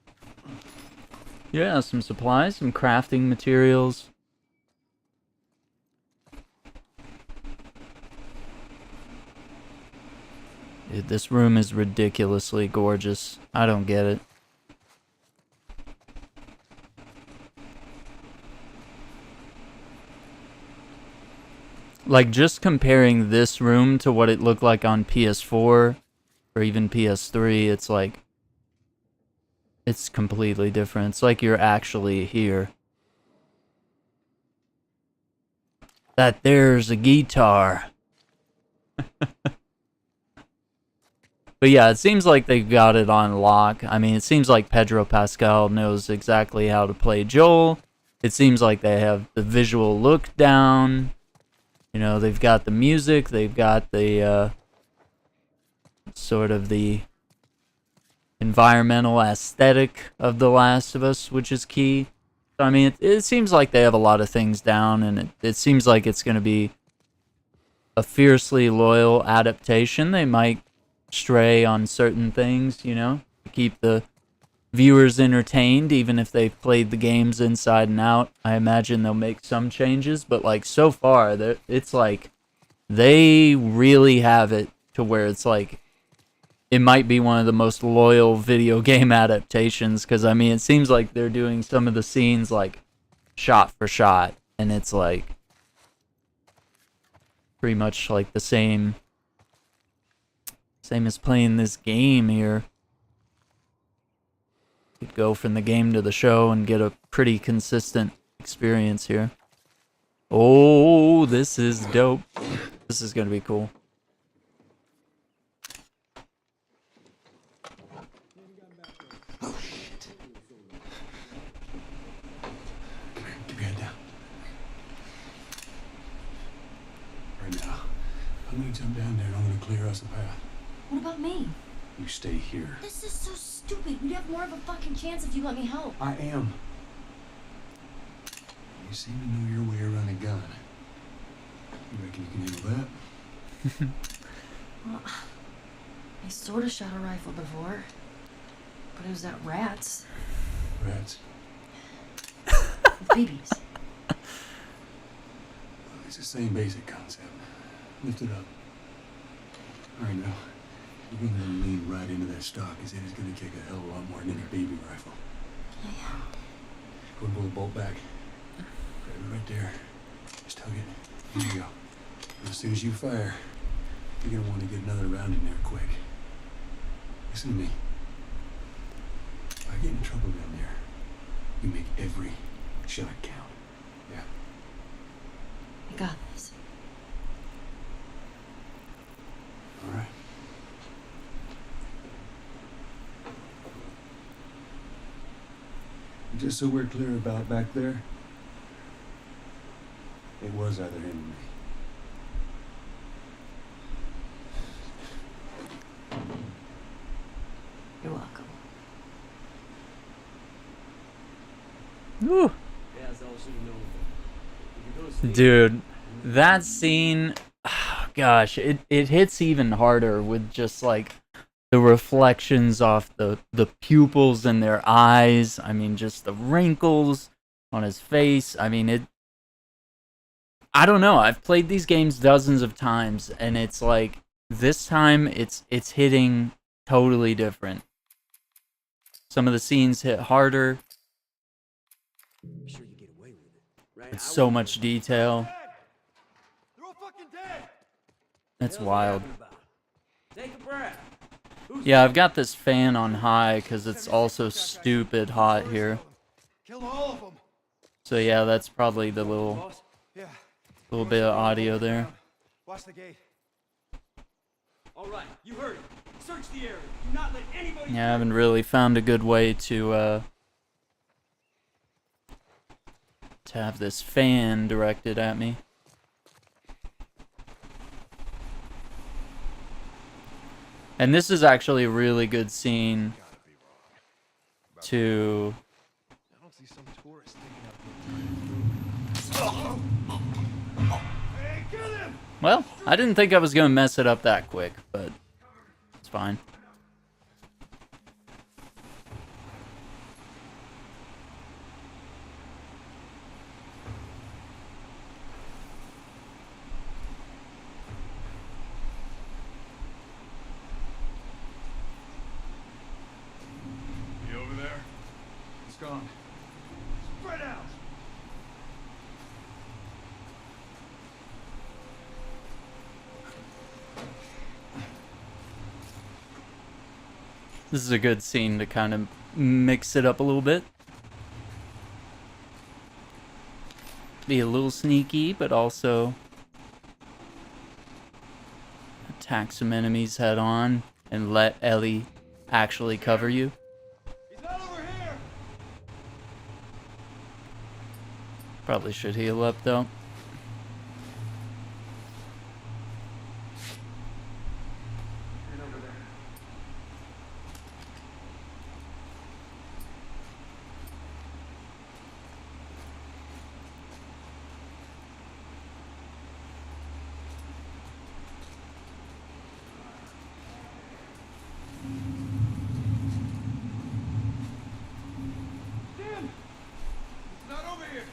Yeah, some supplies, some crafting materials. Dude, this room is ridiculously gorgeous. I don't get it. Like, just comparing this room to what it looked like on PS4 or even PS3, it's like, it's completely different. It's like you're actually here. That there's a guitar. But yeah, it seems like they've got it on lock. I mean, it seems like Pedro Pascal knows exactly how to play Joel. It seems like they have the visual look down. You know, they've got the music. They've got the, sort of the environmental aesthetic of The Last of Us, which is key. So, I mean, it seems like they have a lot of things down, and it seems like it's going to be a fiercely loyal adaptation. They might stray on certain things, you know, to keep the viewers entertained, even if they've played the games inside and out. I imagine they'll make some changes, but like so far, it's like they really have it to where it's like it might be one of the most loyal video game adaptations, because I mean, it seems like they're doing some of the scenes like shot for shot, and it's like pretty much like the same as playing this game here. You could go from the game to the show and get a pretty consistent experience here. Oh, this is dope. This is gonna be cool. Oh, shit. Come here, keep your head down. Right now, I'm gonna jump down there and I'm gonna clear us a path. What about me? You stay here. This is so stupid. We'd have more of a fucking chance if you let me help. I am. You seem to know your way around a gun. You reckon you can handle that? Well, I sort of shot a rifle before, but it was at rats Rats. with babies. It's the same basic concept. Lift it up. All right, now. You're gonna lean right into that stock, as it is gonna kick a hell of a lot more than a baby rifle. Yeah. Go and pull the bolt back. Grab it right there. Just tug it. Here you go. And as soon as you fire, you're gonna want to get another round in there quick. Listen to me. If I get in trouble down there, you make every shot count. Yeah? I got this. All right. Just so we're clear about back there, it was either him or me. You're welcome. Woo. Dude, that scene, oh gosh, it hits even harder with just like the reflections off the pupils in their eyes. I mean, just the wrinkles on his face. I mean, I don't know. I've played these games dozens of times, and it's like this time it's hitting totally different. Some of the scenes hit harder. It's so much detail. It's wild. Yeah, I've got this fan on high because it's also stupid hot here. So yeah, that's probably the little bit of audio there. Watch the gate. All right, you heard it. Search the area. Do not let anybody. Yeah, I haven't really found a good way to have this fan directed at me. And this is actually a really good scene to... I don't see some tourist Well, I didn't think I was going to mess it up that quick, but it's fine. You over there? It's gone. Spread out. This is a good scene to kind of mix it up a little bit. Be a little sneaky, but also attack some enemies head on and let Ellie actually cover you. He's not over here. Probably should heal up though. And over there. Damn! He's not over here.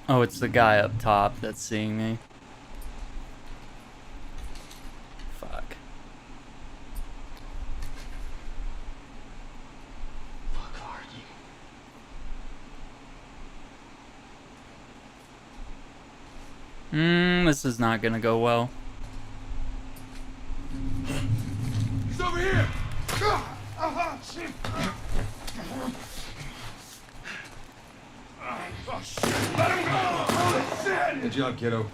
Oh, it's the guy up top that's seeing me. Fuck. Fuck are you? This is not gonna go well. He's over here. Shit. Oh shit! Let him go! Oh shit! Good job, kiddo.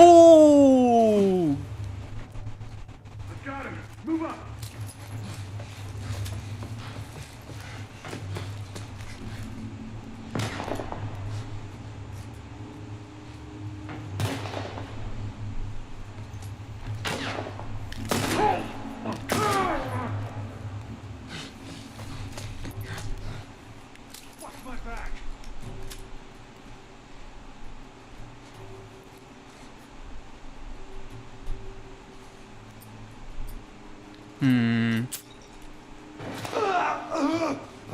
Oh! I got him. Move up. Watch my back.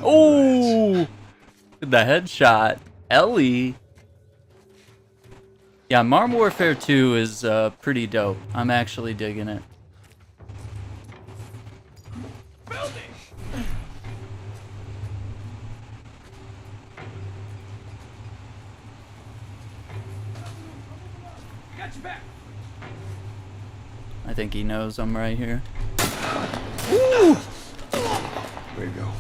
Oh! The headshot. Ellie. Yeah, Modern Warfare 2 is pretty dope. I'm actually digging it. Building. I got your back. I think he knows I'm right here. Way to go.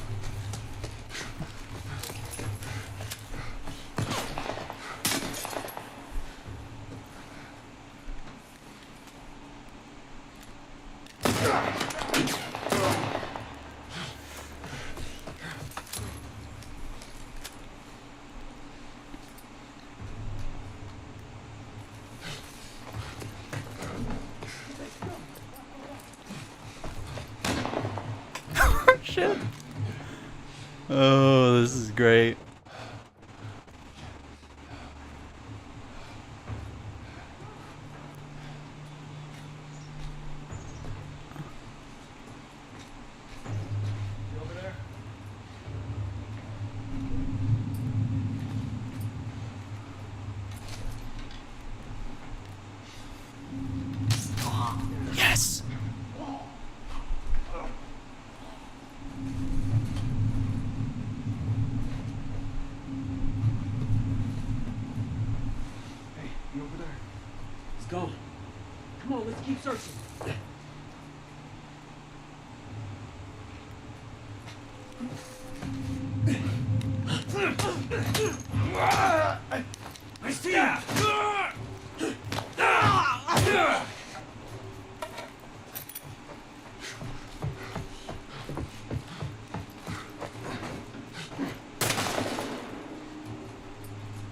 Shit. Oh, this is great. You over there? Yes! Hey, you over there? Let's go. Come on, let's keep searching. I see ya!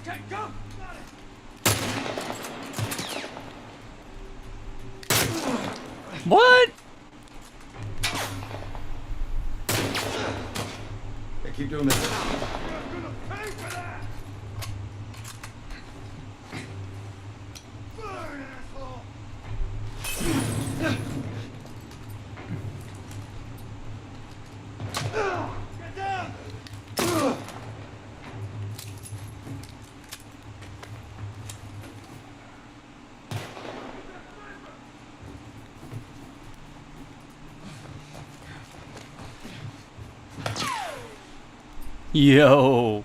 Okay, go! Got it! What? Hey, keep doing that. You're gonna pay for that! Burn, asshole! Get down! Yo.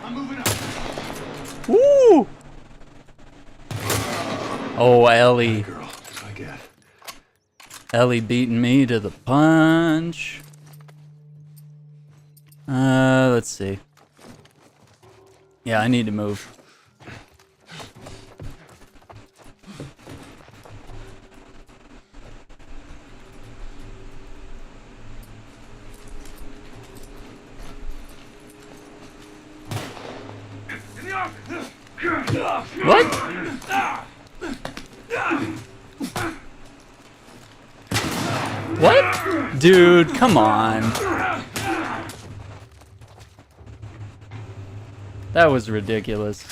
I'm moving up. Woo! Oh, Ellie. Girl, that's what I get. Ellie beating me to the punch. Let's see. Yeah, I need to move. What? What? Dude, come on. That was ridiculous.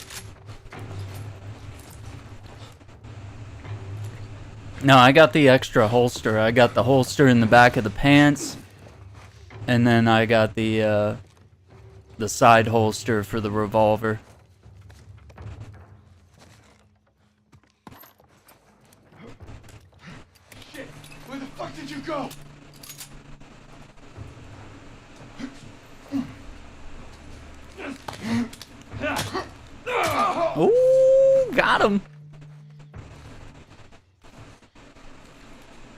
No, I got the extra holster. I got the holster in the back of the pants. And then I got the side holster for the revolver. Shit! Where the fuck did you go? Ooh, got him.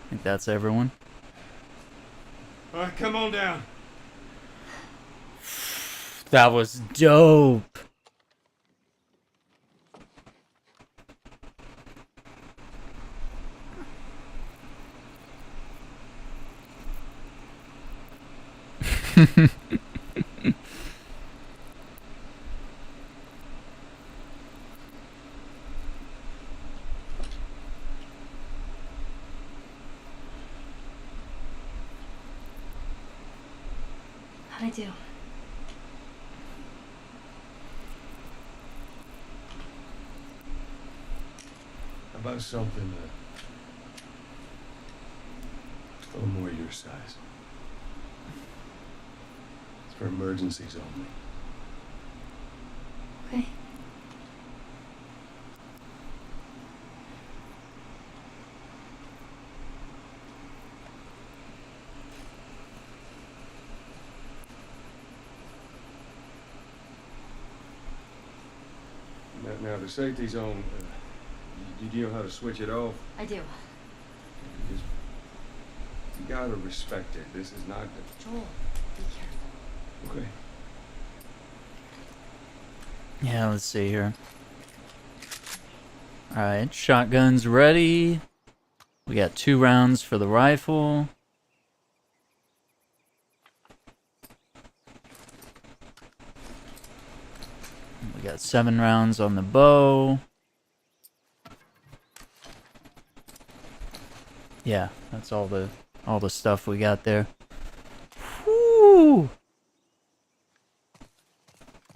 I think that's everyone. All right, come on down. That was dope. How'd I do? How about something a little more your size? It's for emergencies only. Okay. Now the safety zone, do you know how to switch it off? I do. You gotta respect it. This is not Joel, be careful. okay. Yeah, let's see here. Alright, shotgun's ready. We got 2 rounds for the rifle. We got 7 rounds on the bow. Yeah, that's all the stuff we got there. Whew.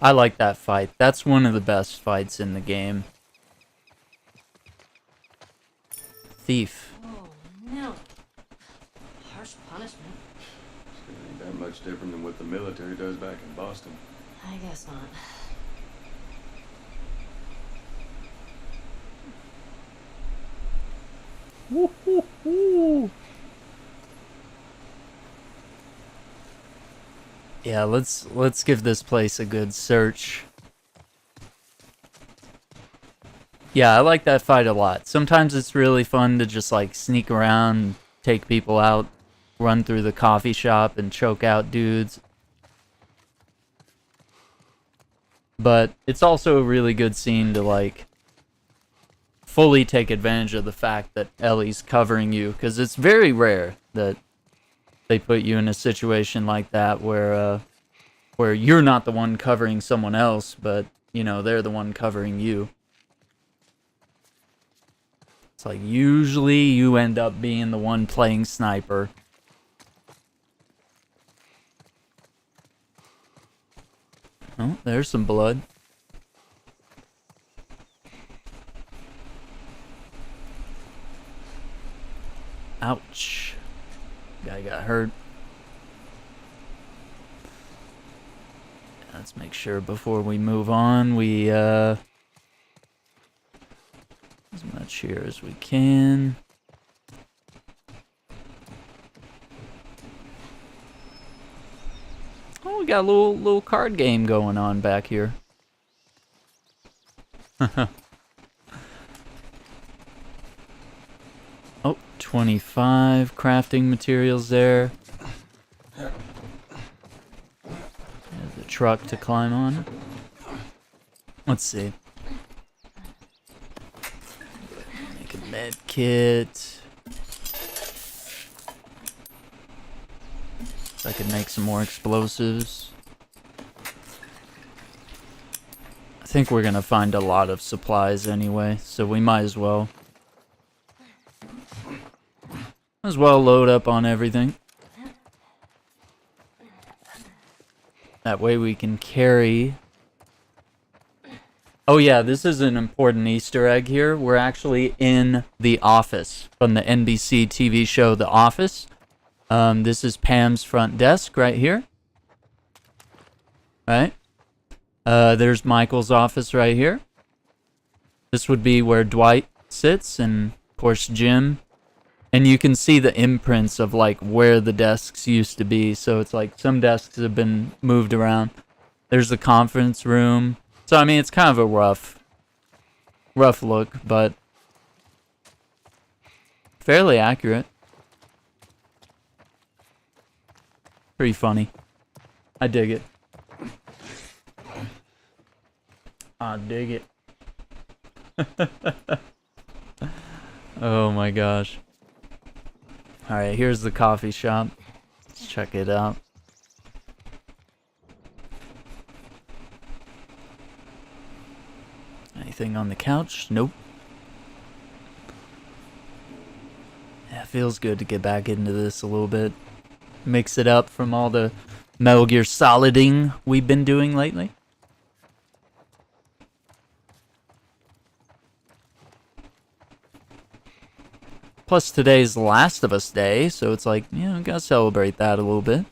I like that fight. That's one of the best fights in the game. Thief. Oh, no. harsh punishment. It ain't that much different than what the military does back in Boston. I guess not. Yeah, let's give this place a good search. Yeah, I like that fight a lot. Sometimes it's really fun to just like sneak around, take people out, run through the coffee shop and choke out dudes. But it's also a really good scene to like fully take advantage of the fact that Ellie's covering you, because it's very rare that they put you in a situation like that where you're not the one covering someone else, but you know, they're the one covering you. It's like usually you end up being the one playing sniper. Oh, there's some blood. Ouch. Guy got hurt. Let's make sure before we move on, we, as much here as we can. Oh, we got a little card game going on back here. Oh, 25 crafting materials there. There's a truck to climb on. Let's see. Make a med kit. So I could make some more explosives. I think we're gonna find a lot of supplies anyway, so we might as well. Load up on everything. That way we can carry. Oh yeah, this is an important Easter egg here. We're actually in The Office from the NBC TV show The Office. This is Pam's front desk right here. Right? There's Michael's office right here. This would be where Dwight sits, and of course Jim. And you can see the imprints of like where the desks used to be. So it's like some desks have been moved around. There's the conference room. So I mean, it's kind of a rough look, but fairly accurate. Pretty funny. I dig it. I dig it. Oh my gosh. Alright, here's the coffee shop. Let's check it out. Anything on the couch? Nope. Yeah, it feels good to get back into this a little bit. Mix it up from all the Metal Gear Soliding we've been doing lately. Plus today's Last of Us Day, so it's like, you know, gotta celebrate that a little bit.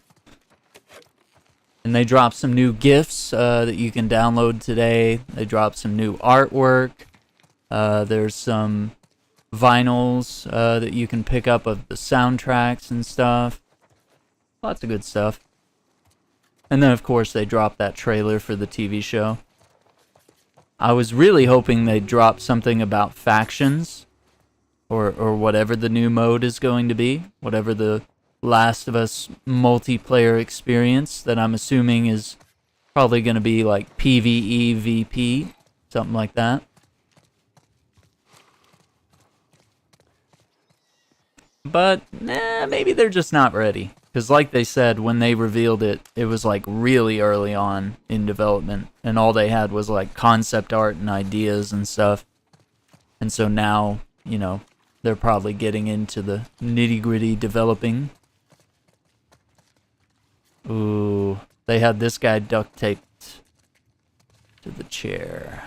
And they dropped some new GIFs that you can download today. They dropped some new artwork. There's some vinyls that you can pick up of the soundtracks and stuff. Lots of good stuff. And then, of course, they dropped that trailer for the TV show. I was really hoping they'd drop something about factions. Or whatever the new mode is going to be. Whatever the Last of Us multiplayer experience that I'm assuming is probably going to be like PvE VP. Something like that. But, maybe they're just not ready. Because like they said, when they revealed it, it was like really early on in development. And all they had was like concept art and ideas and stuff. And so now, you know, they're probably getting into the nitty-gritty developing. Ooh, they had this guy duct taped to the chair.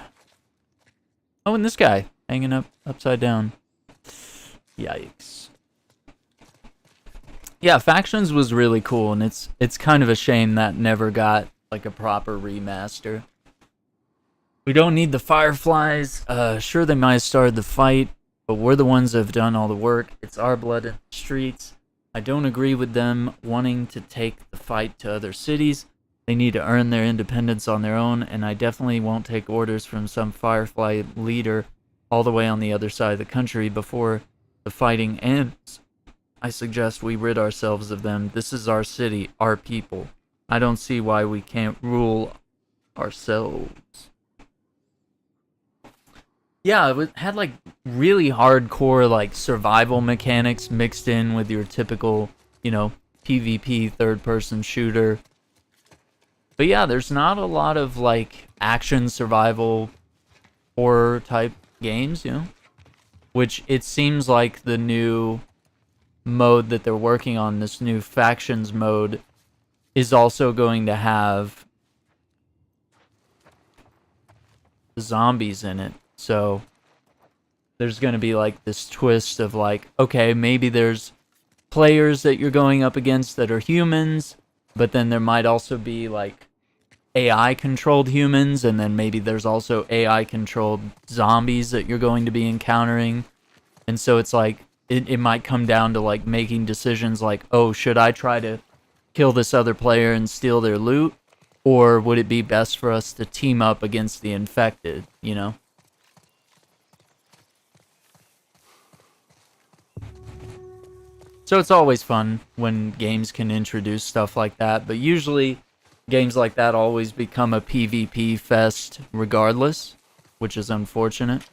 Oh, and this guy hanging upside down. Yikes. Yeah, Factions was really cool, and it's kind of a shame that never got like a proper remaster. We don't need the Fireflies. Sure, they might have started the fight, but we're the ones that have done all the work. It's our blood in the streets. I don't agree with them wanting to take the fight to other cities. They need to earn their independence on their own, and I definitely won't take orders from some Firefly leader all the way on the other side of the country before the fighting ends. I suggest we rid ourselves of them. This is our city, our people. I don't see why we can't rule ourselves. Yeah, it had like really hardcore like survival mechanics mixed in with your typical, PvP third-person shooter. But yeah, there's not a lot of like action survival horror type games, which it seems like the new mode that they're working on, this new Factions mode, is also going to have zombies in it. So there's going to be like this twist of like, okay, maybe there's players that you're going up against that are humans, but then there might also be like AI controlled humans, and then maybe there's also AI controlled zombies that you're going to be encountering. And so it's like it might come down to like making decisions like, oh, should I try to kill this other player and steal their loot, or would it be best for us to team up against the infected, So it's always fun when games can introduce stuff like that, but usually games like that always become a PvP fest regardless, which is unfortunate.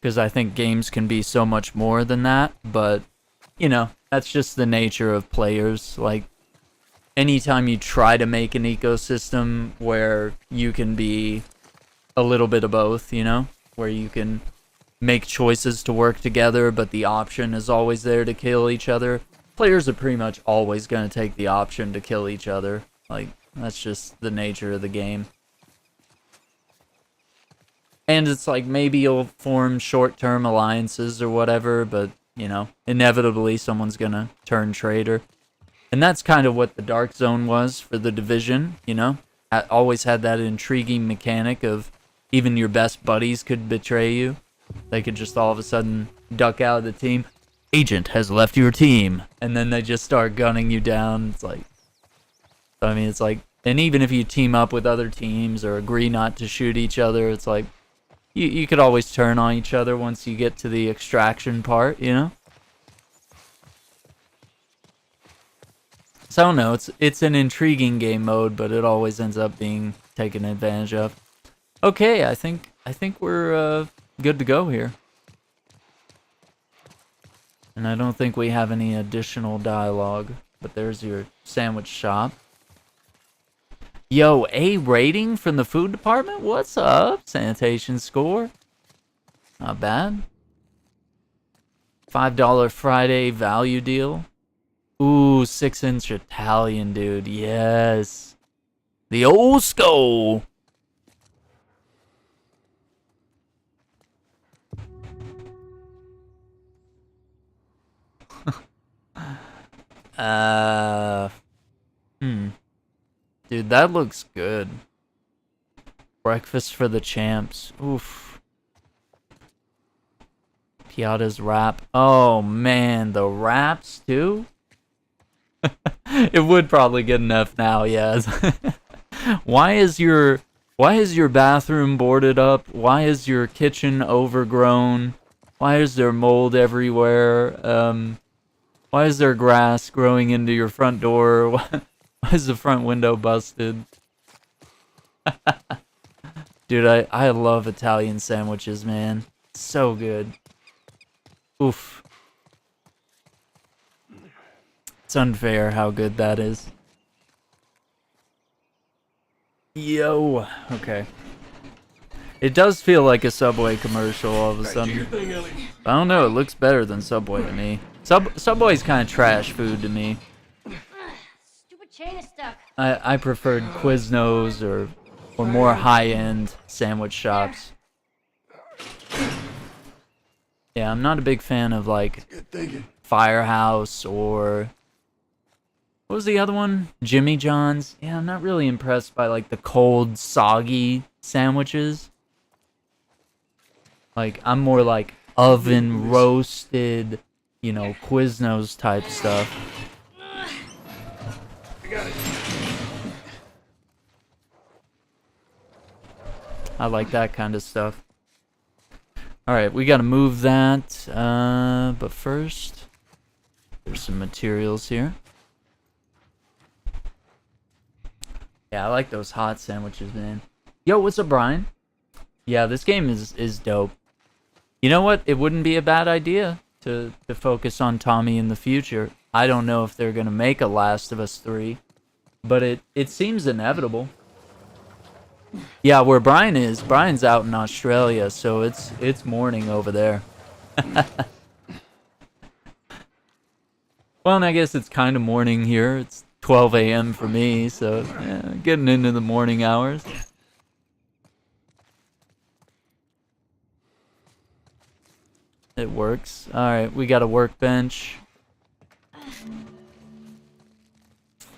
Because I think games can be so much more than that, but, that's just the nature of players. Like, anytime you try to make an ecosystem where you can be a little bit of both, where you can make choices to work together, but the option is always there to kill each other. Players are pretty much always going to take the option to kill each other. Like, that's just the nature of the game. And it's like, maybe you'll form short-term alliances or whatever, but, inevitably someone's going to turn traitor. And that's kind of what the Dark Zone was for the Division, Always had that intriguing mechanic of even your best buddies could betray you. They could just all of a sudden duck out of the team. Agent has left your team. And then they just start gunning you down. It's like, and even if you team up with other teams or agree not to shoot each other, it's like, you could always turn on each other once you get to the extraction part, So I don't know, it's an intriguing game mode, but it always ends up being taken advantage of. Okay, I think we're good to go here. And I don't think we have any additional dialogue, but there's your sandwich shop. Yo, A rating from the food department? What's up? Sanitation score. Not bad. $5 Friday value deal. Ooh, 6-inch Italian, dude. Yes. The old school. Dude, that looks good. Breakfast for the champs. Oof. Piata's wrap. Oh man, the wraps too? It would probably get enough now, yes. Why is your bathroom boarded up? Why is your kitchen overgrown? Why is there mold everywhere? Why is there grass growing into your front door? Why is the front window busted? Dude, I love Italian sandwiches, man. So good. Oof. It's unfair how good that is. Yo. Okay. It does feel like a Subway commercial all of a sudden. I don't know, it looks better than Subway to me. Subway's kind of trash food to me. Stupid chain is stuck. I preferred Quiznos or more high-end sandwich shops. Yeah, I'm not a big fan of like Good thinking. Firehouse or what was the other one? Jimmy John's. Yeah, I'm not really impressed by like the cold, soggy sandwiches. Like I'm more like oven roasted, you know, Quiznos type stuff. I got it. I like that kind of stuff. Alright, we gotta move that. But first, there's some materials here. Yeah, I like those hot sandwiches, man. Yo, what's up, Brian? Yeah, this game is dope. You know what? It wouldn't be a bad idea to focus on Tommy in the future. I don't know if they're gonna make a Last of Us 3, but it seems inevitable. Yeah, where Brian's out in Australia, so it's morning over there. Well, and I guess it's kind of morning here. It's 12 a.m. for me, so yeah, getting into the morning hours. It works. Alright, we got a workbench.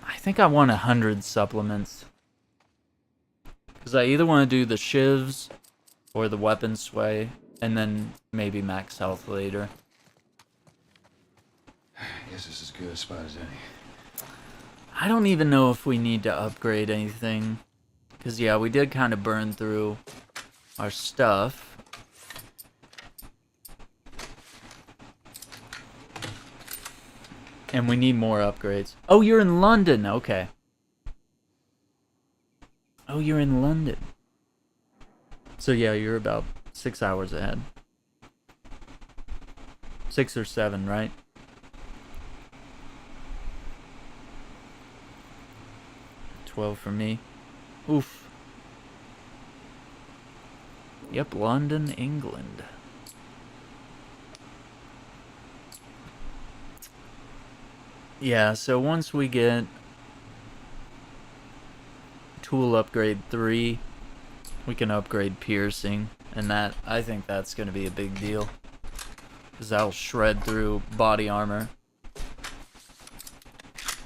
I think I want 100 supplements. Because I either want to do the shivs or the weapon sway, and then maybe max health later. I guess this is as good a spot as any. I don't even know if we need to upgrade anything. Because, yeah, we did kind of burn through our stuff. And we need more upgrades. Oh, you're in London. Okay. Oh, you're in London. So, yeah, you're about 6 hours ahead. 6 or 7, right? $12 for me. Oof. Yep, London, England. Yeah, so once we get tool upgrade 3, we can upgrade piercing, and that, I think that's going to be a big deal. Because that'll shred through body armor.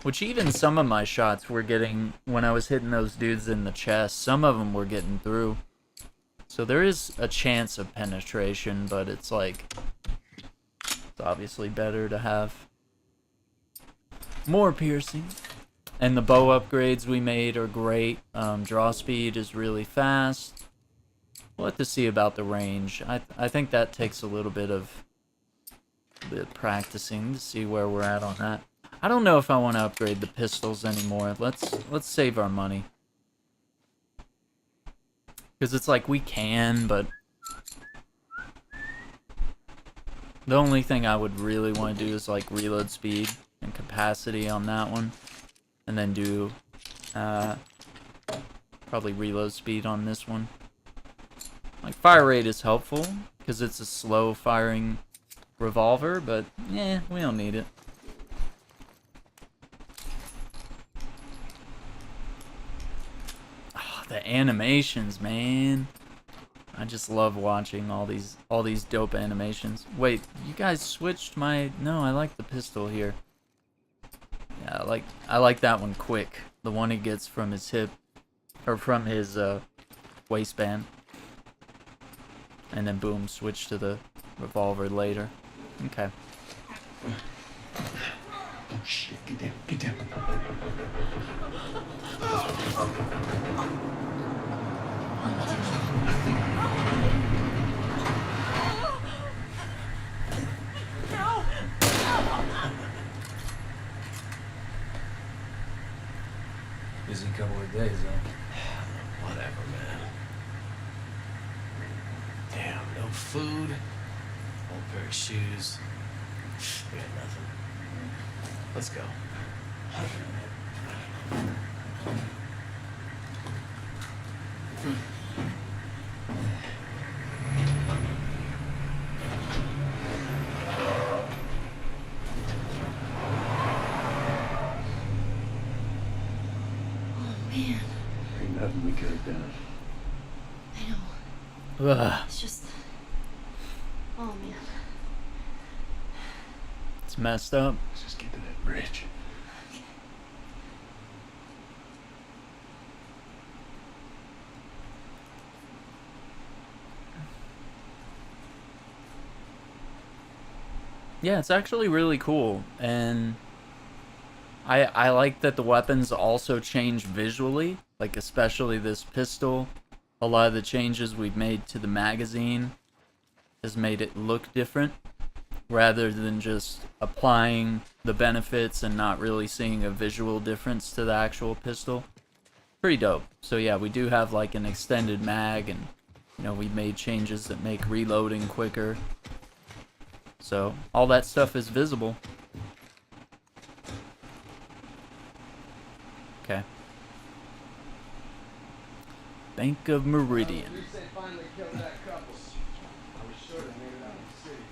Which even some of my shots were getting, when I was hitting those dudes in the chest, some of them were getting through. So there is a chance of penetration, but it's like, it's obviously better to have more piercing. And the bow upgrades we made are great. Draw speed is really fast. We'll have to see about the range. I think that takes a little bit of practicing to see where we're at on that. I don't know if I want to upgrade the pistols anymore. Let's save our money. Because it's like we can, but the only thing I would really want to do is like reload speed and capacity on that one. And then do probably reload speed on this one. Like fire rate is helpful because it's a slow firing revolver, but yeah, we don't need it. Oh, the animations, man. I just love watching all these dope animations. Wait, you guys switched my... No, I like the pistol here. Yeah, I like that one quick. The one he gets from his hip, or from his waistband. And then boom, switch to the revolver later. Okay. Oh shit, get down, get down. Busy couple of days, huh? Whatever, man. Damn, no food, old pair of shoes. We got nothing. Let's go. Man, Ain't nothing we could have done. I know. Ugh. It's just... Oh, man. messed up. Let's just get to that bridge. Yeah, it's actually really cool, and I like that the weapons also change visually, like especially this pistol. A lot of the changes we've made to the magazine has made it look different, rather than just applying the benefits and not really seeing a visual difference to the actual pistol. Pretty dope. So yeah, we do have like an extended mag, and you know, we made changes that make reloading quicker. So all that stuff is visible. Okay. Bank of Meridian. At least they finally killed that couple. I was sure they made it out of the city.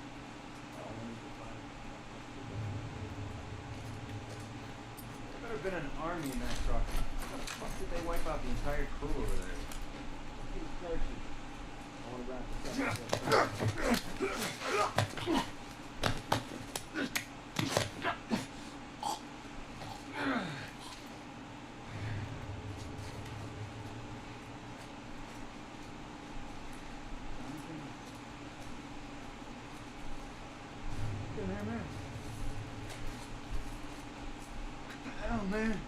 There better been an army in that truck. How the fuck did they wipe out the entire crew over there? I want to wrap this up. Hell, man.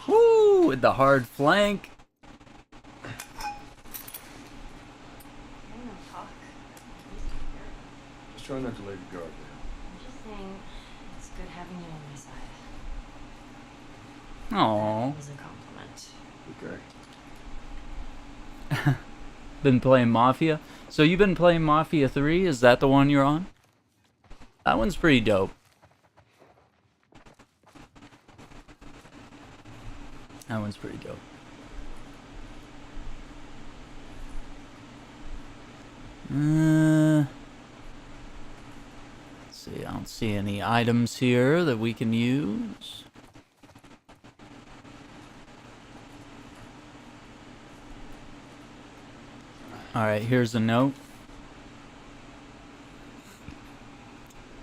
Woo! With the hard flank. I don't talk. Just try not to lay the guard down. I'm just saying, it's good having you on my side. Aww. It was a compliment. Okay. Been playing Mafia. So you've been playing Mafia 3? Is that the one you're on? That one's pretty dope. That one's pretty dope. Let's see, I don't see any items here that we can use. Alright, here's a note.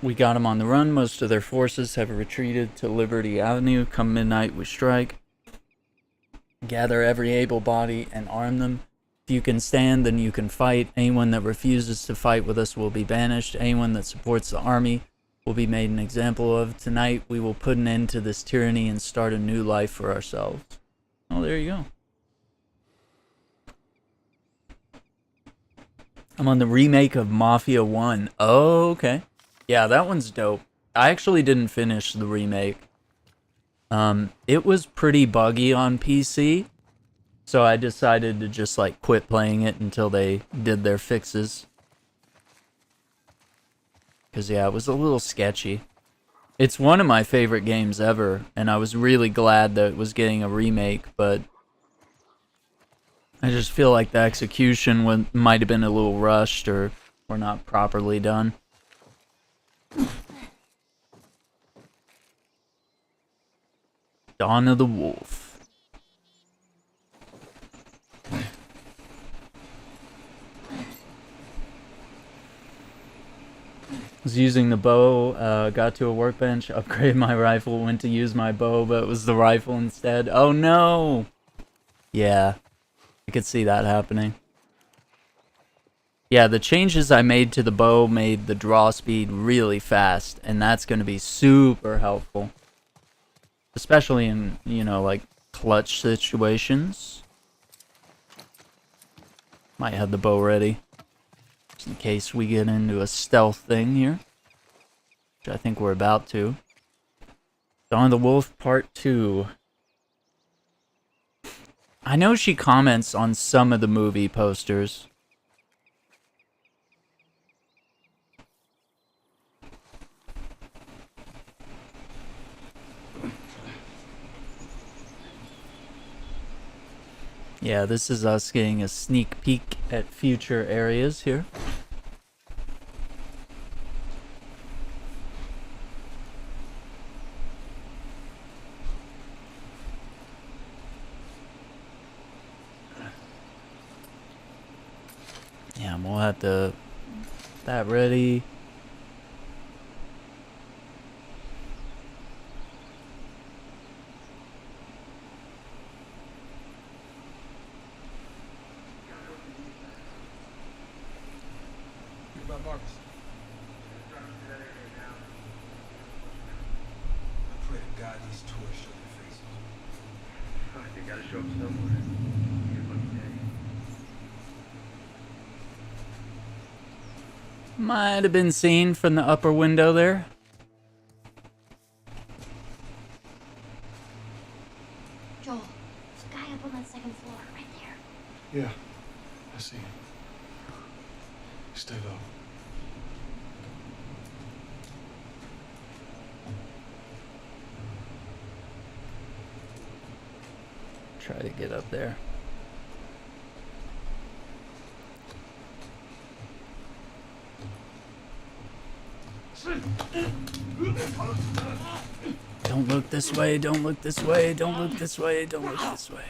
We got them on the run. Most of their forces have retreated to Liberty Avenue. Come midnight, we strike. Gather every able body and arm them. If you can stand, then you can fight. Anyone that refuses to fight with us will be banished. Anyone that supports the army will be made an example of. Tonight, we will put an end to this tyranny and start a new life for ourselves. Oh, there you go. I'm on the remake of Mafia 1. Oh, okay. Yeah, that one's dope. I actually didn't finish the remake. It was pretty buggy on PC, so I decided to just like quit playing it until they did their fixes. Cause yeah, it was a little sketchy. It's one of my favorite games ever, and I was really glad that it was getting a remake, but I just feel like the execution might have been a little rushed or not properly done. Dawn of the Wolf. Was using the bow, got to a workbench, upgraded my rifle, went to use my bow, but it was the rifle instead. Oh no! Yeah, I could see that happening. Yeah, the changes I made to the bow made the draw speed really fast, and that's going to be super helpful. Especially in, you know, like, clutch situations. Might have the bow ready. Just in case we get into a stealth thing here. Which I think we're about to. Dawn of the Wolf Part 2. I know she comments on some of the movie posters. Yeah, this is us getting a sneak peek at future areas here. We'll have to... That ready. What about Marcus? I pray to God these tourists show their faces. They gotta show up somewhere. Be a lucky day. Might have been seen from the upper window there. Joel, there's a guy up on that second floor, right there. Yeah, I see him. Stay low. Try to get up there. Don't look this way, don't look this way, don't look this way, don't look this way.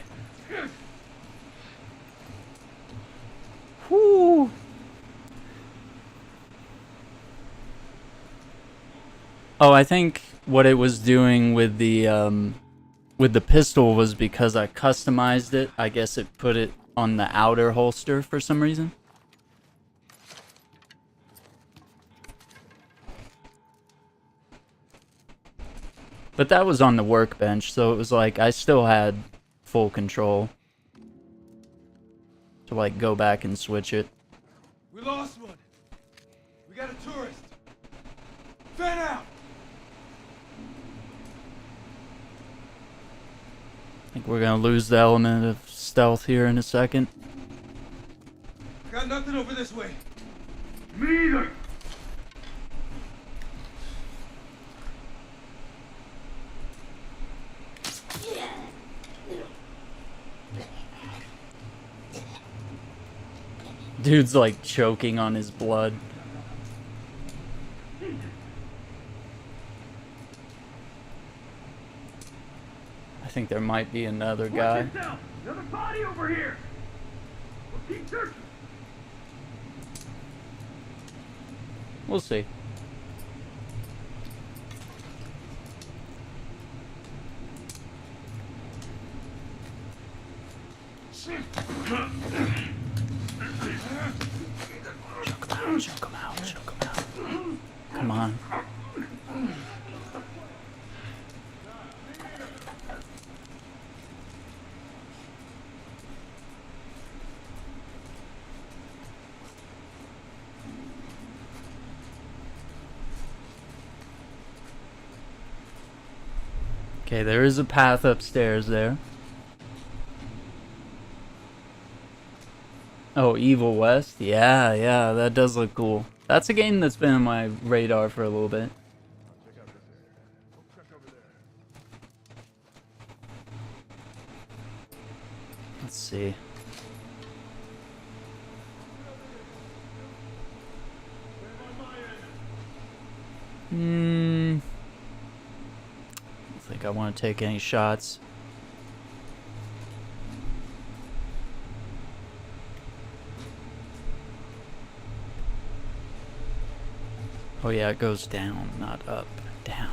Whoo! Oh, I think what it was doing with the pistol was because I customized it. I guess it put it on the outer holster for some reason. But that was on the workbench, so it was like I still had full control to like go back and switch it. We lost one. We got a tourist. Fan out. I think we're gonna lose the element of stealth here in a second. Got nothing over this way. Me either. Dude's like choking on his blood. I think there might be another guy. Watch yourself. Another body over here. We'll keep searching. We'll see. Choke him out, choke him out. Come on. Okay, there is a path upstairs there. Oh, Evil West? Yeah, that does look cool. That's a game that's been on my radar for a little bit. Let's see. I don't think I want to take any shots. Oh yeah, it goes down, not up. Down.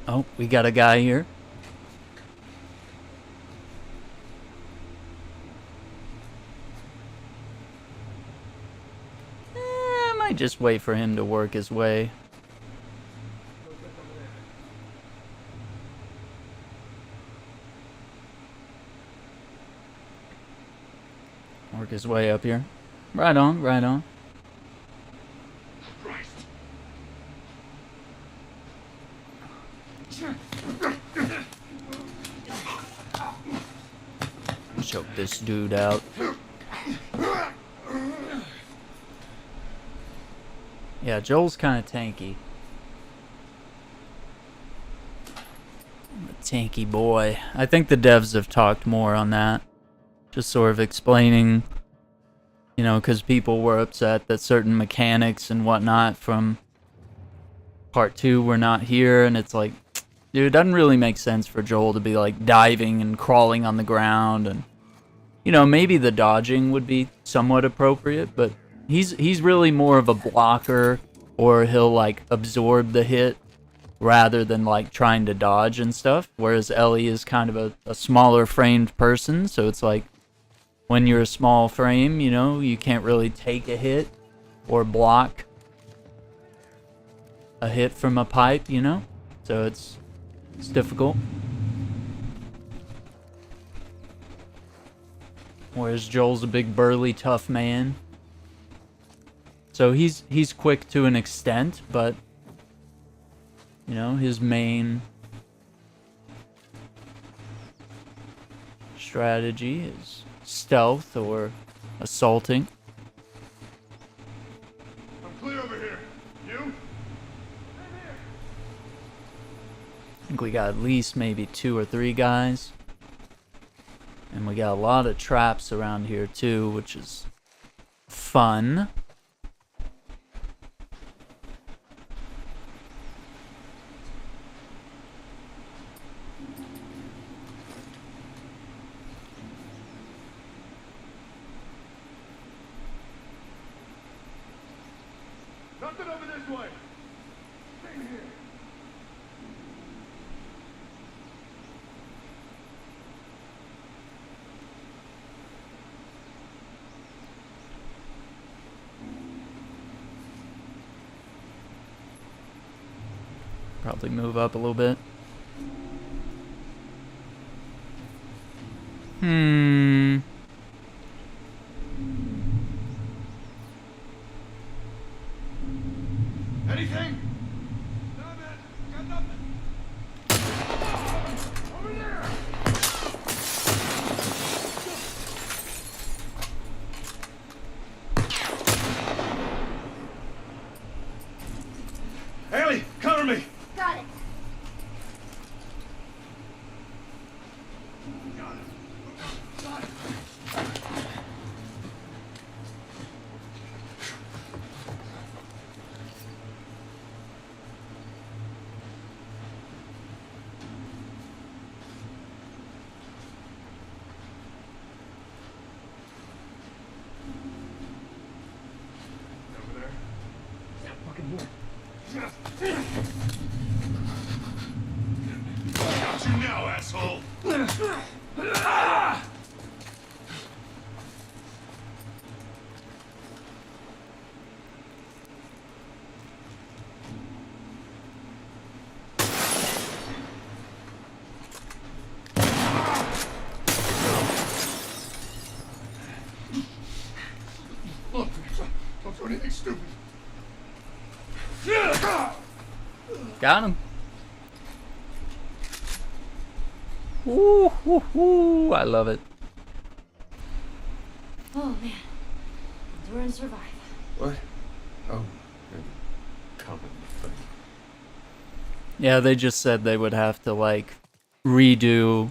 Oh, we got a guy here. I might just wait for him to work his way. Work his way up here. Right on, right on. Choke this dude out. Yeah, Joel's kind of tanky. A tanky boy. I think the devs have talked more on that. Just sort of explaining, you know, because people were upset that certain mechanics and whatnot from part 2 were not here, and it's like, dude, it doesn't really make sense for Joel to be like diving and crawling on the ground and you know, maybe the dodging would be somewhat appropriate, but he's really more of a blocker, or he'll like absorb the hit rather than like trying to dodge and stuff. Whereas Ellie is kind of a smaller framed person, so it's like when you're a small frame, you know, you can't really take a hit or block a hit from a pipe, you know? So it's difficult. Whereas Joel's a big burly tough man. So he's quick to an extent, but you know, his main strategy is stealth or assaulting. I'm clear over here. You? I think we got at least maybe 2 or 3 guys. And we got a lot of traps around here too, which is fun. Nothing over this way. Stay here. Probably move up a little bit. Anything? No, man. Got nothing. Over there. Ellie, cover me. Got it. Over there. Got you now, asshole. Look, don't do anything stupid. Got him. Woo, woo, woo. I love it. Oh man. Endure and survive. What? Oh, common thing. Yeah, they just said they would have to like redo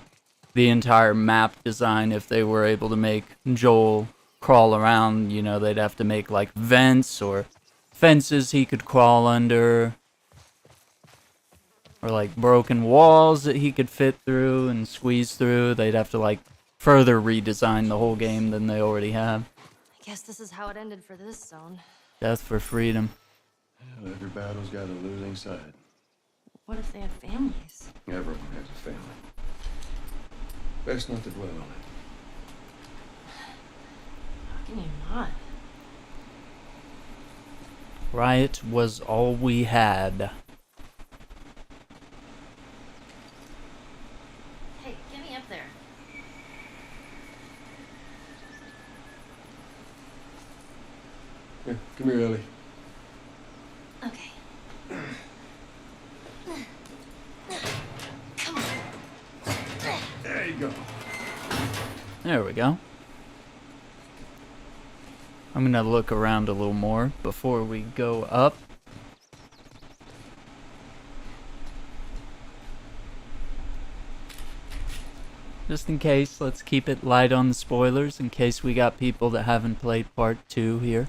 the entire map design if they were able to make Joel crawl around. You know, they'd have to make like vents or fences he could crawl under, or like broken walls that he could fit through and squeeze through. They'd have to like further redesign the whole game than they already have. I guess this is how it ended for this zone. Death for freedom. Well, every battle's got a losing side. What if they had families? Everyone has a family. Best not to dwell on it. How can you not? Riot was all we had. Hey, get me up there. Here, come here, Ellie. Okay. Come on. There you go. There we go. I'm gonna look around a little more before we go up. Just in case, let's keep it light on the spoilers in case we got people that haven't played part 2 here.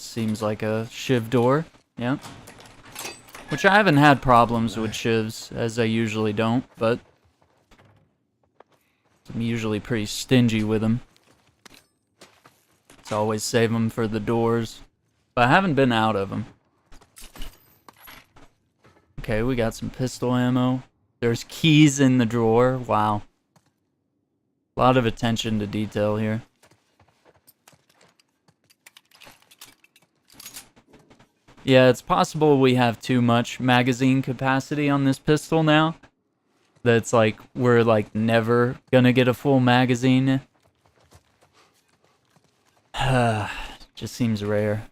seems like a shiv door. Yep. Which I haven't had problems with shivs, as I usually don't, but I'm usually pretty stingy with them. So I always save them for the doors. But I haven't been out of them. Okay, we got some pistol ammo. There's keys in the drawer. Wow. A lot of attention to detail here. Yeah, it's possible we have too much magazine capacity on this pistol now. That's like, we're like never gonna get a full magazine. Just seems rare.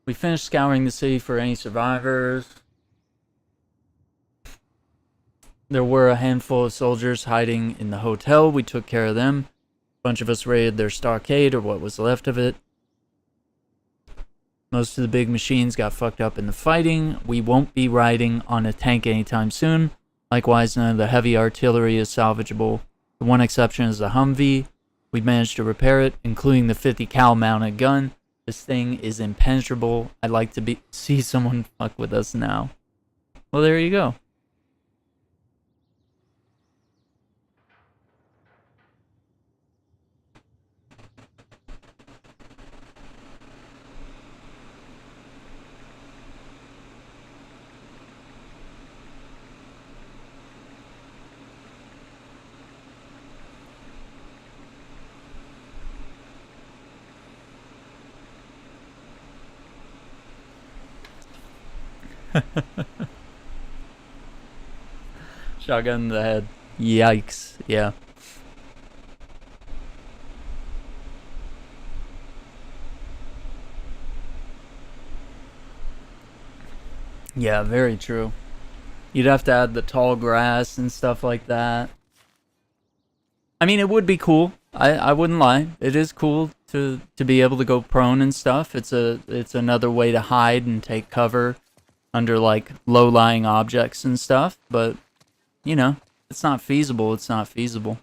We finished scouring the city for any survivors. There were a handful of soldiers hiding in the hotel. We took care of them. A bunch of us raided their stockade, or what was left of it. Most of the big machines got fucked up in the fighting. We won't be riding on a tank anytime soon. Likewise, none of the heavy artillery is salvageable. The one exception is the Humvee. We managed to repair it, including the 50 cal mounted gun. This thing is impenetrable. I'd like to see someone fuck with us now. Well, there you go. Shotgun in the head. Yikes. Yeah. Yeah, very true. You'd have to add the tall grass and stuff like that. I mean, it would be cool. I wouldn't lie. It is cool to be able to go prone and stuff. It's another way to hide and take cover under like low-lying objects and stuff, but you know, it's not feasible. It's not feasible.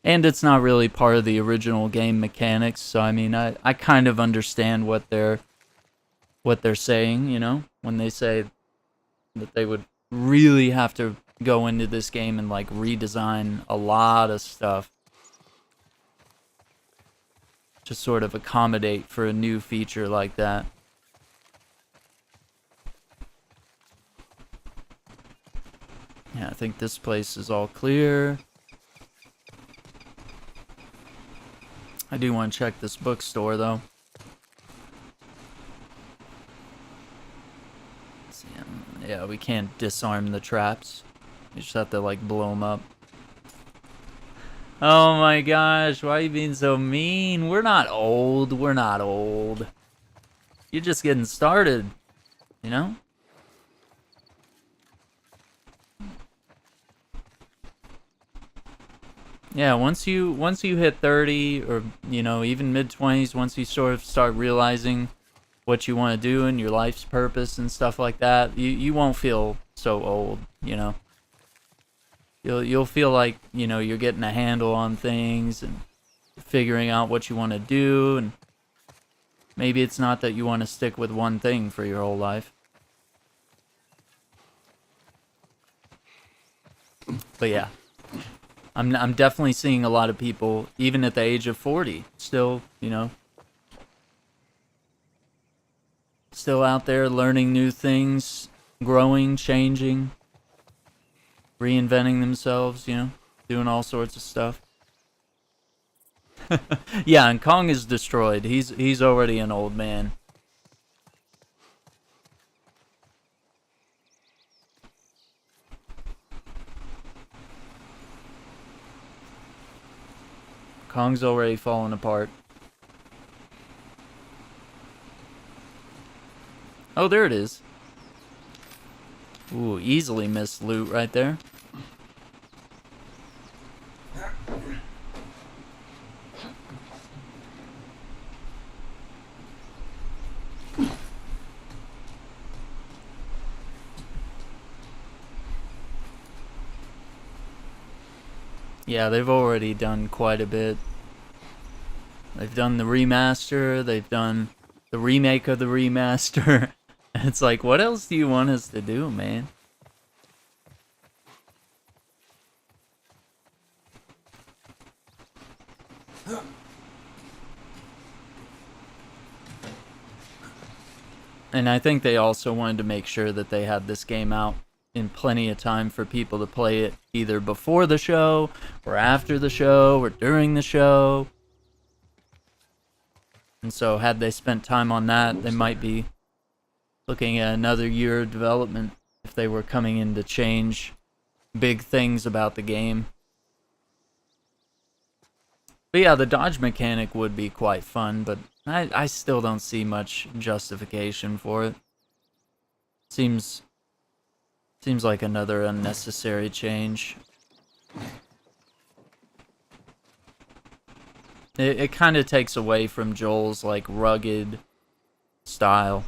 And it's not really part of the original game mechanics, so I mean, I kind of understand what they're saying, you know, when they say that they would really have to go into this game and like redesign a lot of stuff to sort of accommodate for a new feature like that. Yeah, I think this place is all clear. I do want to check this bookstore though. Yeah, we can't disarm the traps. You just have to like blow them up. Oh my gosh, why are you being so mean? We're not old. We're not old. You're just getting started, you know? Yeah, once you hit 30 or, you know, even mid-20s, once you sort of start realizing what you want to do and your life's purpose and stuff like that, you won't feel so old, you know. You'll feel like, you know, you're getting a handle on things and figuring out what you want to do, and maybe it's not that you want to stick with one thing for your whole life. But yeah, I'm definitely seeing a lot of people, even at the age of 40, still, you know, still out there learning new things, growing, changing, reinventing themselves, you know, doing all sorts of stuff. Yeah, and Kong is destroyed. He's already an old man. Kong's already fallen apart. Oh, there it is. Ooh, easily missed loot right there. Yeah, they've already done quite a bit. They've done the remaster, they've done the remake of the remaster. It's like, what else do you want us to do, man? And I think they also wanted to make sure that they had this game out in plenty of time for people to play it either before the show, or after the show, or during the show. And so had they spent time on that, they might be looking at another year of development if they were coming in to change big things about the game. But yeah, the dodge mechanic would be quite fun, but I still don't see much justification for it. Seems like another unnecessary change. It kind of takes away from Joel's like rugged style.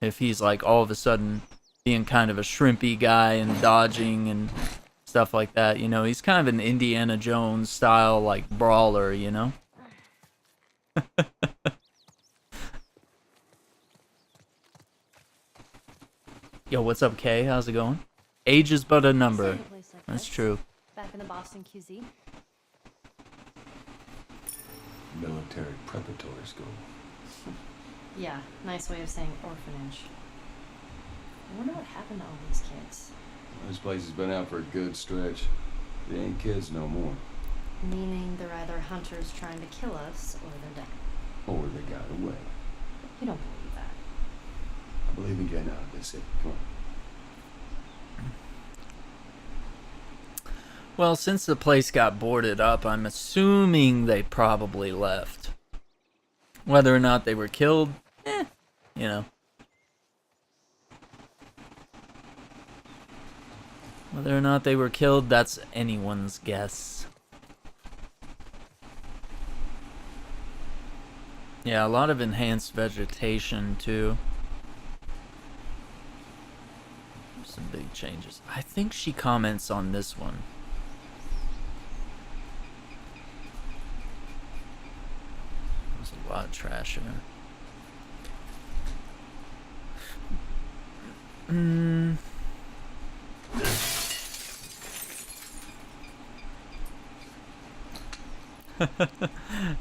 If he's like all of a sudden being kind of a shrimpy guy and dodging and stuff like that, you know, he's kind of an Indiana Jones style like brawler, you know? Yo, what's up, Kay? How's it going? Age is but a number. That's true. Back in the Boston QZ. Military preparatory school. Yeah, nice way of saying orphanage. I wonder what happened to all these kids. This place has been out for a good stretch. They ain't kids no more. Meaning they're either hunters trying to kill us, or they're dead. Or they got away. You don't believe that. I believe in getting out of this city. Come on. Well, since the place got boarded up, I'm assuming they probably left. Whether or not they were killed, you know. Whether or not they were killed, that's anyone's guess. Yeah, a lot of enhanced vegetation, too. Some big changes. I think she comments on this one. There's a lot of trash in her.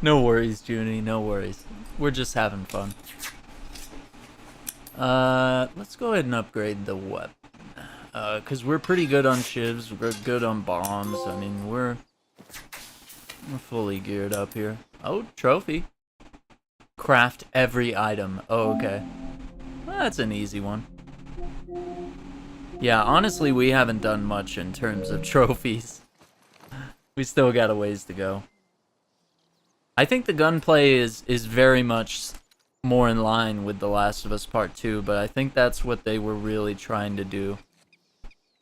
No worries, Junie, no worries. We're just having fun. Let's go ahead and upgrade the weapon. Cause we're pretty good on shivs, we're good on bombs. I mean, we're fully geared up here. Oh, trophy. Craft every item. Oh, okay. Well, that's an easy one. Yeah, honestly, we haven't done much in terms of trophies. We still got a ways to go. I think the gunplay is very much more in line with The Last of Us Part 2, but I think that's what they were really trying to do.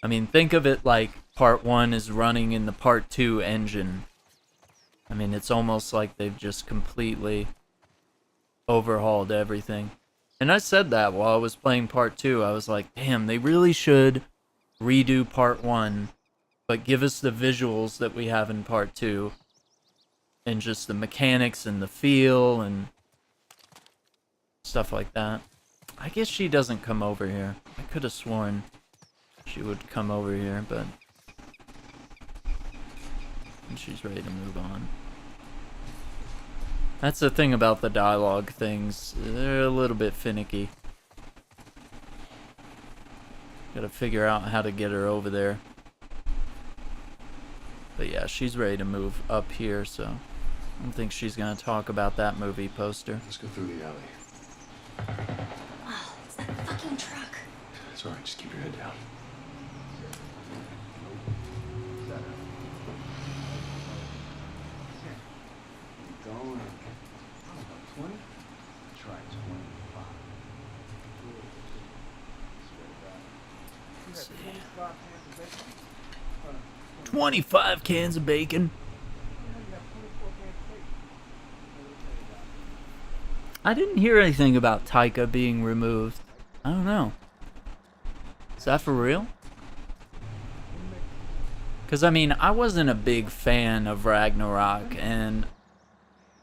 I mean, think of it like Part 1 is running in the Part 2 engine. I mean, it's almost like they've just completely overhauled everything. And I said that while I was playing Part 2. I was like, damn, they really should redo Part 1, but give us the visuals that we have in Part 2. And just the mechanics and the feel and stuff like that. I guess she doesn't come over here. I could have sworn she would come over here, but and she's ready to move on. That's the thing about the dialogue things. They're a little bit finicky. Gotta figure out how to get her over there. But yeah, she's ready to move up here, so I don't think she's gonna talk about that movie poster. Let's go through the alley. Oh, it's that fucking truck. It's alright, just keep your head down. Going. 20? Try 25. Let's see. 25 cans of bacon. I didn't hear anything about Taika being removed. I don't know. Is that for real? Because, I mean, I wasn't a big fan of Ragnarok, and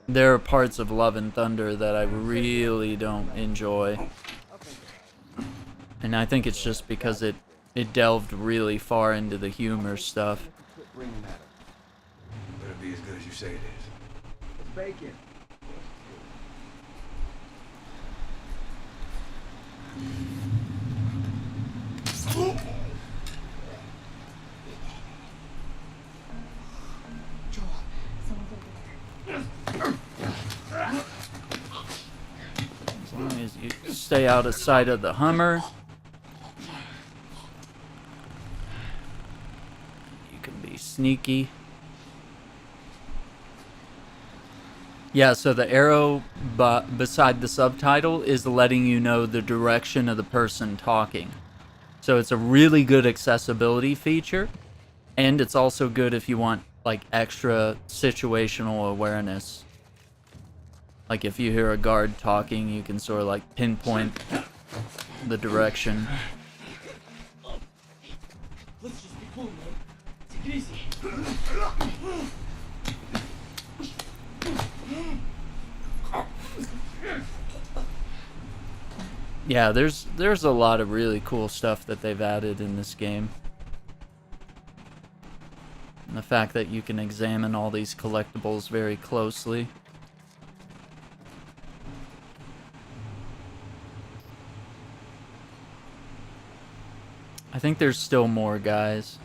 there are parts of Love and Thunder that I really don't enjoy. And I think it's just because it delved really far into the humor stuff. Better be as good as you say it is. It's bacon. As long as you stay out of sight of the Hummer, you can be sneaky. Yeah, so the arrow beside the subtitle is letting you know the direction of the person talking. So it's a really good accessibility feature, and it's also good if you want like extra situational awareness. Like if you hear a guard talking, you can sort of like pinpoint the direction. Let's just be cool, man. Take it easy. Yeah, there's a lot of really cool stuff that they've added in this game. And the fact that you can examine all these collectibles very closely. I think there's still more, guys.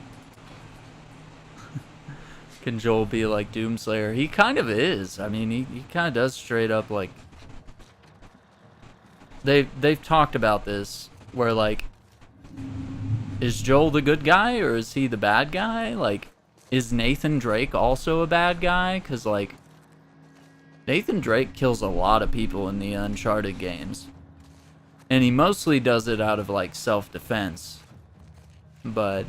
Can Joel be like Doomslayer? He kind of is. I mean, he kind of does straight up like... They've talked about this, where like... Is Joel the good guy, or is he the bad guy? Like, is Nathan Drake also a bad guy? Because like... Nathan Drake kills a lot of people in the Uncharted games. And he mostly does it out of like self-defense. But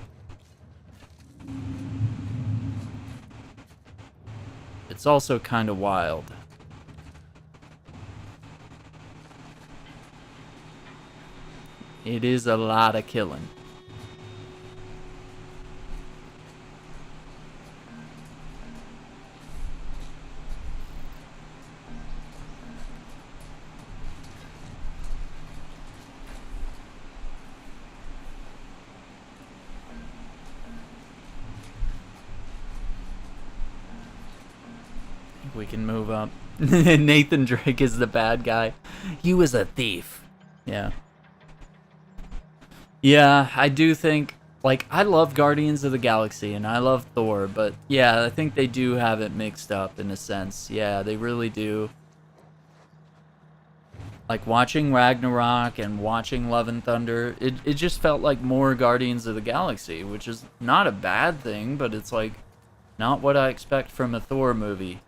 it's also kind of wild. It is a lot of killing. We can move up. Nathan Drake is the bad guy. He was a thief. Yeah. Yeah, I do think, like, I love Guardians of the Galaxy and I love Thor, but yeah, I think they do have it mixed up in a sense. Yeah, they really do. Like, watching Ragnarok and watching Love and Thunder, it just felt like more Guardians of the Galaxy, which is not a bad thing, but it's like not what I expect from a Thor movie.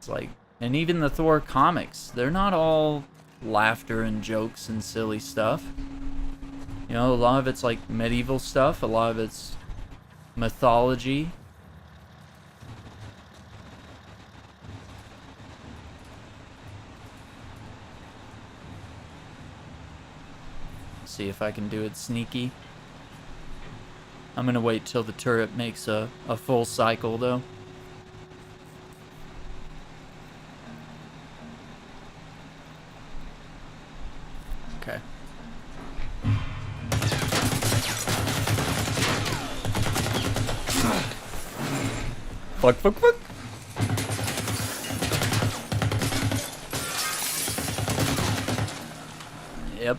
Like, and even the Thor comics, they're not all laughter and jokes and silly stuff. You know, a lot of it's like medieval stuff, a lot of it's mythology. See if I can do it sneaky. I'm gonna wait till the turret makes a full cycle though. Okay. Fuck, fuck, fuck. Yep.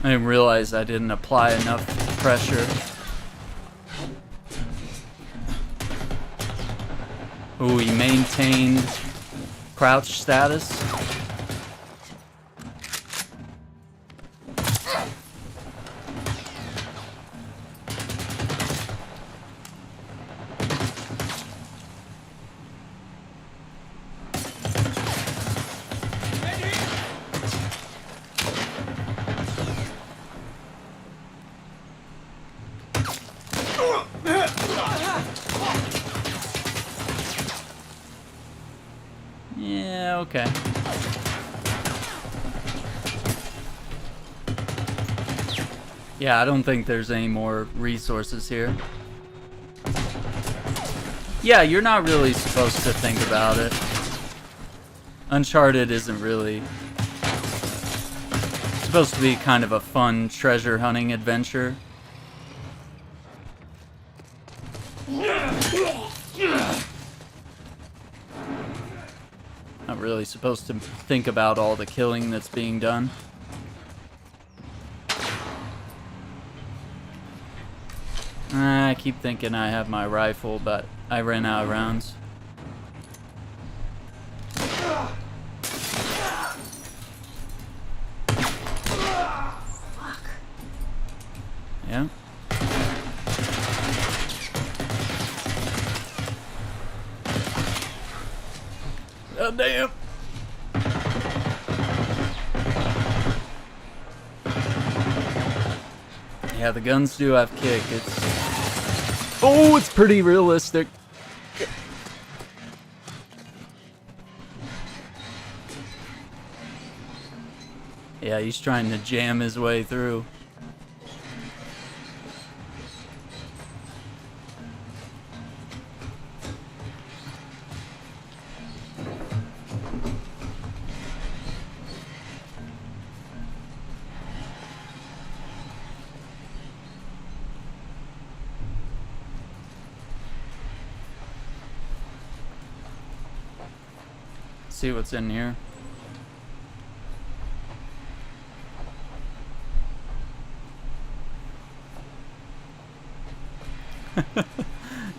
I didn't realize I didn't apply enough pressure. Ooh, he maintained crouch status. Yeah, okay. Yeah, I don't think there's any more resources here. Yeah, you're not really supposed to think about it. Uncharted isn't really supposed to be kind of a fun treasure hunting adventure. Not really supposed to think about all the killing that's being done. I keep thinking I have my rifle, but I ran out of rounds. Yeah. Oh, damn. Yeah, the guns do have kick. It's pretty realistic. Yeah, he's trying to jam his way through. See what's in here.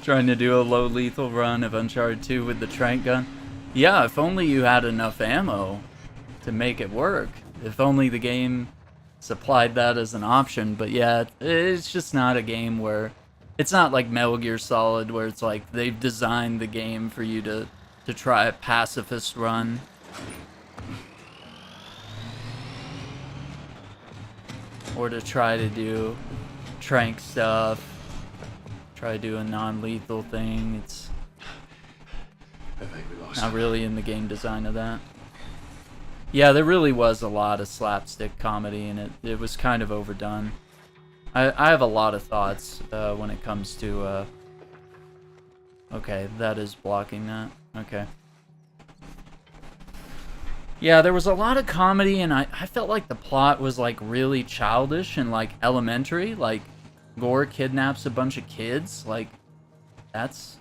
Trying to do a low lethal run of Uncharted 2 with the trank gun. Yeah, if only you had enough ammo to make it work. If only the game supplied that as an option. But yeah, it's just not a game where... It's not like Metal Gear Solid where it's like they've designed the game for you to try a pacifist run. Or to try to do trank stuff. Try to do a non-lethal thing. It's I think we lost not him. really in the game design of that. Yeah, there really was a lot of slapstick comedy and it was kind of overdone. I have a lot of thoughts when it comes to... Okay, that is blocking that. Okay. Yeah, there was a lot of comedy, and I felt like the plot was, like, really childish and, like, elementary. Like, Gore kidnaps a bunch of kids. Like, that's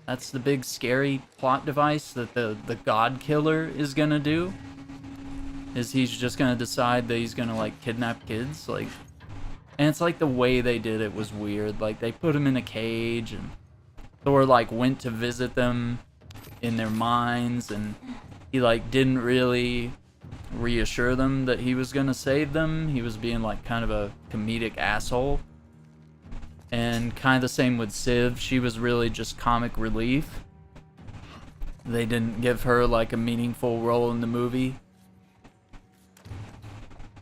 the big scary plot device that the God Killer is gonna do. Is he's just gonna decide that he's gonna, like, kidnap kids. Like, and it's like the way they did it was weird. Like, they put him in a cage, and Thor, like, went to visit them in their minds, and he, like, didn't really reassure them that he was gonna save them. He was being, like, kind of a comedic asshole. And kind of the same with Civ. She was really just comic relief. They didn't give her, like, a meaningful role in the movie.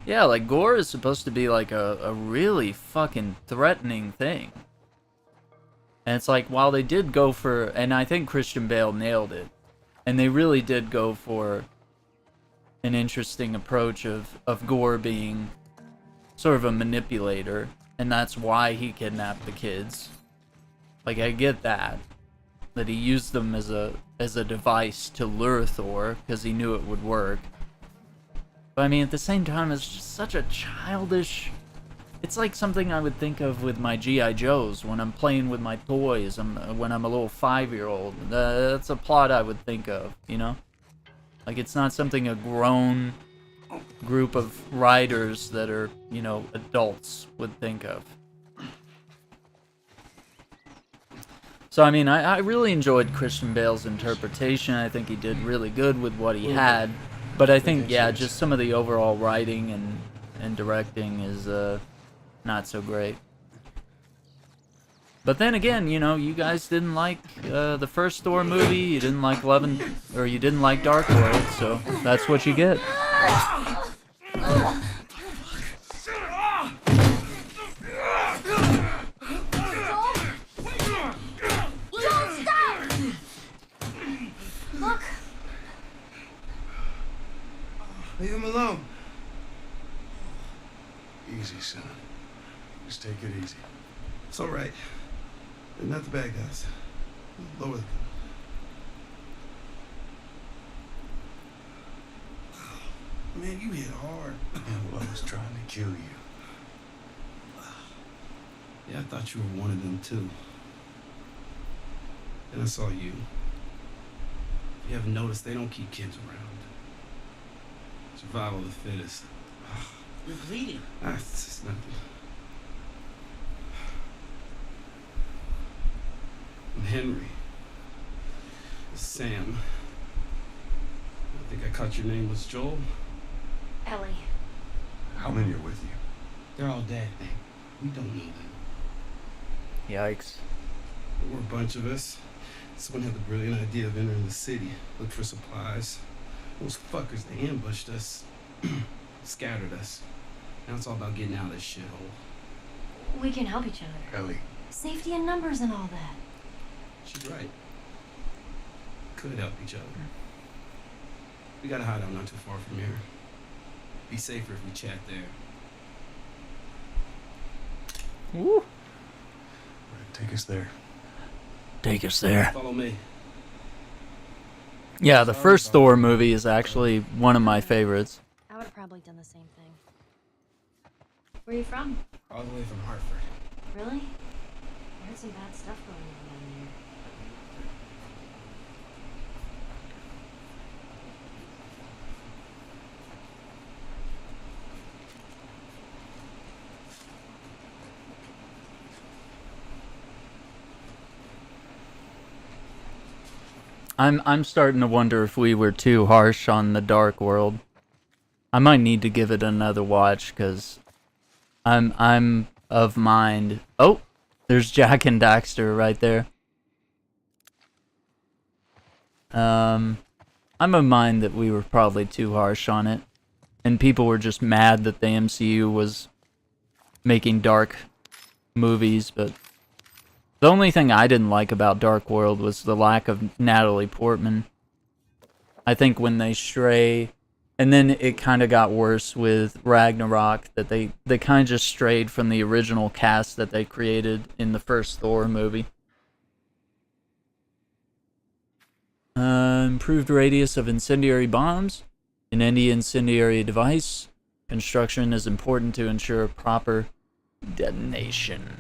Yeah, like, Gore is supposed to be, like, a really fucking threatening thing. And it's like, while they did go for... And I think Christian Bale nailed it. And they really did go for an interesting approach of Gore being sort of a manipulator. And that's why he kidnapped the kids. Like, I get that. That he used them as a device to lure Thor, because he knew it would work. But I mean, at the same time, it's just such a childish... It's like something I would think of with my G.I. Joes when I'm playing with my toys, when I'm a little 5-year-old. That's a plot I would think of, you know? Like, it's not something a grown group of writers that are, you know, adults would think of. So, I mean, I really enjoyed Christian Bale's interpretation. I think he did really good with what he had. But I think, yeah, just some of the overall writing and directing is not so great. But then again, you know, you guys didn't like the first Thor movie, you didn't like you didn't like Dark World, so that's what you get. Leave him alone. Easy, son. Just take it easy. It's all right. They're not the bad guys. Lower the gun. Man, you hit hard. Yeah, well, I was trying to kill you. Yeah, I thought you were one of them too. Then I saw you. If you haven't noticed, they don't keep kids around. Survival of the fittest. You're bleeding. It's just nothing. I'm Henry. It's Sam. I think I caught your name was Joel. Ellie. How many are with you? They're all dead. Hey, we don't know them. Yikes. There were a bunch of us. Someone had the brilliant idea of entering the city, look for supplies. Those fuckers, they ambushed us, scattered us. Now it's all about getting out of this shithole. We can help each other. Ellie. Safety in numbers and all that. She's right. Could help each other. We got a hideout not too far from here. Be safer if we chat there. Woo. Right, take us there. Take us there. Follow me. Yeah, the first Thor movie is actually one of my favorites. I would have probably done the same thing. Where are you from? All the way from Hartford. Really? I heard some bad stuff going on down there. I'm starting to wonder if we were too harsh on the Dark World. I might need to give it another watch because I'm of mind. Oh, there's Jack and Daxter right there. I'm of mind that we were probably too harsh on it, and people were just mad that the MCU was making dark movies, but the only thing I didn't like about Dark World was the lack of Natalie Portman. I think when they stray, and then it kind of got worse with Ragnarok, that they kind of just strayed from the original cast that they created in the first Thor movie. Improved radius of incendiary bombs. In any incendiary device, construction is important to ensure proper detonation.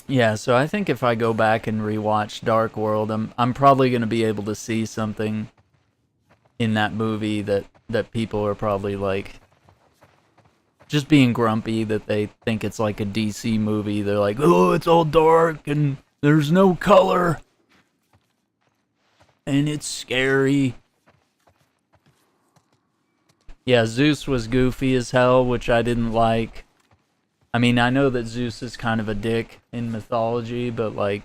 Yeah, so I think if I go back and rewatch Dark World, I'm probably going to be able to see something in that movie that people are probably like just being grumpy that they think it's like a DC movie. They're like, "Oh, it's all dark and there's no color and it's scary." Yeah, Zeus was goofy as hell, which I didn't like. I mean, I know that Zeus is kind of a dick in mythology, but like,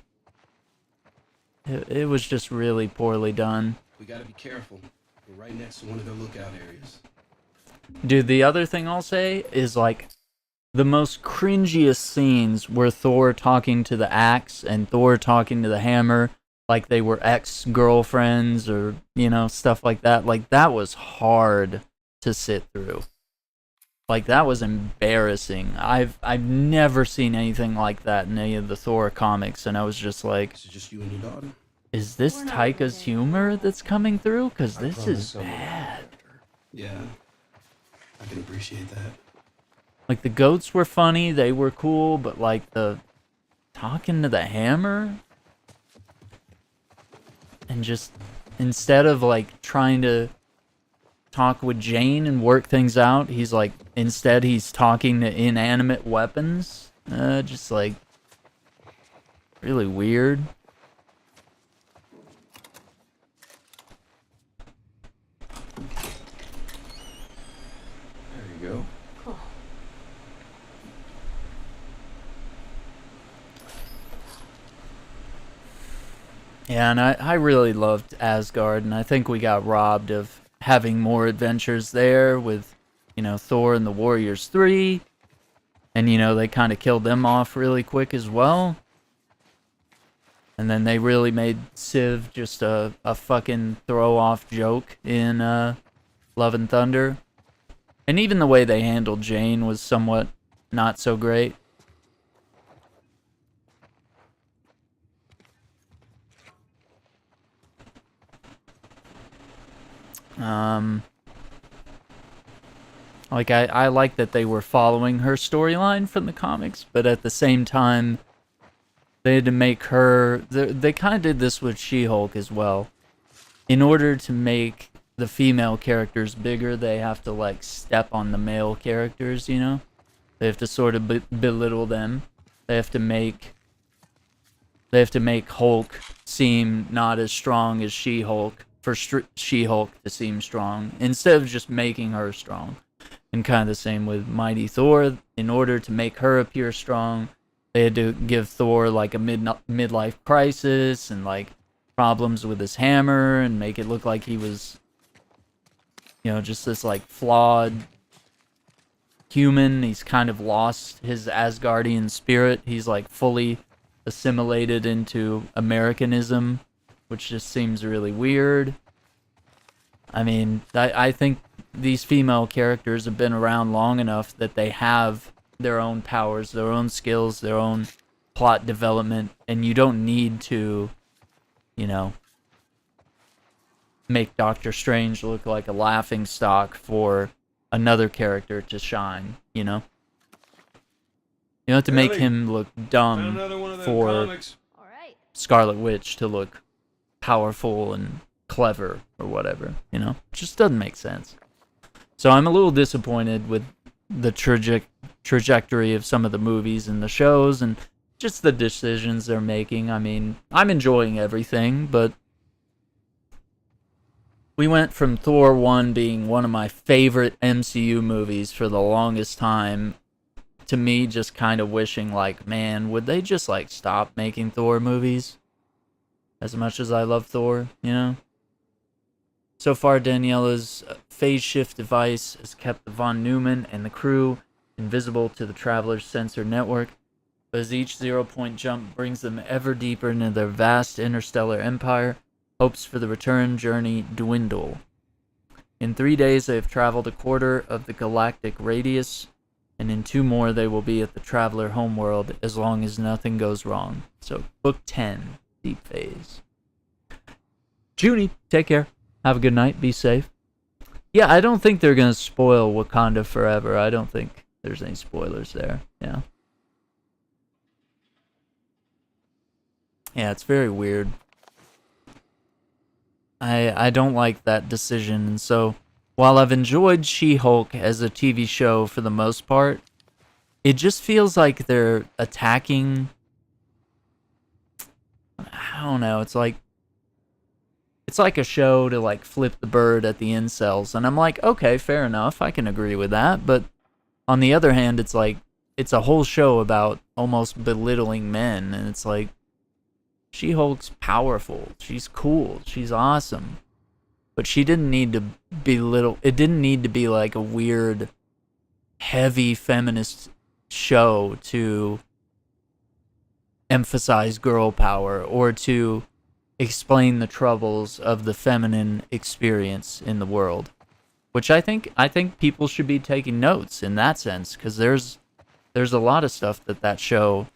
it was just really poorly done. We gotta be careful. We're right next to one of their lookout areas. Dude, the other thing I'll say is like, the most cringiest scenes were Thor talking to the axe and Thor talking to the hammer, like they were ex-girlfriends or, you know, stuff like that. Like, that was hard to sit through. Like, that was embarrassing. I've never seen anything like that in any of the Thor comics, and I was just like, Is it just you and your daughter? is this We're not Taika's okay. humor that's coming through? Because I this promise is I will. bad. Yeah. I can appreciate that. Like, the goats were funny, they were cool, but like, the talking to the hammer? And just, instead of like trying to talk with Jane and work things out, he's like, instead he's talking to inanimate weapons. Just like, really weird. There you go. Cool. Yeah, and I really loved Asgard, and I think we got robbed of having more adventures there with, you know, Thor and the Warriors 3. And, you know, they kind of killed them off really quick as well. And then they really made Civ just a fucking throw-off joke in Love and Thunder. And even the way they handled Jane was somewhat not so great. Like, I like that they were following her storyline from the comics, but at the same time, they had to make her... They kind of did this with She-Hulk as well. In order to make the female characters bigger, they have to, like, step on the male characters, you know? They have to sort of belittle them. They have to make Hulk seem not as strong as She-Hulk for She-Hulk to seem strong, instead of just making her strong. And kind of the same with Mighty Thor. In order to make her appear strong, they had to give Thor like a midlife crisis and like problems with his hammer and make it look like he was, you know, just this like flawed human. He's kind of lost his Asgardian spirit. He's like fully assimilated into Americanism, which just seems really weird. I mean, I think these female characters have been around long enough that they have their own powers, their own skills, their own plot development, and you don't need to, you know, make Doctor Strange look like a laughingstock for another character to shine, you know? You don't have to make Ellie, him look Found dumb another one of them for comics. All right. Scarlet Witch to look powerful and clever or whatever, you know? It just doesn't make sense. So I'm a little disappointed with the trajectory of some of the movies and the shows and just the decisions they're making. I mean, I'm enjoying everything, but we went from Thor 1 being one of my favorite MCU movies for the longest time to me just kind of wishing, like, man, would they just, like, stop making Thor movies? As much as I love Thor, you know? So far, Daniela's phase shift device has kept the Von Neumann and the crew invisible to the Traveler's sensor network, but as each zero-point jump brings them ever deeper into their vast interstellar empire, hopes for the return journey dwindle. In 3 days, they have traveled a quarter of the galactic radius, and in 2 more, they will be at the Traveler homeworld as long as nothing goes wrong. So, Book 10, Deep Phase. Junie, take care. Have a good night. Be safe. Yeah, I don't think they're going to spoil Wakanda Forever. I don't think there's any spoilers there. Yeah. Yeah, it's very weird. I don't like that decision. And so, while I've enjoyed She-Hulk as a TV show for the most part, it just feels like they're attacking... I don't know. It's like a show to like flip the bird at the incels, and I'm like, okay, fair enough, I can agree with that. But on the other hand, it's like it's a whole show about almost belittling men, and it's like She-Hulk's powerful, she's cool, she's awesome, but she didn't need to belittle. It didn't need to be like a weird, heavy feminist show to emphasize girl power or to explain the troubles of the feminine experience in the world, which I think people should be taking notes in that sense, because there's a lot of stuff that show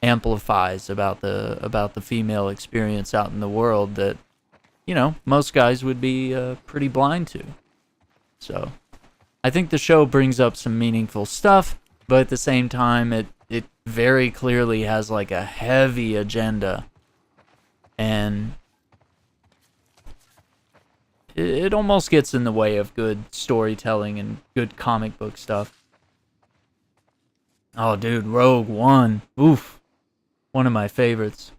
amplifies about the female experience out in the world that, you know, most guys would be pretty blind to. So I think the show brings up some meaningful stuff, but at the same time it very clearly has like a heavy agenda. And it almost gets in the way of good storytelling and good comic book stuff. Oh, dude, Rogue One. Oof. One of my favorites.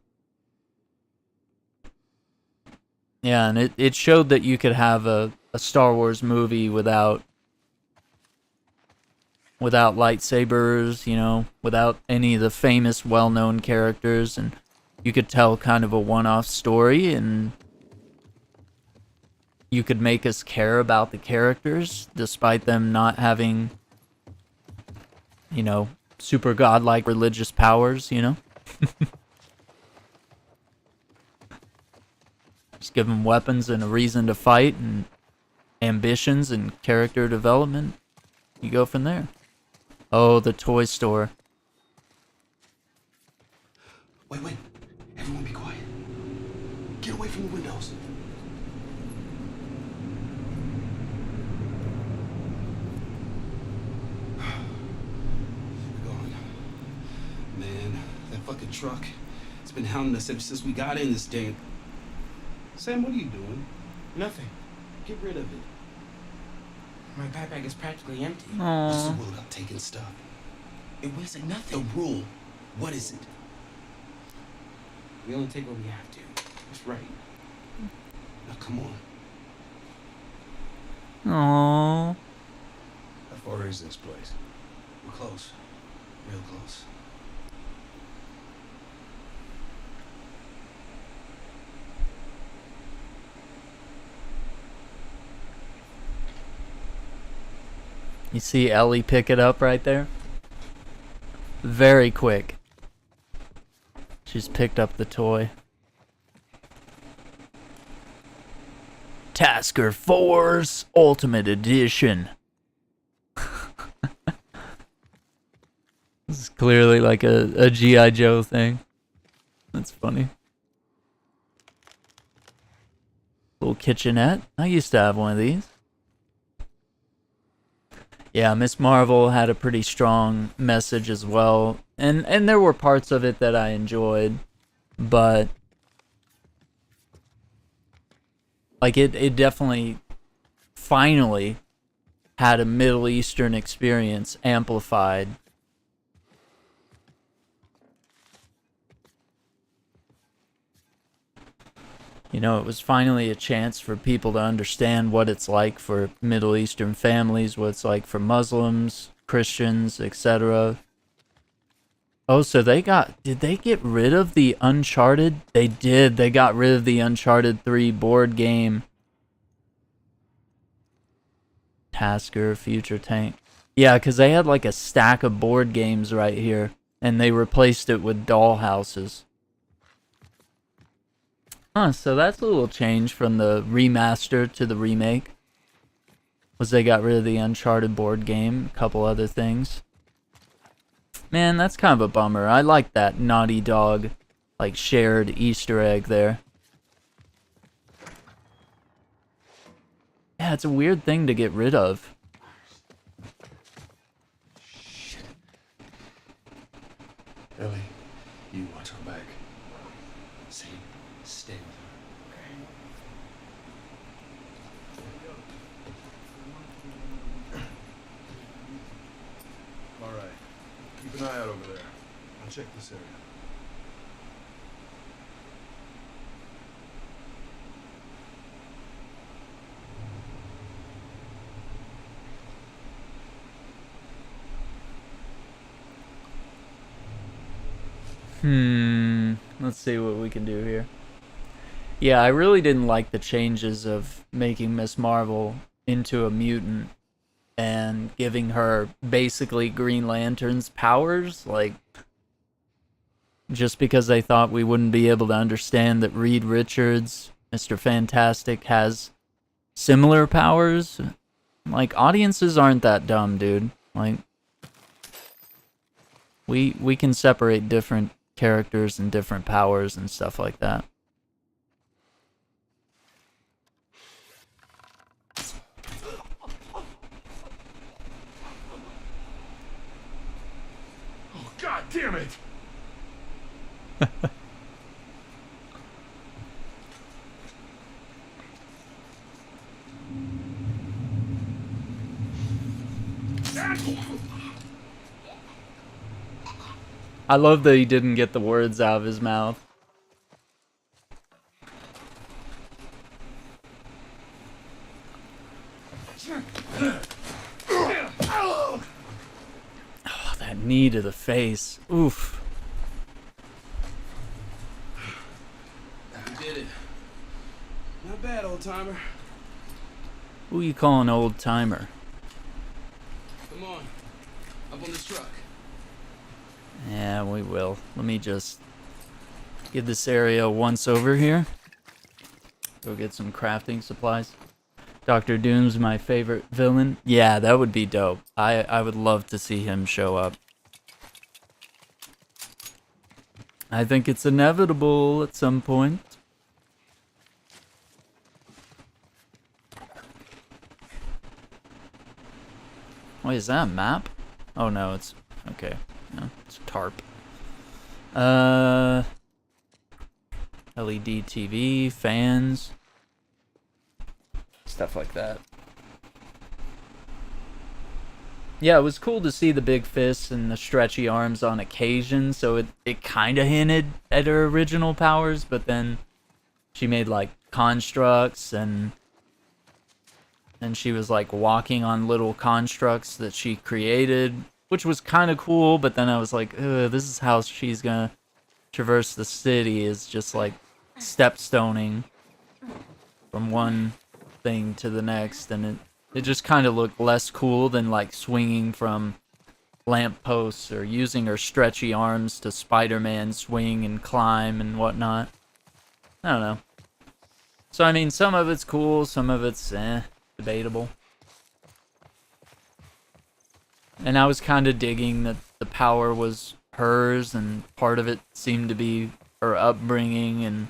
Yeah, and it showed that you could have a Star Wars movie without lightsabers, you know, without any of the famous, well-known characters, and you could tell kind of a one-off story, and you could make us care about the characters, despite them not having, you know, super godlike religious powers, you know? Just give them weapons and a reason to fight and ambitions and character development. You go from there. Oh, the toy store. Wait. Everyone be quiet. Get away from the windows. We're going. Man, that fucking truck. It's been hounding us ever since we got in this damn... Sam, what are you doing? Nothing. Get rid of it. My backpack is practically empty. What's the Aww. rule about taking stuff? It wasn't The nothing. rule. What is it? We only take what we have to. That's right. Now come on. Aww. How far is this place? We're close. Real close. You see Ellie pick it up right there? Very quick. She's picked up the toy. Tasker Force Ultimate Edition. This is clearly like a G.I. Joe thing. That's funny. Little kitchenette. I used to have one of these. Yeah, Miss Marvel had a pretty strong message as well. And there were parts of it that I enjoyed. But like it definitely finally had a Middle Eastern experience amplified. You know, it was finally a chance for people to understand what it's like for Middle Eastern families, what it's like for Muslims, Christians, etc. Oh, so did they get rid of the Uncharted? They did. They got rid of the Uncharted 3 board game. Tasker, Future Tank. Yeah, because they had like a stack of board games right here, and they replaced it with doll houses. Huh, so that's a little change from the remaster to the remake. Was they got rid of the Uncharted board game, a couple other things. Man, that's kind of a bummer. I like that Naughty Dog, like, shared Easter egg there. Yeah, it's a weird thing to get rid of. Shit. Ellie, you watch her back. Sam, stay with her. All right. Keep an eye out over there. I'll check this area. Let's see what we can do here. Yeah, I really didn't like the changes of making Miss Marvel into a mutant and giving her basically Green Lantern's powers, like, just because they thought we wouldn't be able to understand that Reed Richards, Mr. Fantastic, has similar powers. Like, audiences aren't that dumb, dude. Like, we can separate different characters and different powers and stuff like that. Oh, God damn it! I love that he didn't get the words out of his mouth. Oh, that knee to the face. Oof. You did it. Not bad, old timer. Who you calling old timer? Come on. Up on this truck. Yeah, we will. Let me just give this area a once over here. Go get some crafting supplies. Dr. Doom's my favorite villain. Yeah, that would be dope. I would love to see him show up. I think it's inevitable at some point. Wait, is that a map? Oh no, it's... okay. No, it's a tarp. LED TV, fans. Stuff like that. Yeah, it was cool to see the big fists and the stretchy arms on occasion, so it kind of hinted at her original powers, but then she made like constructs and she was like walking on little constructs that she created, which was kind of cool, but then I was like, this is how she's gonna traverse the city, is just like stepstoning from one thing to the next, and it just kind of looked less cool than like swinging from lampposts or using her stretchy arms to Spider-Man swing and climb and whatnot. I don't know. So I mean, some of it's cool, some of it's debatable. And I was kind of digging that the power was hers, and part of it seemed to be her upbringing, and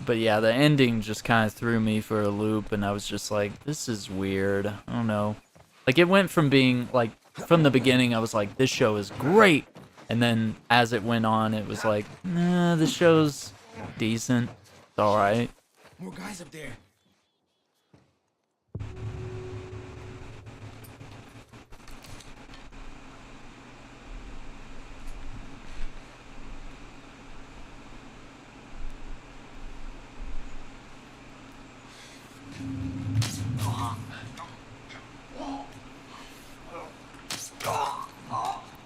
but yeah, the ending just kind of threw me for a loop, and I was just like, this is weird. I don't know. Like, it went from being, like, from the beginning, I was like, this show is great. And then, as it went on, it was like, nah, this show's decent. It's alright. More guys up there.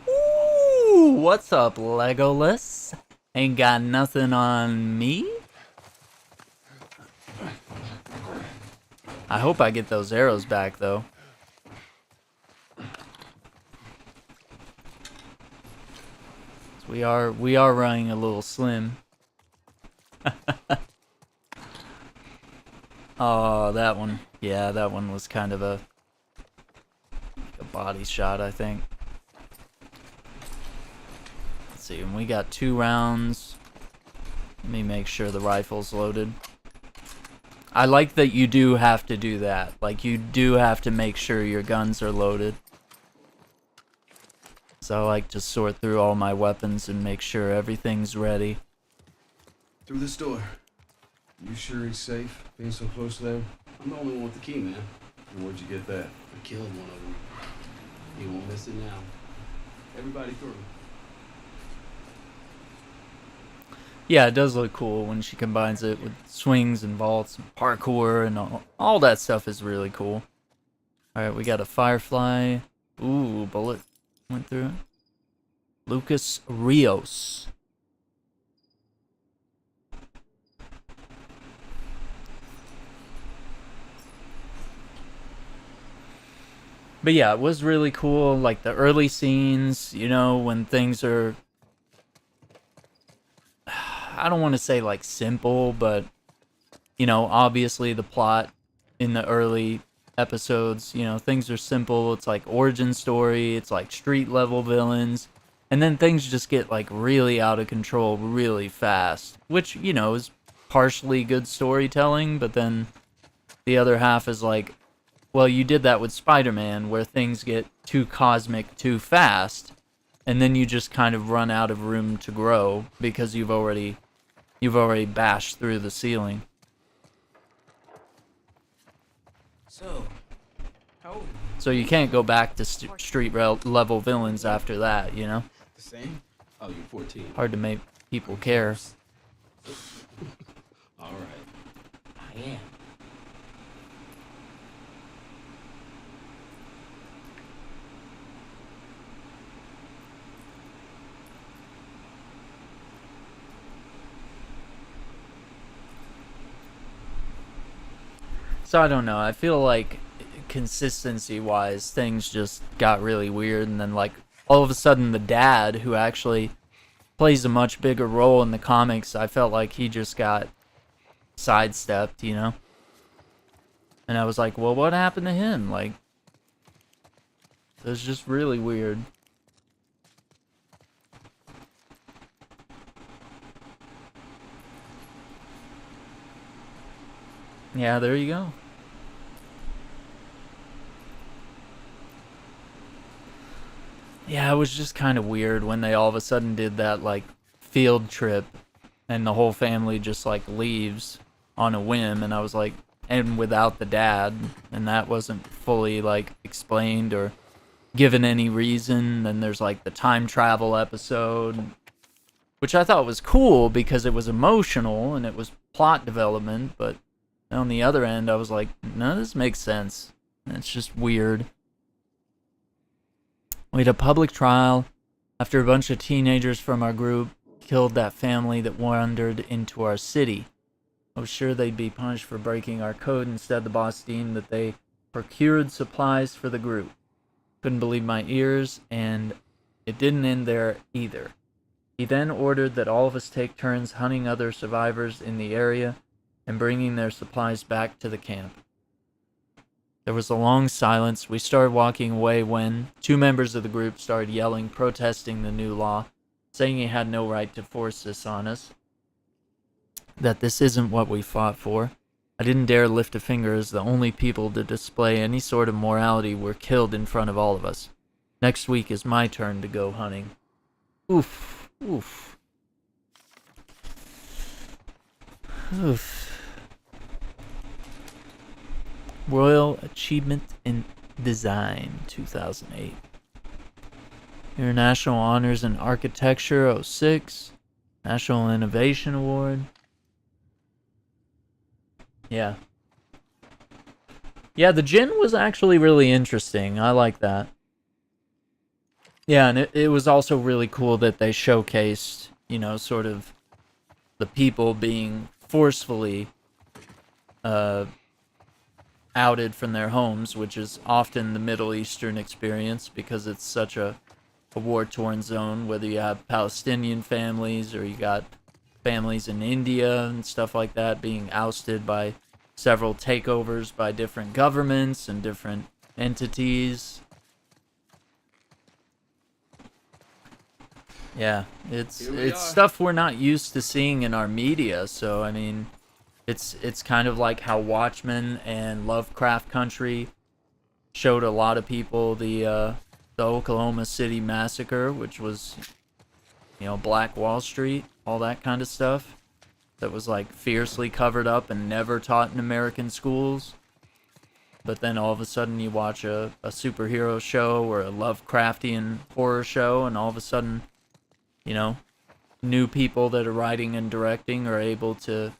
Ooh, what's up, Legolas? Ain't got nothing on me? I hope I get those arrows back, though. We are running a little slim. Oh, that one. Yeah, that one was kind of a body shot, I think. Let's see, and we got 2 rounds. Let me make sure the rifle's loaded. I like that you do have to do that. Like, you do have to make sure your guns are loaded. So I like to sort through all my weapons and make sure everything's ready. Through this door. You sure it's safe being so close to them? I'm the only one with the key, man. And where'd you get that? I killed one of them. You won't miss it now. Everybody through. Yeah, it does look cool when she combines it with swings and vaults and parkour, and all that stuff is really cool. Alright, we got a firefly. Ooh, bullet went through it. Lucas Rios. But yeah, it was really cool, like the early scenes, you know, when things are, I don't want to say like simple, but, you know, obviously the plot in the early episodes, you know, things are simple. It's like origin story, it's like street level villains, and then things just get like really out of control really fast, which, you know, is partially good storytelling, but then the other half is like, well, you did that with Spider-Man, where things get too cosmic too fast, and then you just kind of run out of room to grow because you've already bashed through the ceiling. So, how old? So you can't go back to street level villains after that, you know? The same? Oh, you're 14. Hard to make people care. All right. I am. So I don't know, I feel like consistency-wise, things just got really weird, and then like all of a sudden the dad, who actually plays a much bigger role in the comics, I felt like he just got sidestepped, you know? And I was like, well, what happened to him? Like, it was just really weird. Yeah, there you go. Yeah, it was just kind of weird when they all of a sudden did that, like, field trip and the whole family just, like, leaves on a whim, and I was like, and without the dad, and that wasn't fully, like, explained or given any reason. Then there's, like, the time travel episode, which I thought was cool because it was emotional and it was plot development, but on the other end, I was like, none of this makes sense. It's just weird. We had a public trial after a bunch of teenagers from our group killed that family that wandered into our city. I was sure they'd be punished for breaking our code. Instead, the boss deemed that they procured supplies for the group. Couldn't believe my ears, and it didn't end there either. He then ordered that all of us take turns hunting other survivors in the area and bringing their supplies back to the camp. There was a long silence. We started walking away when 2 members of the group started yelling, protesting the new law, saying he had no right to force this on us, that this isn't what we fought for. I didn't dare lift a finger, as the only people to display any sort of morality were killed in front of all of us. Next week is my turn to go hunting. Oof. Oof. Oof. Royal Achievement in Design, 2008. International Honors in Architecture, 06. National Innovation Award. Yeah. Yeah, the gin was actually really interesting. I like that. Yeah, and it was also really cool that they showcased, you know, sort of the people being forcefully outed from their homes, which is often the Middle Eastern experience because it's such a war-torn zone, whether you have Palestinian families or you got families in India and stuff like that being ousted by several takeovers by different governments and different entities. Yeah, it's stuff we're not used to seeing in our media, so I mean, it's kind of like how Watchmen and Lovecraft Country showed a lot of people the Oklahoma City Massacre, which was, you know, Black Wall Street, all that kind of stuff that was like fiercely covered up and never taught in American schools. But then all of a sudden you watch a superhero show or a Lovecraftian horror show, and all of a sudden, you know, new people that are writing and directing are able to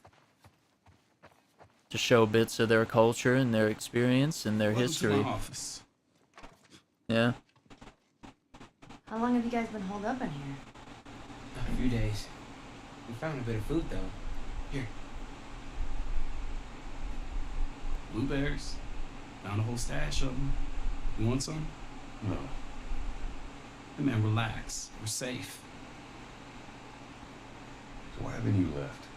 show bits of their culture and their experience and their history. To my office. Yeah. How long have you guys been holed up in here? A few days. We found a bit of food, though. Here. Blueberries. Found a whole stash of them. You want some? No. Hey man, relax. We're safe. So why haven't you left?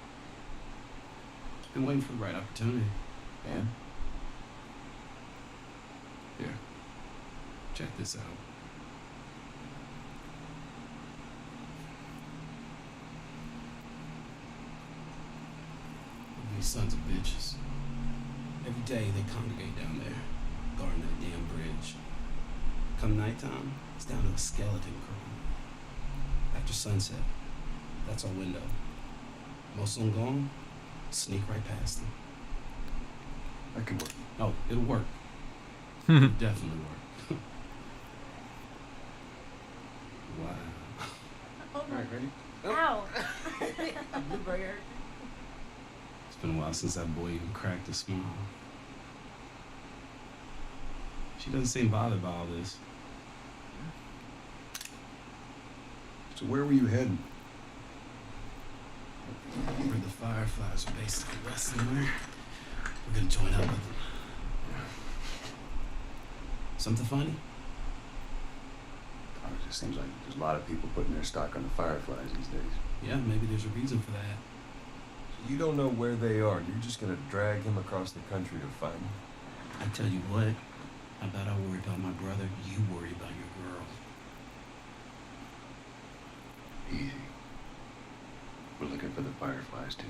Been waiting for the right opportunity. And? Here. Check this out. These sons of bitches. Every day they congregate down there, guarding that damn bridge. Come nighttime, it's down to a skeleton crew. After sunset, that's our window. Most of them gone, sneak right past them. That could work. Oh, it'll work. It'll definitely work. Wow. All right, ready? Ow! It's been a while since that boy even cracked a smile. She doesn't seem bothered by all this. So where were you heading? Where the Fireflies are basically resting there. We're gonna join up with them. Something funny? It just seems like there's a lot of people putting their stock on the Fireflies these days. Yeah, maybe there's a reason for that. You don't know where they are. You're just gonna drag him across the country to find them. I tell you what, how about I worry about my brother, you worry about your girl. Easy. We're looking for the fireflies, too.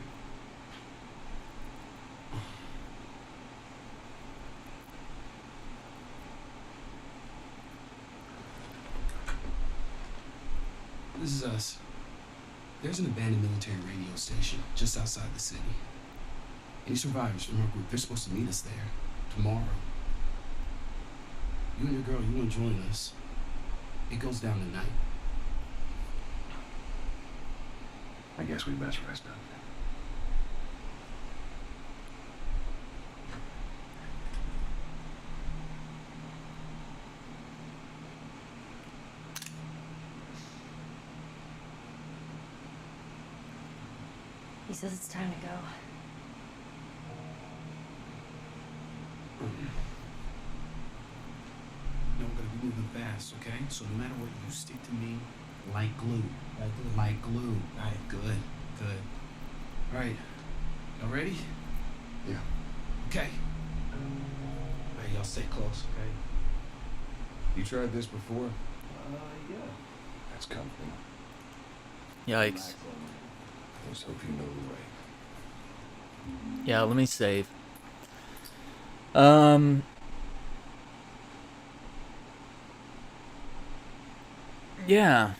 This is us. There's an abandoned military radio station just outside the city. Any survivors from our group, they're supposed to meet us there tomorrow. You and your girl, you want to join us? It goes down tonight. I guess we best rest up then. He says it's time to go. No, we're gonna be moving fast, okay? So no matter what, you stick to me like glue. Like glue. Alright, good. Alright, y'all ready? Yeah. Okay. Alright, y'all stay close, okay? You tried this before? Yeah. That's comforting. Yikes. Let's hope you know the way. Yeah, let me save. Yeah.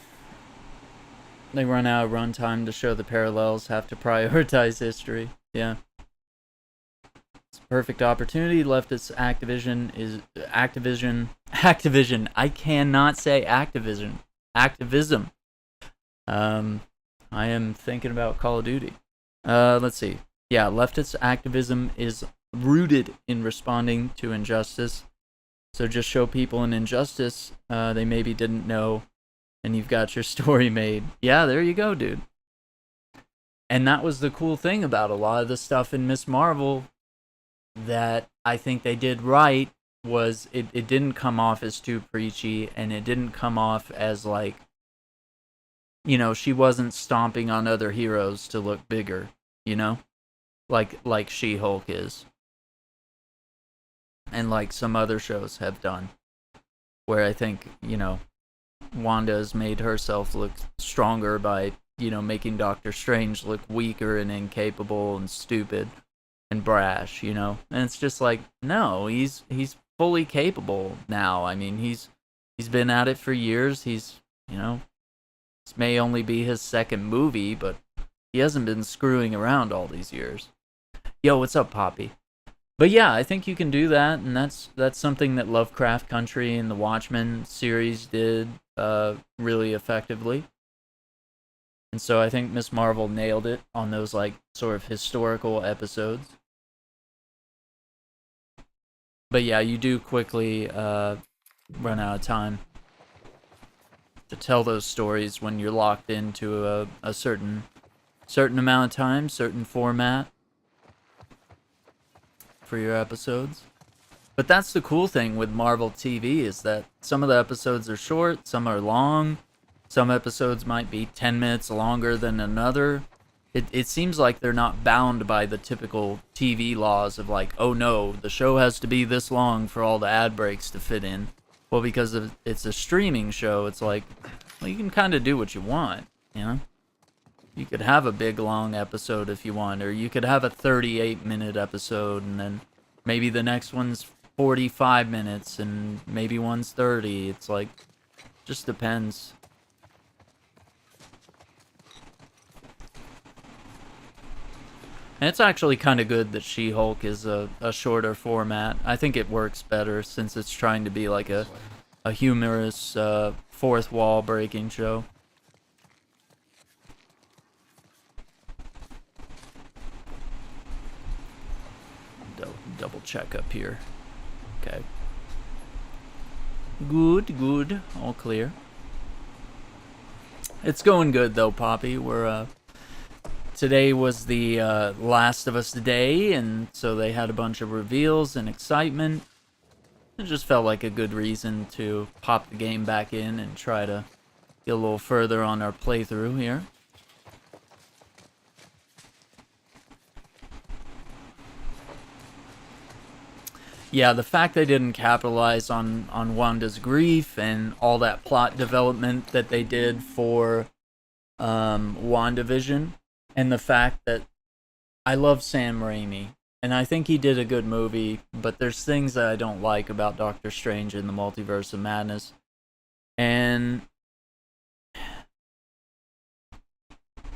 They run out of runtime to show the parallels, have to prioritize history. Yeah. It's a perfect opportunity. Leftist Activision. I cannot say Activision. Activism. I am thinking about Call of Duty. Let's see. Yeah, leftist activism is rooted in responding to injustice. So just show people an injustice they maybe didn't know, and you've got your story made. Yeah, there you go, dude. And that was the cool thing about a lot of the stuff in Miss Marvel that I think they did right, was it didn't come off as too preachy, and it didn't come off as like, you know, she wasn't stomping on other heroes to look bigger, you know? Like She-Hulk is. And like some other shows have done. Where I think, you know, Wanda has made herself look stronger by, you know, making Doctor Strange look weaker and incapable and stupid and brash, you know? And it's just like, no, he's fully capable now. I mean, he's been at it for years. He's, you know, this may only be his second movie, but he hasn't been screwing around all these years. Yo, what's up, Poppy? But yeah, I think you can do that, and that's something that Lovecraft Country and the Watchmen series did really effectively. And so I think Miss Marvel nailed it on those like sort of historical episodes. But yeah, you do quickly run out of time to tell those stories when you're locked into a certain amount of time, certain format for your episodes. But that's the cool thing with Marvel TV, is that some of the episodes are short, some are long, some episodes might be 10 minutes longer than another. It seems like they're not bound by the typical TV laws of like, oh no, the show has to be this long for all the ad breaks to fit in. Well, because it's a streaming show, it's like, well, you can kind of do what you want, you know? You could have a big, long episode if you want, or you could have a 38-minute episode, and then maybe the next one's 45 minutes, and maybe one's 30. It's like, just depends. And it's actually kind of good that She-Hulk is a shorter format. I think it works better since it's trying to be like a humorous, fourth wall breaking show. Double check up here. Okay. Good. All clear. It's going good though, Poppy. We're today was the Last of Us day, and so they had a bunch of reveals and excitement. It just felt like a good reason to pop the game back in and try to get a little further on our playthrough here. yeah, the fact they didn't capitalize on Wanda's grief and all that plot development that they did for WandaVision, and the fact that I love Sam Raimi, and I think he did a good movie, but there's things that I don't like about Doctor Strange in the Multiverse of Madness. And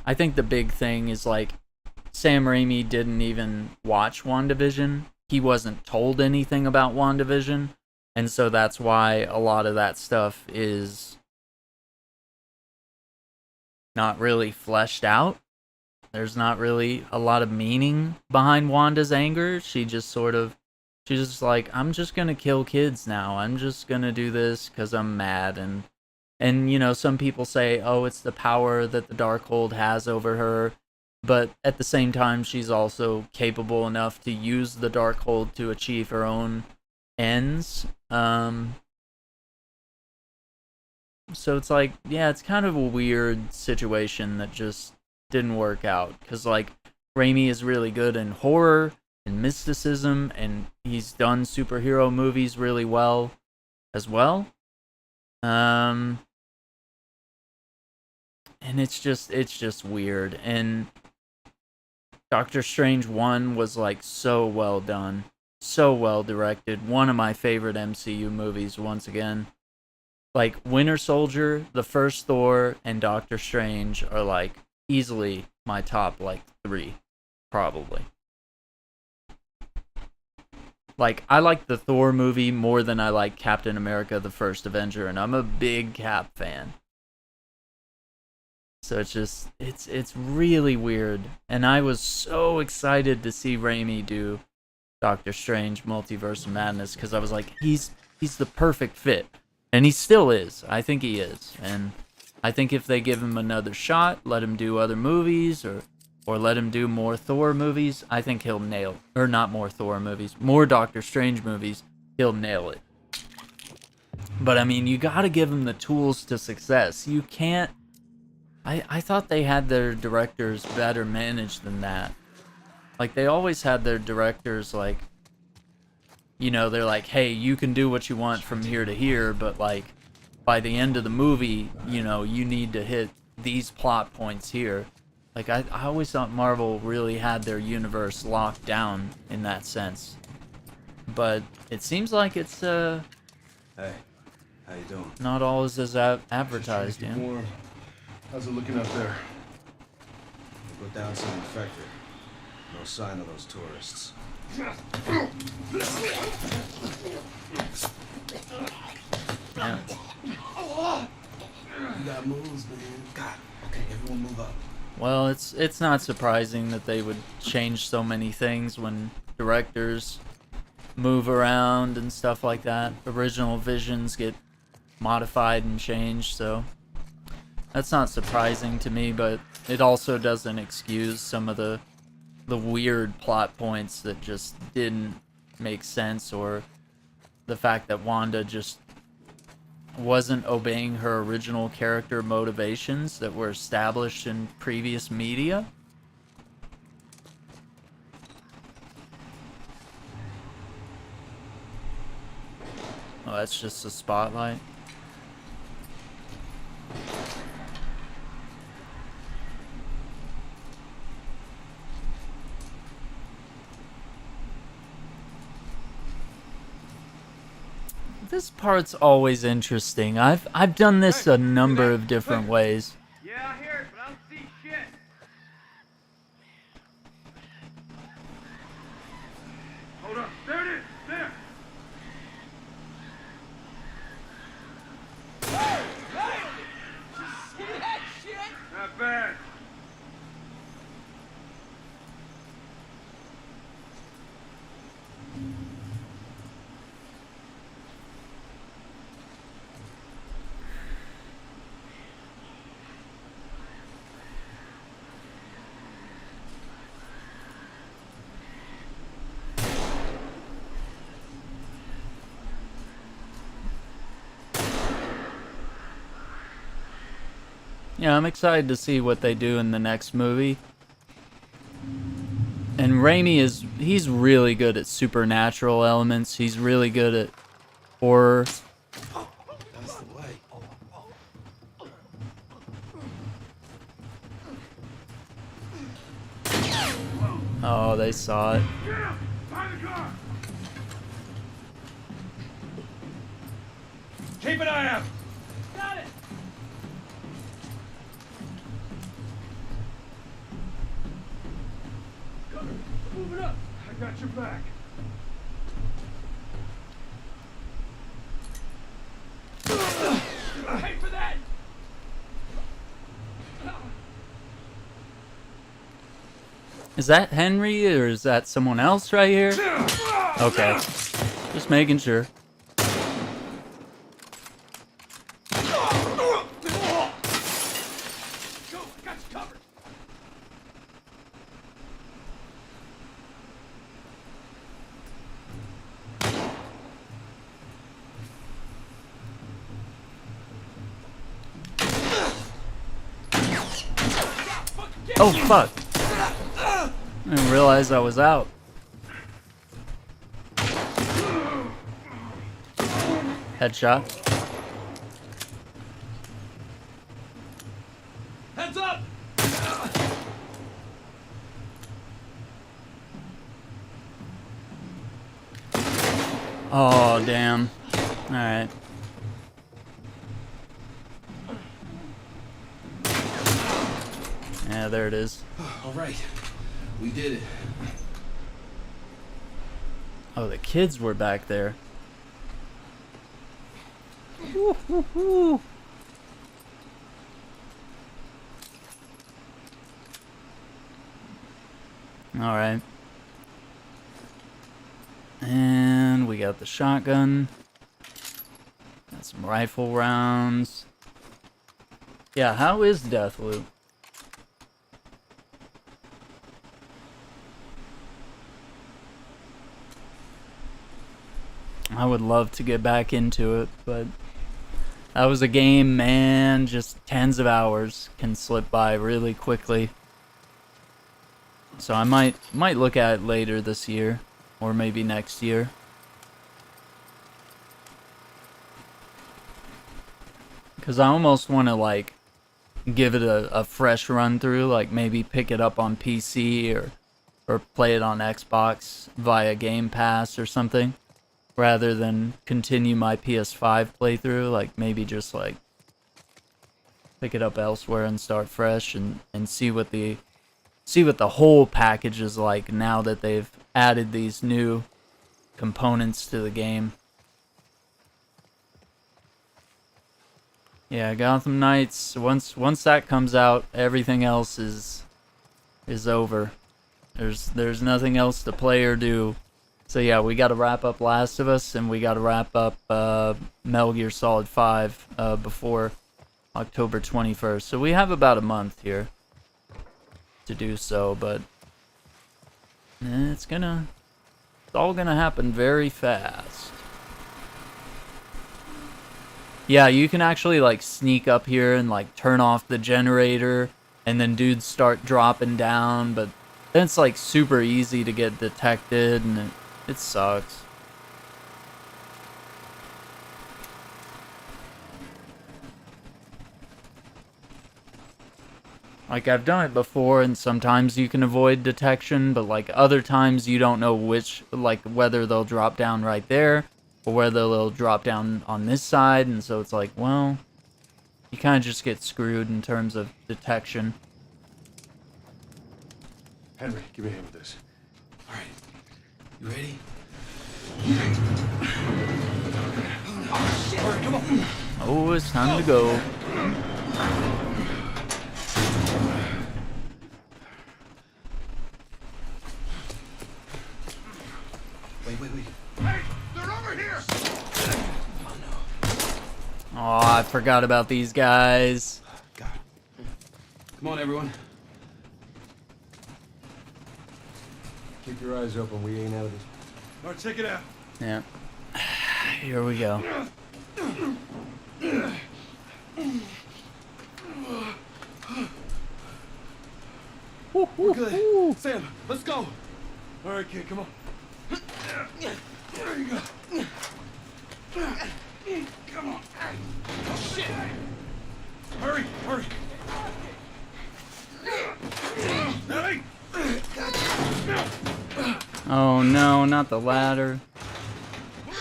I think the big thing is, like, Sam Raimi didn't even watch WandaVision. He wasn't told anything about WandaVision, and so that's why a lot of that stuff is not really fleshed out. There's not really a lot of meaning behind Wanda's anger. She's just like, I'm just gonna kill kids now. I'm just gonna do this because I'm mad. And you know, some people say, oh, it's the power that the Darkhold has over her. But at the same time, she's also capable enough to use the Darkhold to achieve her own ends. So it's like, yeah, it's kind of a weird situation that just didn't work out. Because, like, Raimi is really good in horror and mysticism, and he's done superhero movies really well as well. And it's just weird. And Doctor Strange 1 was, like, so well done, so well directed. One of my favorite MCU movies, once again. Like, Winter Soldier, the first Thor, and Doctor Strange are, like, easily my top, like, 3, probably. Like, I like the Thor movie more than I like Captain America, the First Avenger, and I'm a big Cap fan. So it's just, it's really weird. And I was so excited to see Raimi do Doctor Strange Multiverse of Madness, because I was like, he's the perfect fit. And he still is. I think he is. And I think if they give him another shot, let him do other movies, or let him do more Thor movies, I think he'll nail it. Or not more Thor movies, more Doctor Strange movies, he'll nail it. But I mean, you gotta give him the tools to success. You can't... I thought they had their directors better managed than that. Like, they always had their directors, like, you know, they're like, hey, you can do what you want from here to here, but, like, by the end of the movie, you know, you need to hit these plot points here. Like, I always thought Marvel really had their universe locked down in that sense. But it seems like it's, Hey, how you doing? not all is as advertised, Just yeah. trying to keep warm. How's it looking up there? Go down some infected. No sign of those tourists. Yeah. You got moves, man. God. Okay, everyone move up. Well, it's not surprising that they would change so many things when directors move around and stuff like that. Original visions get modified and changed, so that's not surprising to me, but it also doesn't excuse some of the weird plot points that just didn't make sense, or the fact that Wanda just wasn't obeying her original character motivations that were established in previous media. Oh, that's just a spotlight. This part's always interesting. I've done this a number of different ways. Yeah, I hear it, but I don't see shit. Hold up. There it is. There. Hey! Hey! You see that shit? Not bad. Yeah, I'm excited to see what they do in the next movie. And Raimi he's really good at supernatural elements. He's really good at horror. That's the way. Oh, they saw it. Find the car! Keep an eye out! Got it! Cover, move it up! I got your back. Pay for that! Is that Henry or is that someone else right here? Okay. Just making sure. Go, I got you covered. Oh, fuck. I didn't realize I was out. Headshot. Heads up! Oh, damn. Alright. Yeah, there it is. All right, we did it. Oh, the kids were back there. Woo-hoo-hoo. All right. And we got the shotgun. Got some rifle rounds. Yeah, how is Deathloop? I would love to get back into it, but that was a game, man, just tens of hours can slip by really quickly. So I might look at it later this year, or maybe next year. Because I almost want to, like, give it a fresh run through, like maybe pick it up on PC or play it on Xbox via Game Pass or something. Rather than continue my PS5 playthrough, like maybe just like pick it up elsewhere and start fresh and see what the whole package is like now that they've added these new components to the game. Yeah, Gotham Knights, once that comes out, everything else is over. There's nothing else to play or do. So yeah, we got to wrap up Last of Us, and we got to wrap up Metal Gear Solid 5 before October 21st. So we have about a month here to do so, but it's all gonna happen very fast. Yeah, you can actually like sneak up here and like turn off the generator, and then dudes start dropping down, but then it's like super easy to get detected, and it sucks. Like, I've done it before, and sometimes you can avoid detection, but like other times you don't know which, like whether they'll drop down right there or whether they'll drop down on this side, and so it's like, well, you kind of just get screwed in terms of detection. Henry, give me a hand with this. All right, you ready? Oh, shit. All right, come on. Oh, it's time to go. Wait. Hey, they're over here! Oh no. Oh, I forgot about these guys. God. Come on, everyone. Keep your eyes open. We ain't out of this. All right, check it out. Yeah. Here we go. We're good. Sam, let's go. All right, kid, come on. There you go. Come on. Oh, shit. Hurry, hurry. Ellie! Oh no, not the ladder. Okay,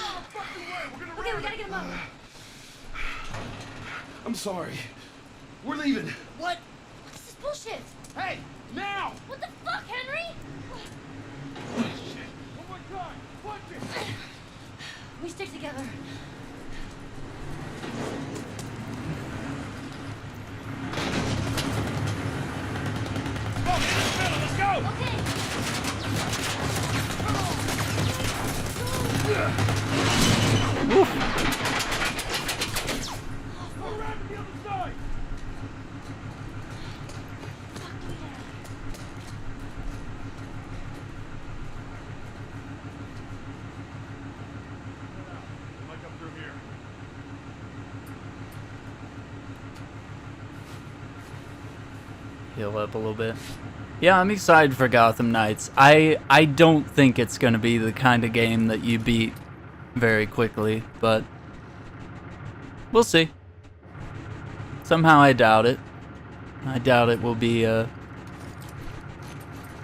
we gotta get him up. I'm sorry. We're leaving. What? This is bullshit. Hey, now! What the fuck, Henry? Oh my God! Watch it! We stick together. Let's go! Okay. Go around to the other side! Might come through here. Heal up a little bit. Yeah, I'm excited for Gotham Knights. I don't think it's going to be the kind of game that you beat very quickly, but we'll see. Somehow I doubt it. I doubt it will be a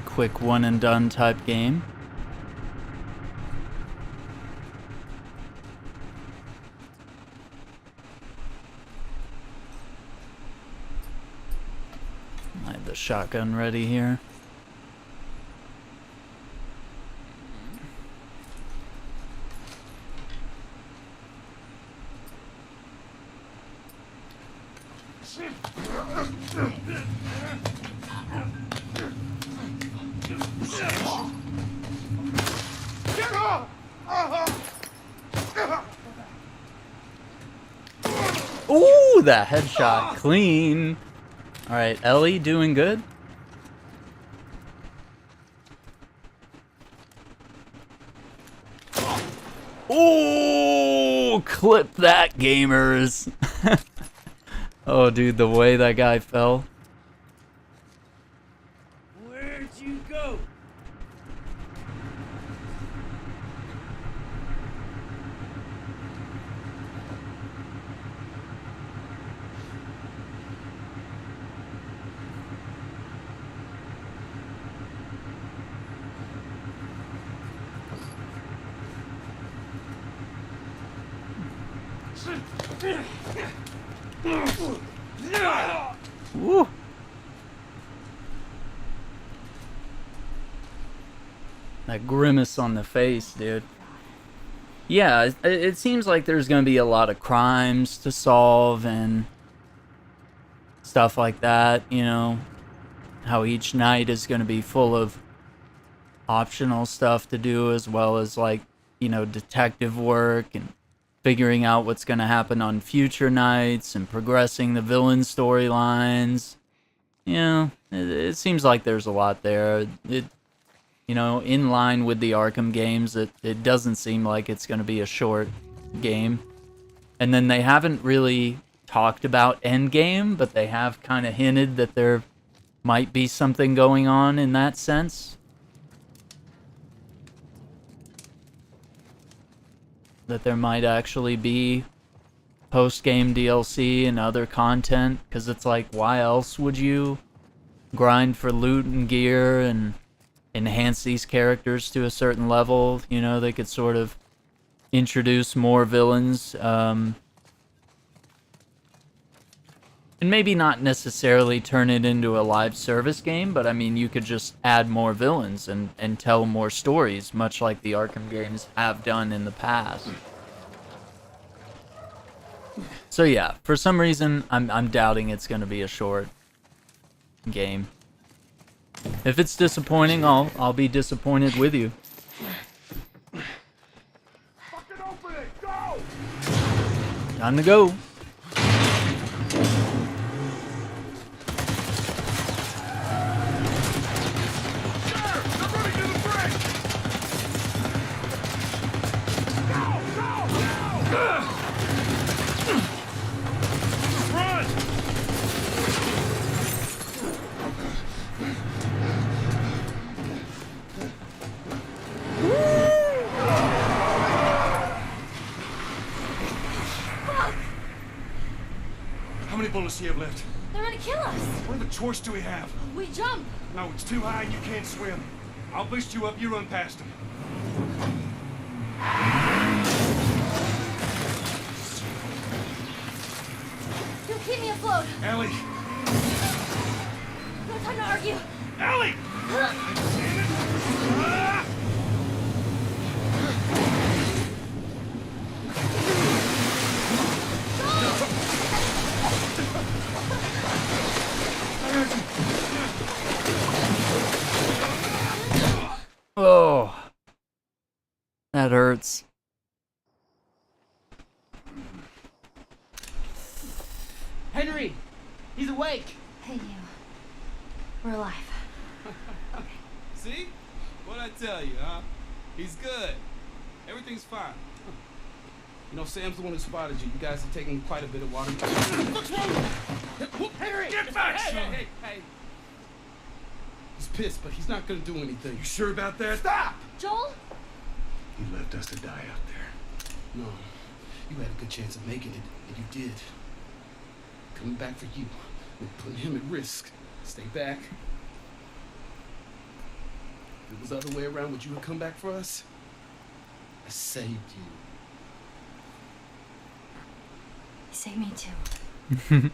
quick one and done type game. I have the shotgun ready here. Ooh, that headshot clean. All right, Ellie doing good. Ooh, clip that, gamers. Oh, dude, the way that guy fell. Where'd you go? Woo. That grimace on the face, dude. Yeah, it seems like there's going to be a lot of crimes to solve and stuff like that, you know. How each night is going to be full of optional stuff to do, as well as, like, you know, detective work and figuring out what's going to happen on future nights and progressing the villain storylines. You know, it seems like there's a lot there. You know, in line with the Arkham games, it doesn't seem like it's going to be a short game. And then they haven't really talked about Endgame, but they have kind of hinted that there might be something going on in that sense. That there might actually be post-game DLC and other content, because it's like, why else would you grind for loot and gear and enhance these characters to a certain level? You know, they could sort of introduce more villains, and maybe not necessarily turn it into a live service game, but I mean, you could just add more villains and tell more stories, much like the Arkham games have done in the past. So yeah, for some reason, I'm doubting it's going to be a short game. If it's disappointing, I'll be disappointed with you. Fucking open it! Go! Time to go. bullets do you have left? They're gonna kill us. What other choice do we have? We jump. No, it's too high and you can't swim. I'll boost you up, you run past them. You'll keep me afloat. Ellie! No time to argue. Ellie! Damn it! Ah! Oh, that hurts. Henry! He's awake! Hey, you. We're alive. See? What'd I tell you, huh? He's good. Everything's fine. You know, Sam's the one who spotted you. You guys are taking quite a bit of water. What's wrong? Henry! Get back, Hey, son! hey. He's pissed, but he's not gonna do anything. You sure about that? Stop! Joel? He left us to die out there. No. You had a good chance of making it, and you did. Coming back for you, and putting him at risk. Stay back. If it was the other way around, would you have come back for us? I saved you. You saved me too. We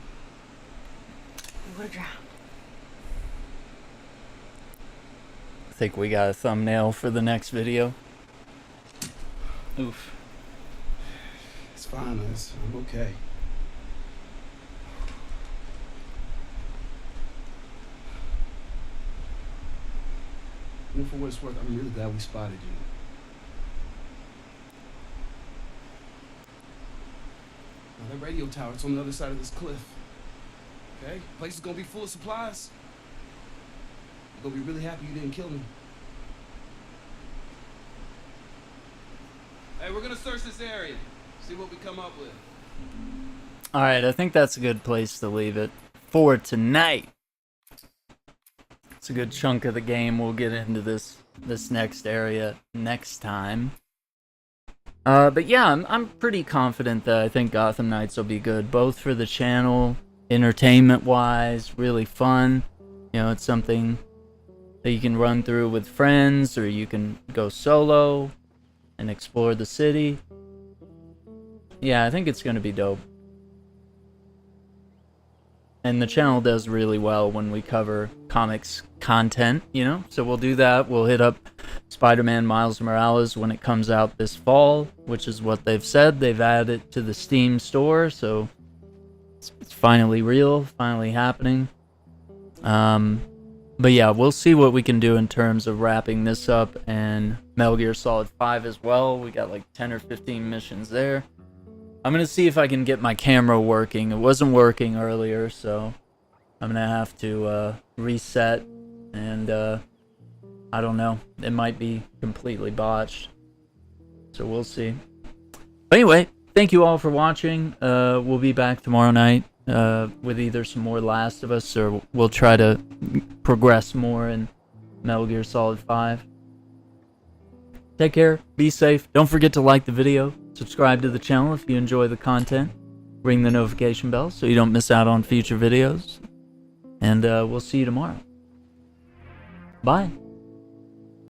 would've drowned. I think we got a thumbnail for the next video. Oof. It's fine, Liz. I'm okay. You know, for what it's worth, I'm really glad we spotted you. Now, that radio tower, it's on the other side of this cliff. Okay? Place is gonna be full of supplies. You're gonna be really happy you didn't kill me. Hey, we're gonna search this area. See what we come up with. Alright, I think that's a good place to leave it for tonight. It's a good chunk of the game. We'll get into this next area next time. But yeah, I'm pretty confident that I think Gotham Knights will be good, both for the channel, entertainment-wise, really fun. You know, it's something that you can run through with friends, or you can go solo and explore the city. Yeah, I think it's going to be dope. And the channel does really well when we cover comics content, you know? So we'll do that. We'll hit up Spider-Man Miles Morales when it comes out this fall, which is what they've said. They've added it to the Steam store, so it's finally real, finally happening. But yeah, we'll see what we can do in terms of wrapping this up, and Metal Gear Solid 5 as well. We got like 10 or 15 missions there. I'm going to see if I can get my camera working. It wasn't working earlier, so I'm going to have to reset, and I don't know. It might be completely botched, so we'll see. But anyway, thank you all for watching. We'll be back tomorrow night with either some more Last of Us, or we'll try to progress more in Metal Gear Solid 5. Take care, be safe, don't forget to like the video, subscribe to the channel if you enjoy the content, ring the notification bell so you don't miss out on future videos, and we'll see you tomorrow. Bye.